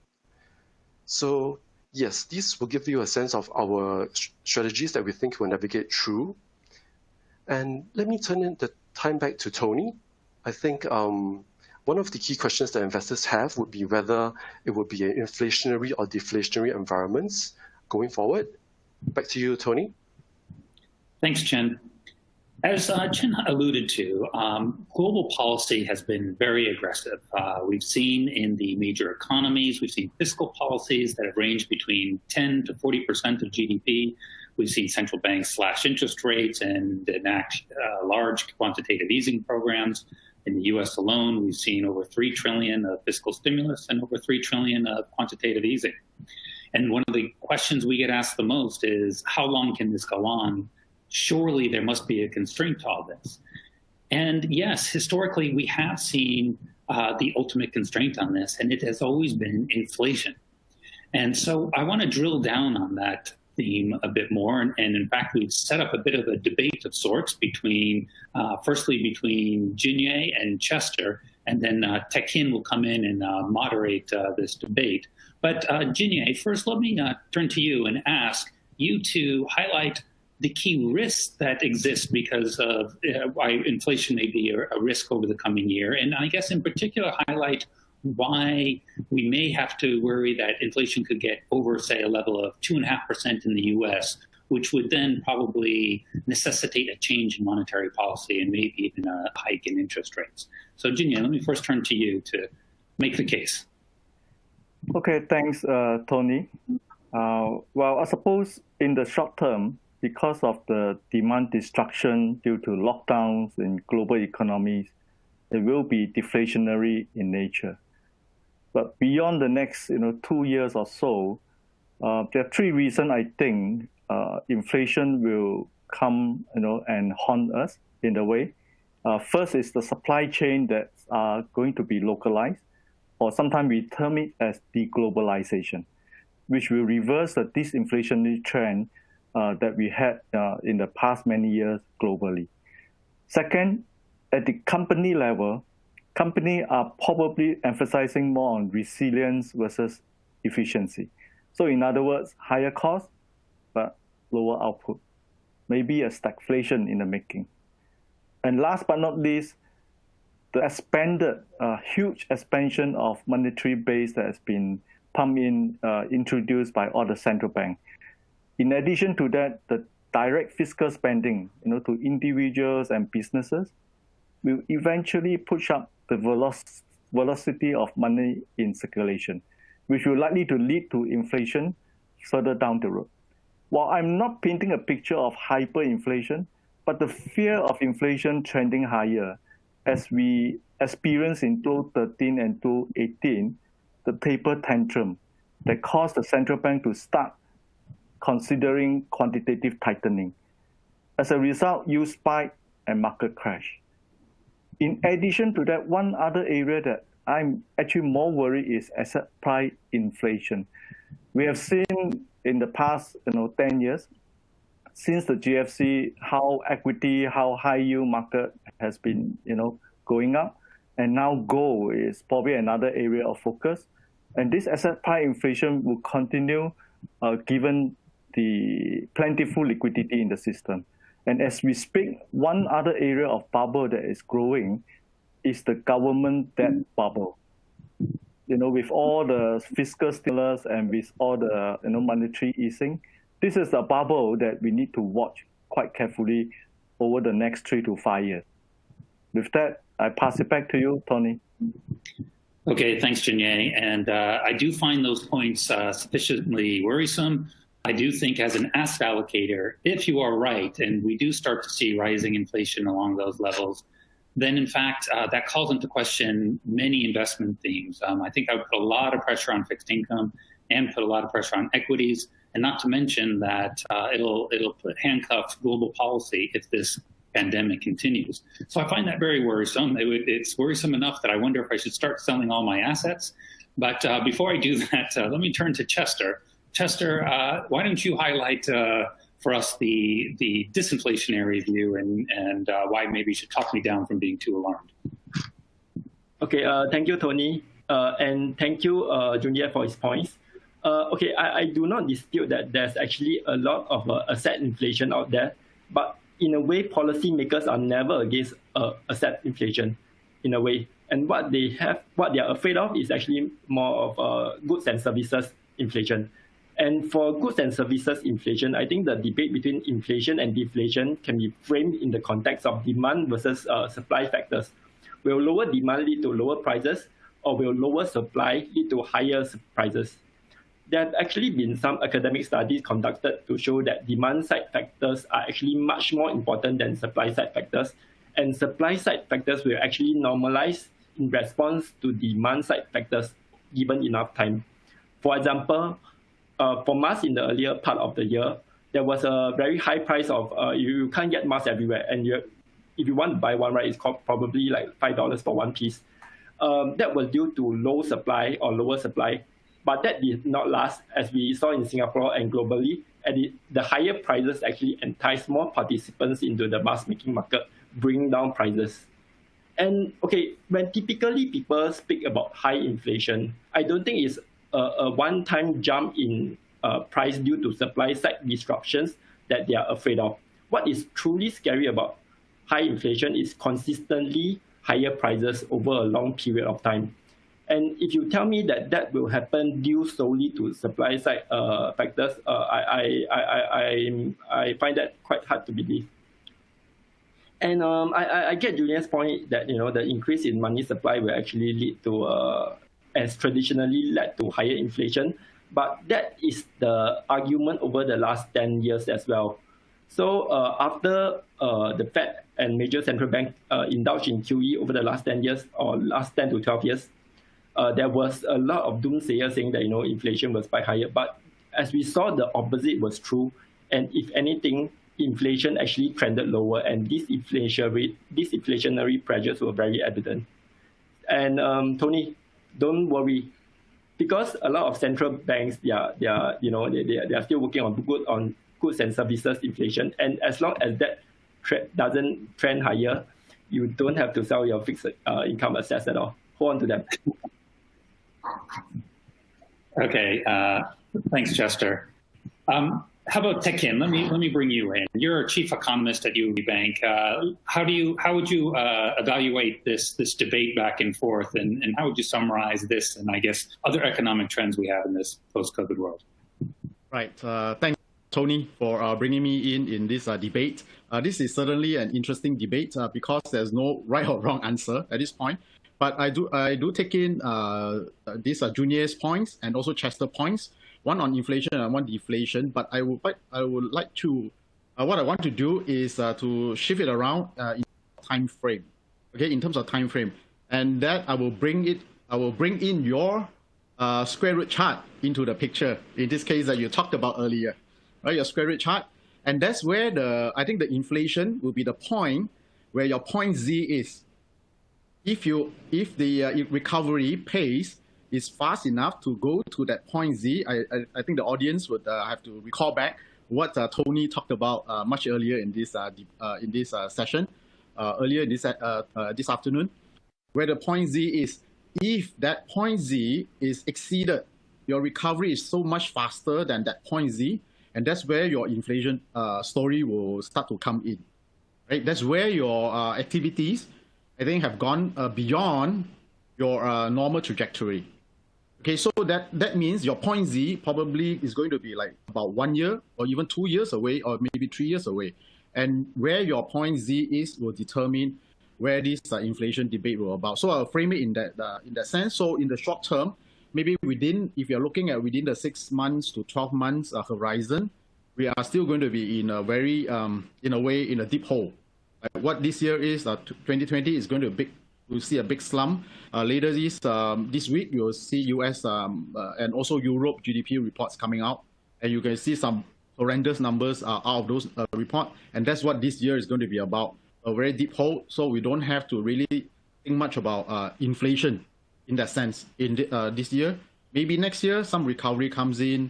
Speaker 15: So yes, these will give you a sense of our strategies that we think will navigate through. And let me turn the time back to Tony. I think one of the key questions that investors have would be whether it would be an inflationary or deflationary environments going forward. Back to you, Tony.
Speaker 3: Thanks, Chen. As Chen alluded to, global policy has been very aggressive. We've seen in the major economies, we've seen fiscal policies that have ranged between 10 to 40% of GDP. We've seen central banks slash interest rates and enact large quantitative easing programs. In the US alone, we've seen over 3 trillion of fiscal stimulus and over 3 trillion of quantitative easing. And one of the questions we get asked the most is, how long can this go on? Surely there must be a constraint to all this. And yes, historically, we have seen the ultimate constraint on this, and it has always been inflation. And so I want to drill down on that theme a bit more. And in fact, we've set up a bit of a debate of sorts between, firstly, between Jinye and Chester, and then Tekin will come in and moderate this debate. But Jinye, first, let me turn to you and ask you to highlight the key risks that exist because of why inflation may be a risk over the coming year. And I guess in particular, highlight why we may have to worry that inflation could get over, say, a level of 2.5% in the US, which would then probably necessitate a change in monetary policy and maybe even a hike in interest rates. So Jinye, let me first turn to you to make the case.
Speaker 16: Okay, thanks, Tony. Well, I suppose in the short term, because of the demand destruction due to lockdowns in global economies, it will be deflationary in nature. But beyond the next 2 years or so, there are 3 reasons I think inflation will come and haunt us in a way. First is the supply chain that are going to be localized, or sometimes we term it as deglobalization, which will reverse the disinflationary trend that we had in the past many years globally. Second, at the company level, companies are probably emphasizing more on resilience versus efficiency. So in other words, higher cost, but lower output. Maybe a stagflation in the making. And last but not least, the huge expansion of monetary base that has been introduced by all the central banks. In addition to that, the direct fiscal spending, to individuals and businesses, will eventually push up the velocity of money in circulation, which will likely to lead to inflation further down the road. While I'm not painting a picture of hyperinflation, but the fear of inflation trending higher, as we experienced in 2013 and 2018, the taper tantrum that caused the central bank to start considering quantitative tightening. As a result, yield spike and market crash. In addition to that, one other area that I'm actually more worried is asset price inflation. We have seen in the past 10 years, since the GFC, how equity, how high yield market has been going up. And now gold is probably another area of focus. And this asset price inflation will continue given the plentiful liquidity in the system. And as we speak, one other area of bubble that is growing is the government debt bubble. With all the fiscal stimulus and with all the monetary easing, this is a bubble that we need to watch quite carefully over the next 3 to 5 years. With that, I pass it back to you, Tony.
Speaker 3: Okay, thanks, Jinye. And I do find those points sufficiently worrisome. I do think as an asset allocator, if you are right, and we do start to see rising inflation along those levels, then in fact, that calls into question many investment themes. I think I would put a lot of pressure on fixed income and put a lot of pressure on equities, and not to mention that it'll put handcuffs global policy if this pandemic continues. So I find that very worrisome. It's worrisome enough that I wonder if I should start selling all my assets. But before I do that, let me turn to Chester. Chester, why don't you highlight for us the disinflationary view and why maybe you should talk me down from being too alarmed.
Speaker 17: Okay, thank you, Tony. And thank you, Junior, for his points. Okay, I do not dispute that there's actually a lot of asset inflation out there, but in a way, policymakers are never against asset inflation, in a way. And what they are afraid of is actually more of goods and services inflation. And for goods and services inflation, I think the debate between inflation and deflation can be framed in the context of demand versus supply factors. Will lower demand lead to lower prices, or will lower supply lead to higher prices? There have actually been some academic studies conducted to show that demand-side factors are actually much more important than supply-side factors, and supply-side factors will actually normalize in response to demand-side factors given enough time. For example, for masks in the earlier part of the year, there was a very high price of, you can't get masks everywhere, and if you want to buy one, right, it's probably like $5 for one piece. That was due to low supply or lower supply, but that did not last, as we saw in Singapore and globally. And the higher prices actually entice more participants into the mask making market, bringing down prices. And okay, when typically people speak about high inflation, I don't think it's a one-time jump in price due to supply-side disruptions that they are afraid of. What is truly scary about high inflation is consistently higher prices over a long period of time. And if you tell me that that will happen due solely to supply-side factors, I find that quite hard to believe. And I get Julian's point that the increase in money supply will actually lead to, as traditionally led to higher inflation, but that is the argument over the last 10 years as well. So after the Fed and major central banks indulged in QE over the last 10 years or last 10 to 12 years, there was a lot of doomsayers saying that inflation was quite higher. But as we saw, the opposite was true. And if anything, inflation actually trended lower, and disinflationary pressures were very evident. And Tony, don't worry, because a lot of central banks they are still working on goods and services inflation, and as long as that doesn't trend higher, you don't have to sell your fixed income assets at all. Hold on to them.
Speaker 3: Okay, thanks, Chester. How about Teck Kin? Let me bring you in. You're a chief economist at UOB Bank. How would you evaluate this debate back and forth, and how would you summarize this and I guess other economic trends we have in this post-COVID world?
Speaker 18: Right. Thanks, Tony, for bringing me in this debate. This is certainly an interesting debate because there's no right or wrong answer at this point. But I do take in these Junior's points and also Chester points. One on inflation and one deflation. But I would like to what I want to do is to shift it around in time frame. Okay, in terms of time frame, and that I will bring in your square root chart into the picture. In this case that you talked about earlier, right? Your square root chart, and that's where I think the inflation will be the point where your point Z is. If the recovery pace is fast enough to go to that point Z, I think the audience would have to recall back what Tony talked about much earlier in this session, earlier in this afternoon, where the point Z is. If that point Z is exceeded, your recovery is so much faster than that point Z, and that's where your inflation story will start to come in. Right? That's where your activities, I think, have gone beyond your normal trajectory. Okay, so that means your point Z probably is going to be like about 1 year or even 2 years away, or maybe 3 years away. And where your point Z is will determine where this inflation debate will about. So I'll frame it in that sense. So in the short term, maybe if you're looking at within the 6 months to 12 months horizon, we are still going to be in a very, in a way, in a deep hole. What this year is, 2020 is going to we'll see a big slump. Later this week, you'll see US and also Europe GDP reports coming out, and you can see some horrendous numbers out of those report, and that's what this year is going to be about, a very deep hole. So we don't have to really think much about inflation in that sense in this year. Maybe next year some recovery comes in,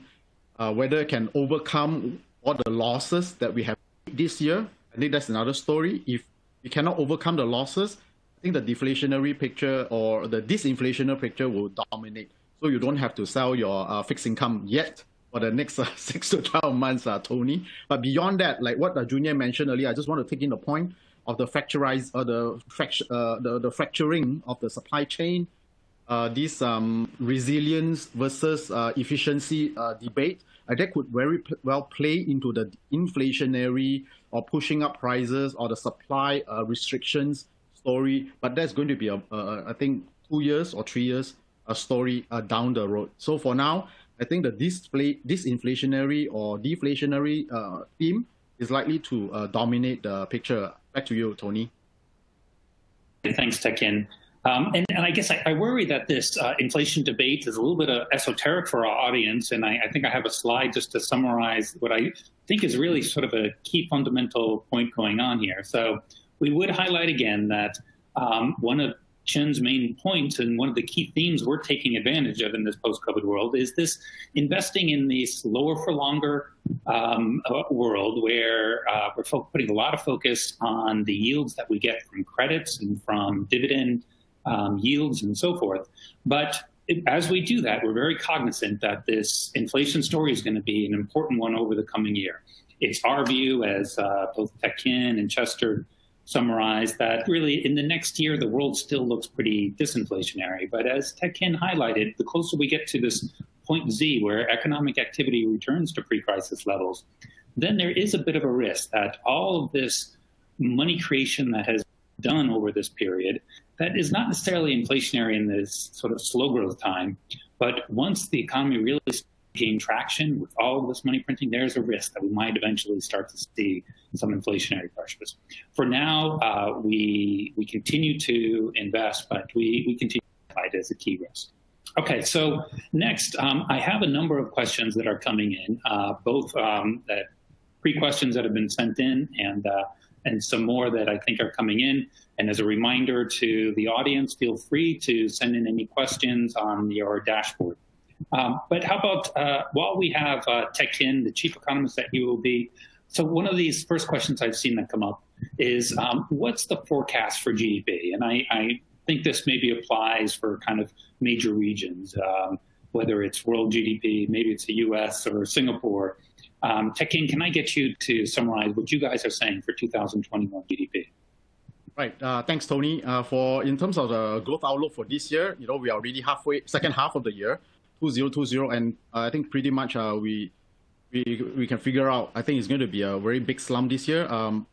Speaker 18: whether it can overcome all the losses that we have this year. I think that's another story. If we cannot overcome the losses, I think the deflationary picture or the disinflationary picture will dominate. So you don't have to sell your fixed income yet for the next 6 to 12 months, Tony. But beyond that, like what Junior mentioned earlier, I just want to take in the point of the the fracturing of the supply chain, this resilience versus efficiency debate. That could very well play into the inflationary or pushing up prices or the supply restrictions story. But that's going to be, I think, 2 years or 3 years a story down the road. So for now, I think the disinflationary or deflationary theme is likely to dominate the picture. Back to you, Tony.
Speaker 3: Thanks, Tekin. And I guess I worry that this inflation debate is a little bit esoteric for our audience, and I think I have a slide just to summarize what I think is really sort of a key fundamental point going on here. So we would highlight again that one of Chen's main points and one of the key themes we're taking advantage of in this post-COVID world is this investing in this lower for longer world where we're putting a lot of focus on the yields that we get from credits and from dividend yields and so forth. But as we do that, we're very cognizant that this inflation story is going to be an important one over the coming year. It's our view, as both Tekin and Chester summarized, that really in the next year, the world still looks pretty disinflationary. But as Tekin highlighted, the closer we get to this point Z, where economic activity returns to pre-crisis levels, then there is a bit of a risk that all of this money creation that has done over this period, that is not necessarily inflationary in this sort of slow growth time, but once the economy really gain traction with all of this money printing, there's a risk that we might eventually start to see some inflationary pressures. For now, we continue to invest, but we continue to fight as a key risk. Okay, so next, I have a number of questions that are coming in, both that pre-questions that have been sent in and some more that I think are coming in. And as a reminder to the audience, feel free to send in any questions on your dashboard. But how about, while we have Tekin, the chief economist at UOB, so one of these first questions I've seen that come up is, what's the forecast for GDP? And I think this maybe applies for kind of major regions, whether it's world GDP, maybe it's the US or Singapore. Tekin, can I get you to summarize what you guys are saying for 2021 GDP?
Speaker 18: Right. Thanks, Tony. In terms of the growth outlook for this year, we are already halfway, second half of the year, 2020, and I think pretty much we can figure out. I think it's going to be a very big slump this year.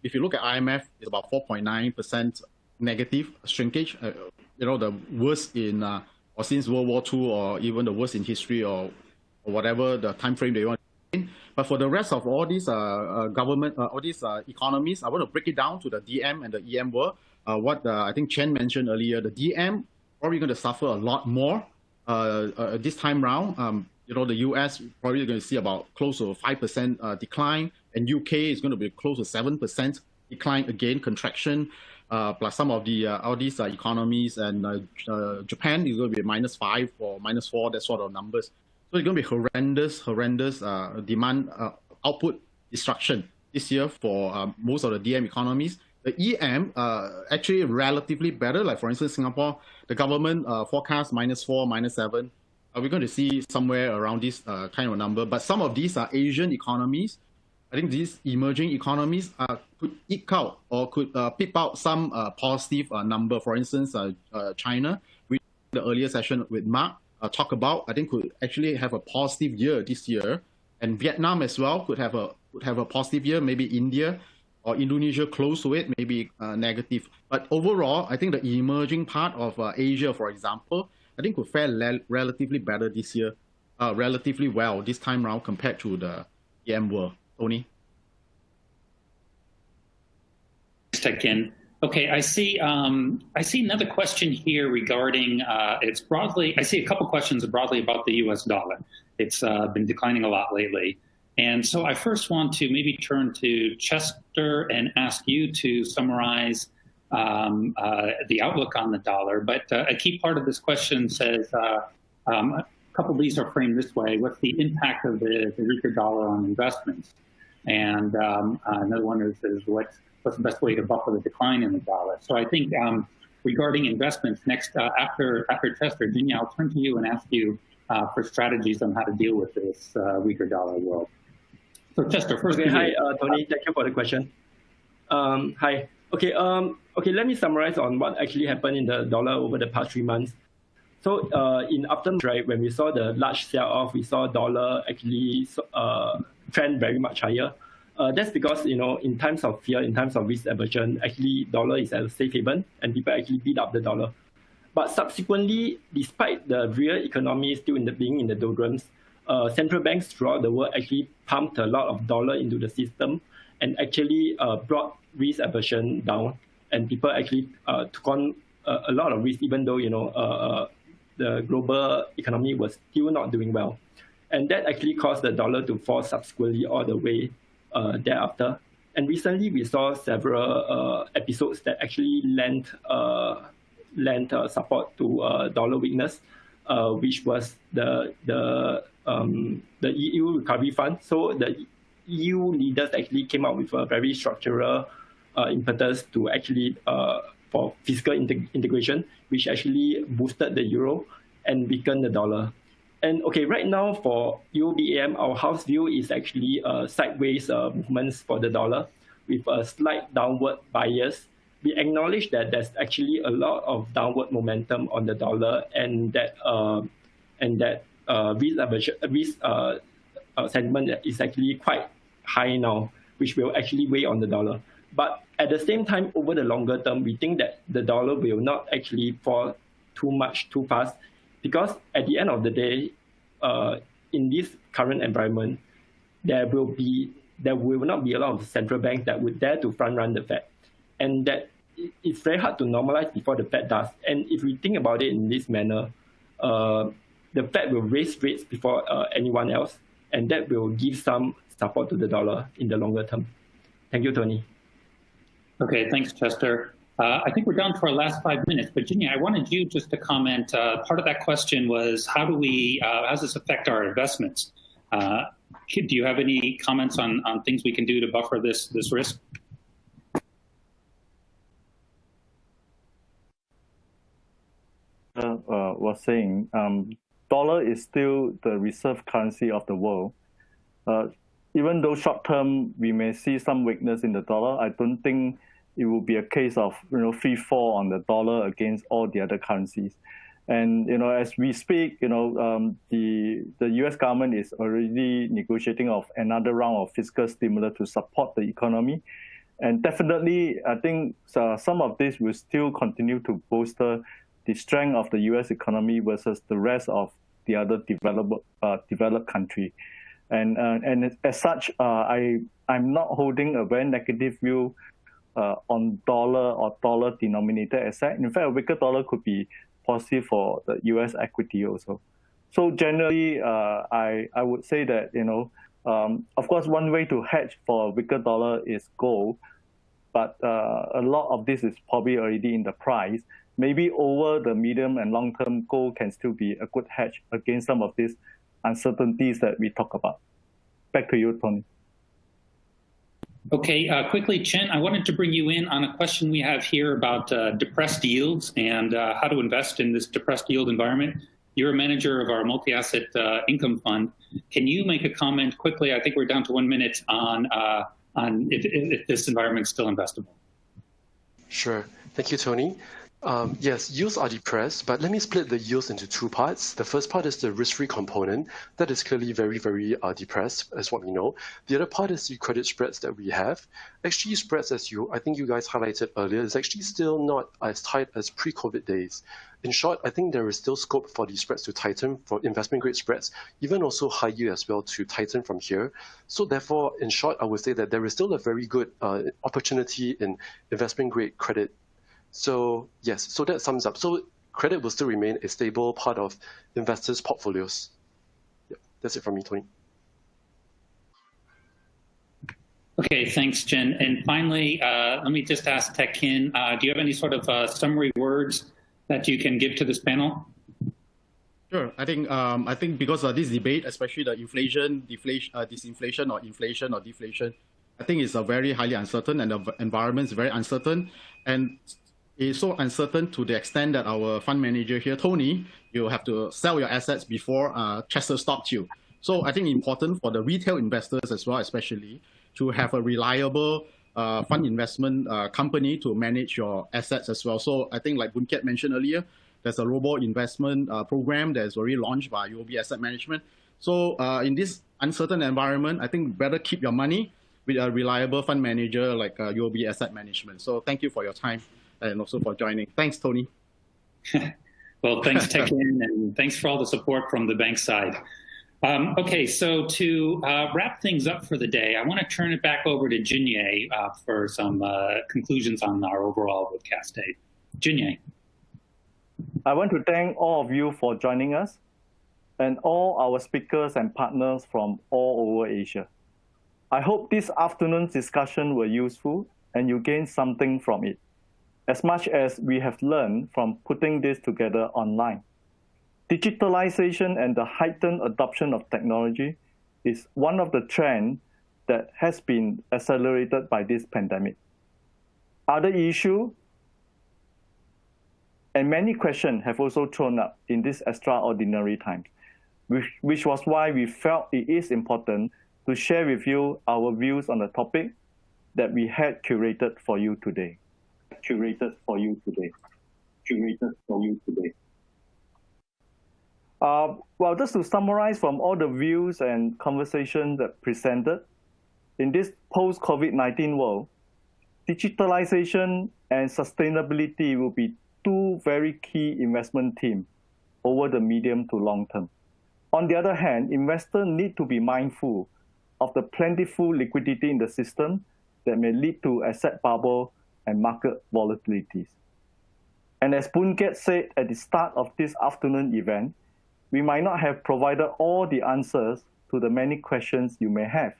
Speaker 18: If you look at IMF, it's about 4.9% negative shrinkage. The worst in or since World War II, or even the worst in history, or whatever the time frame they want. But for the rest of all these economies, I want to break it down to the DM and the EM world. What I think Chen mentioned earlier, the DM probably going to suffer a lot more this time round. The US probably going to see about close to 5% decline, and UK is going to be close to 7% decline again, contraction. Plus some of the all these economies, and Japan is going to be -5 or -4, that sort of numbers. So it's going to be horrendous demand output destruction this year for most of the DM economies. The EM actually relatively better. Like for instance, Singapore, the government forecast -4, -7. We're going to see somewhere around this kind of number. But some of these Asian economies, I think these emerging economies could eke out or could peep out some positive number. For instance, China, we the earlier session with Mark, talk about, I think could actually have a positive year this year, and Vietnam as well could have a positive year. Maybe India or Indonesia close to it, maybe negative. But overall, I think the emerging part of Asia, for example, I think could fare relatively better this year, relatively well this time around compared to the EM world. Tony.
Speaker 3: Tekin. Okay, I see another question here regarding, it's broadly, I see a couple questions broadly about the US dollar. It's been declining a lot lately. And so I first want to maybe turn to Chester and ask you to summarize the outlook on the dollar. But a key part of this question says, a couple of these are framed this way: what's the impact of the weaker dollar on investments? And another one is what's the best way to buffer the decline in the dollar? So I think regarding investments, next after Chester, Jinya, I'll turn to you and ask you for strategies on how to deal with this weaker dollar world. So Chester, first.
Speaker 17: Okay, hi, Tony. Thank you for the question. Hi. Okay. Okay. Let me summarize on what actually happened in the dollar over the past 3 months. So in aftermath, right, when we saw the large sell-off, we saw dollar actually trend very much higher. That's because, you know, in times of fear, in times of risk aversion, actually dollar is at a safe haven, and people actually beat up the dollar. But subsequently, despite the real economy still being in the doldrums, central banks throughout the world actually pumped a lot of dollar into the system and actually brought risk aversion down, and people actually took on a lot of risk, even though, you know, the global economy was still not doing well. And that actually caused the dollar to fall subsequently all the way thereafter. And recently we saw several episodes that actually lent support to dollar weakness, which was the EU recovery fund. So the EU leaders actually came up with a very structural impetus to actually for fiscal integration, which actually boosted the euro and weakened the dollar. And okay, right now for UOBAM, our house view is actually sideways movements for the dollar with a slight downward bias. We acknowledge that there's actually a lot of downward momentum on the dollar, and that risk sentiment is actually quite high now, which will actually weigh on the dollar. But at the same time, over the longer term, we think that the dollar will not actually fall too much too fast, because at the end of the day, in this current environment, there will not be a lot of central banks that would dare to front run the Fed, and that it's very hard to normalize before the Fed does. And if we think about it in this manner, the Fed will raise rates before anyone else, and that will give some support to the dollar in the longer term. Thank you, Tony.
Speaker 3: Okay, thanks, Chester. I think we're down to our last 5 minutes, but Jinya, I wanted you just to comment. Part of that question was, how does this affect our investments? Do you have any comments on things we can do to buffer this risk?
Speaker 16: Was saying, dollar is still the reserve currency of the world. Even though short term we may see some weakness in the dollar, I don't think it will be a case of free fall on the dollar against all the other currencies. And as we speak, the U.S. government is already negotiating of another round of fiscal stimulus to support the economy. And definitely, I think some of this will still continue to bolster the strength of the U.S. economy versus the rest of the other developed country. And as such, I'm not holding a very negative view on dollar or dollar-denominated asset. In fact, a weaker dollar could be positive for the U.S. equity also. So generally, I would say that of course, one way to hedge for a weaker dollar is gold, but a lot of this is probably already in the price. Maybe over the medium and long term, gold can still be a good hedge against some of these uncertainties that we talk about. Back to you, Tony.
Speaker 3: Okay, quickly, Chen, I wanted to bring you in on a question we have here about depressed yields and how to invest in this depressed yield environment. You're a manager of our multi-asset income fund. Can you make a comment quickly? I think we're down to 1 minute on if this environment is still investable.
Speaker 15: Sure. Thank you, Tony. Yes, yields are depressed, but let me split the yields into two parts. The first part is the risk-free component. That is clearly very, very depressed, as what we know. The other part is the credit spreads that we have. Actually, spreads, I think you guys highlighted earlier, is actually still not as tight as pre-COVID days. In short, I think there is still scope for the spreads to tighten, for investment-grade spreads, even also high yield as well, to tighten from here. So therefore, in short, I would say that there is still a very good opportunity in investment-grade credit. So yes, so that sums up. So credit will still remain a stable part of investors' portfolios. Yeah, that's it from me, Tony.
Speaker 3: Okay, thanks, Jen. And finally, let me just ask Tech Kin, do you have any sort of summary words that you can give to this panel?
Speaker 18: Sure. I think because of this debate, especially the inflation, deflation, disinflation, or inflation or deflation, I think it's a very highly uncertain, and the environment is very uncertain, and it's so uncertain to the extent that our fund manager here, Tony, you have to sell your assets before Chester stopped you. So I think important for the retail investors as well, especially, to have a reliable fund investment company to manage your assets as well. So I think, like Boon Kiat mentioned earlier, there's a robo investment program that's already launched by UOB Asset Management. So in this uncertain environment, I think better keep your money with a reliable fund manager like UOB Asset Management. So thank you for your time and also for joining. Thanks, Tony.
Speaker 3: Well, thanks, Tech Kin, and thanks for all the support from the bank side. Okay, so to wrap things up for the day, I want to turn it back over to Jinye for some conclusions on our overall webcast day. Jinye.
Speaker 16: I want to thank all of you for joining us and all our speakers and partners from all over Asia. I hope this afternoon's discussion were useful and you gained something from it, as much as we have learned from putting this together online. Digitalization and the heightened adoption of technology is one of the trends that has been accelerated by this pandemic. Other issues and many questions have also thrown up in these extraordinary times, which was why we felt it is important to share with you our views on the topic that we had curated for you today. Well, just to summarize from all the views and conversations that presented, in this post-COVID-19 world, digitalization and sustainability will be two very key investment themes over the medium to long term. On the other hand, investors need to be mindful of the plentiful liquidity in the system that may lead to asset bubble and market volatilities. And as Boon Kiat said at the start of this afternoon event, we might not have provided all the answers to the many questions you may have,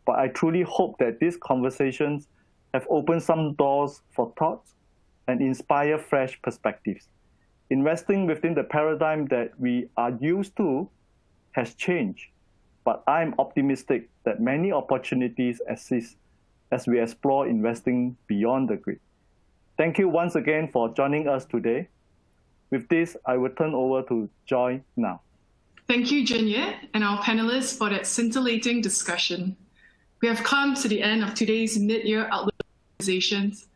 Speaker 16: but I truly hope that these conversations have opened some doors for thoughts and inspire fresh perspectives. Investing within the paradigm that we are used to has changed, but I'm optimistic that many opportunities exist as we explore investing beyond the grid. Thank you once again for joining us today. With this, I will turn over to Joy now.
Speaker 1: Thank you, Jinye, and our panelists for that scintillating discussion. We have come to the end of today's mid-year outlook conversations,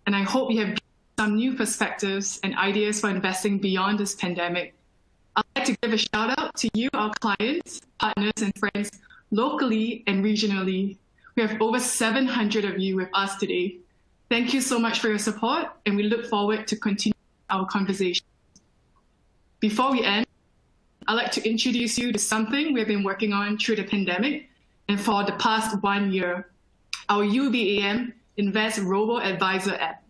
Speaker 1: and I hope you have gained some new perspectives and ideas for investing beyond this pandemic. I'd like to give a shout out to you, our clients, partners, and friends locally and regionally. We have over 700 of you with us today. Thank you so much for your support, and we look forward to continuing our conversation. Before we end, I'd like to introduce you to something we've been working on through the pandemic and for the past 1 year, our UOBAM Invest Robo-Advisor app.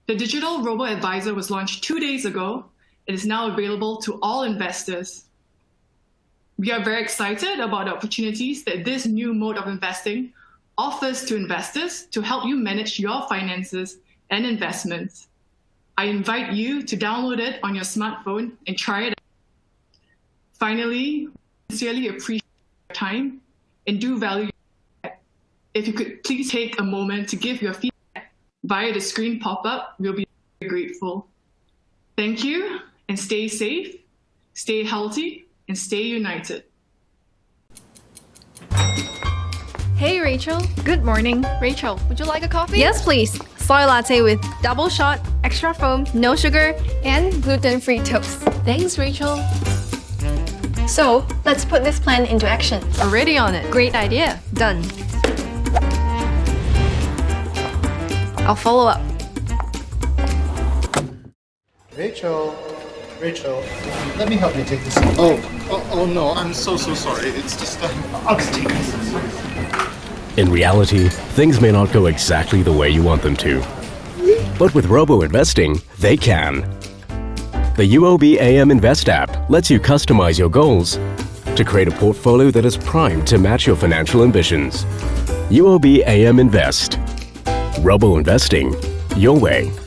Speaker 1: The digital robo-advisor was launched 2 days ago. It is now available to all investors. We are very excited about the opportunities that this new mode of investing offers to investors to help you manage your finances and investments. I invite you to download it on your smartphone and try it out. Finally, sincerely appreciate your time and do value your feedback. If you could please take a moment to give your feedback via the screen pop-up, we'll be very grateful. Thank you, and stay safe, stay healthy, and stay united.
Speaker 19: Hey Rachel.
Speaker 20: Good morning.
Speaker 19: Rachel, would you like a coffee?
Speaker 20: Yes, please. Soy latte with
Speaker 19: Double shot,
Speaker 20: extra foam,
Speaker 19: no sugar,
Speaker 20: and gluten-free toast.
Speaker 19: Thanks, Rachel.
Speaker 20: So, let's put this plan into action.
Speaker 19: Already on it.
Speaker 20: Great idea. Done. I'll follow up.
Speaker 21: Rachel, let me help you take this. Oh no, I'm so sorry. It's just, I'll just take this.
Speaker 22: In reality, things may not go exactly the way you want them to. But with robo-investing, they can. The UOBAM Invest app lets you customize your goals, to create a portfolio that is primed to match your financial ambitions. UOB AM Invest. Robo investing, your way.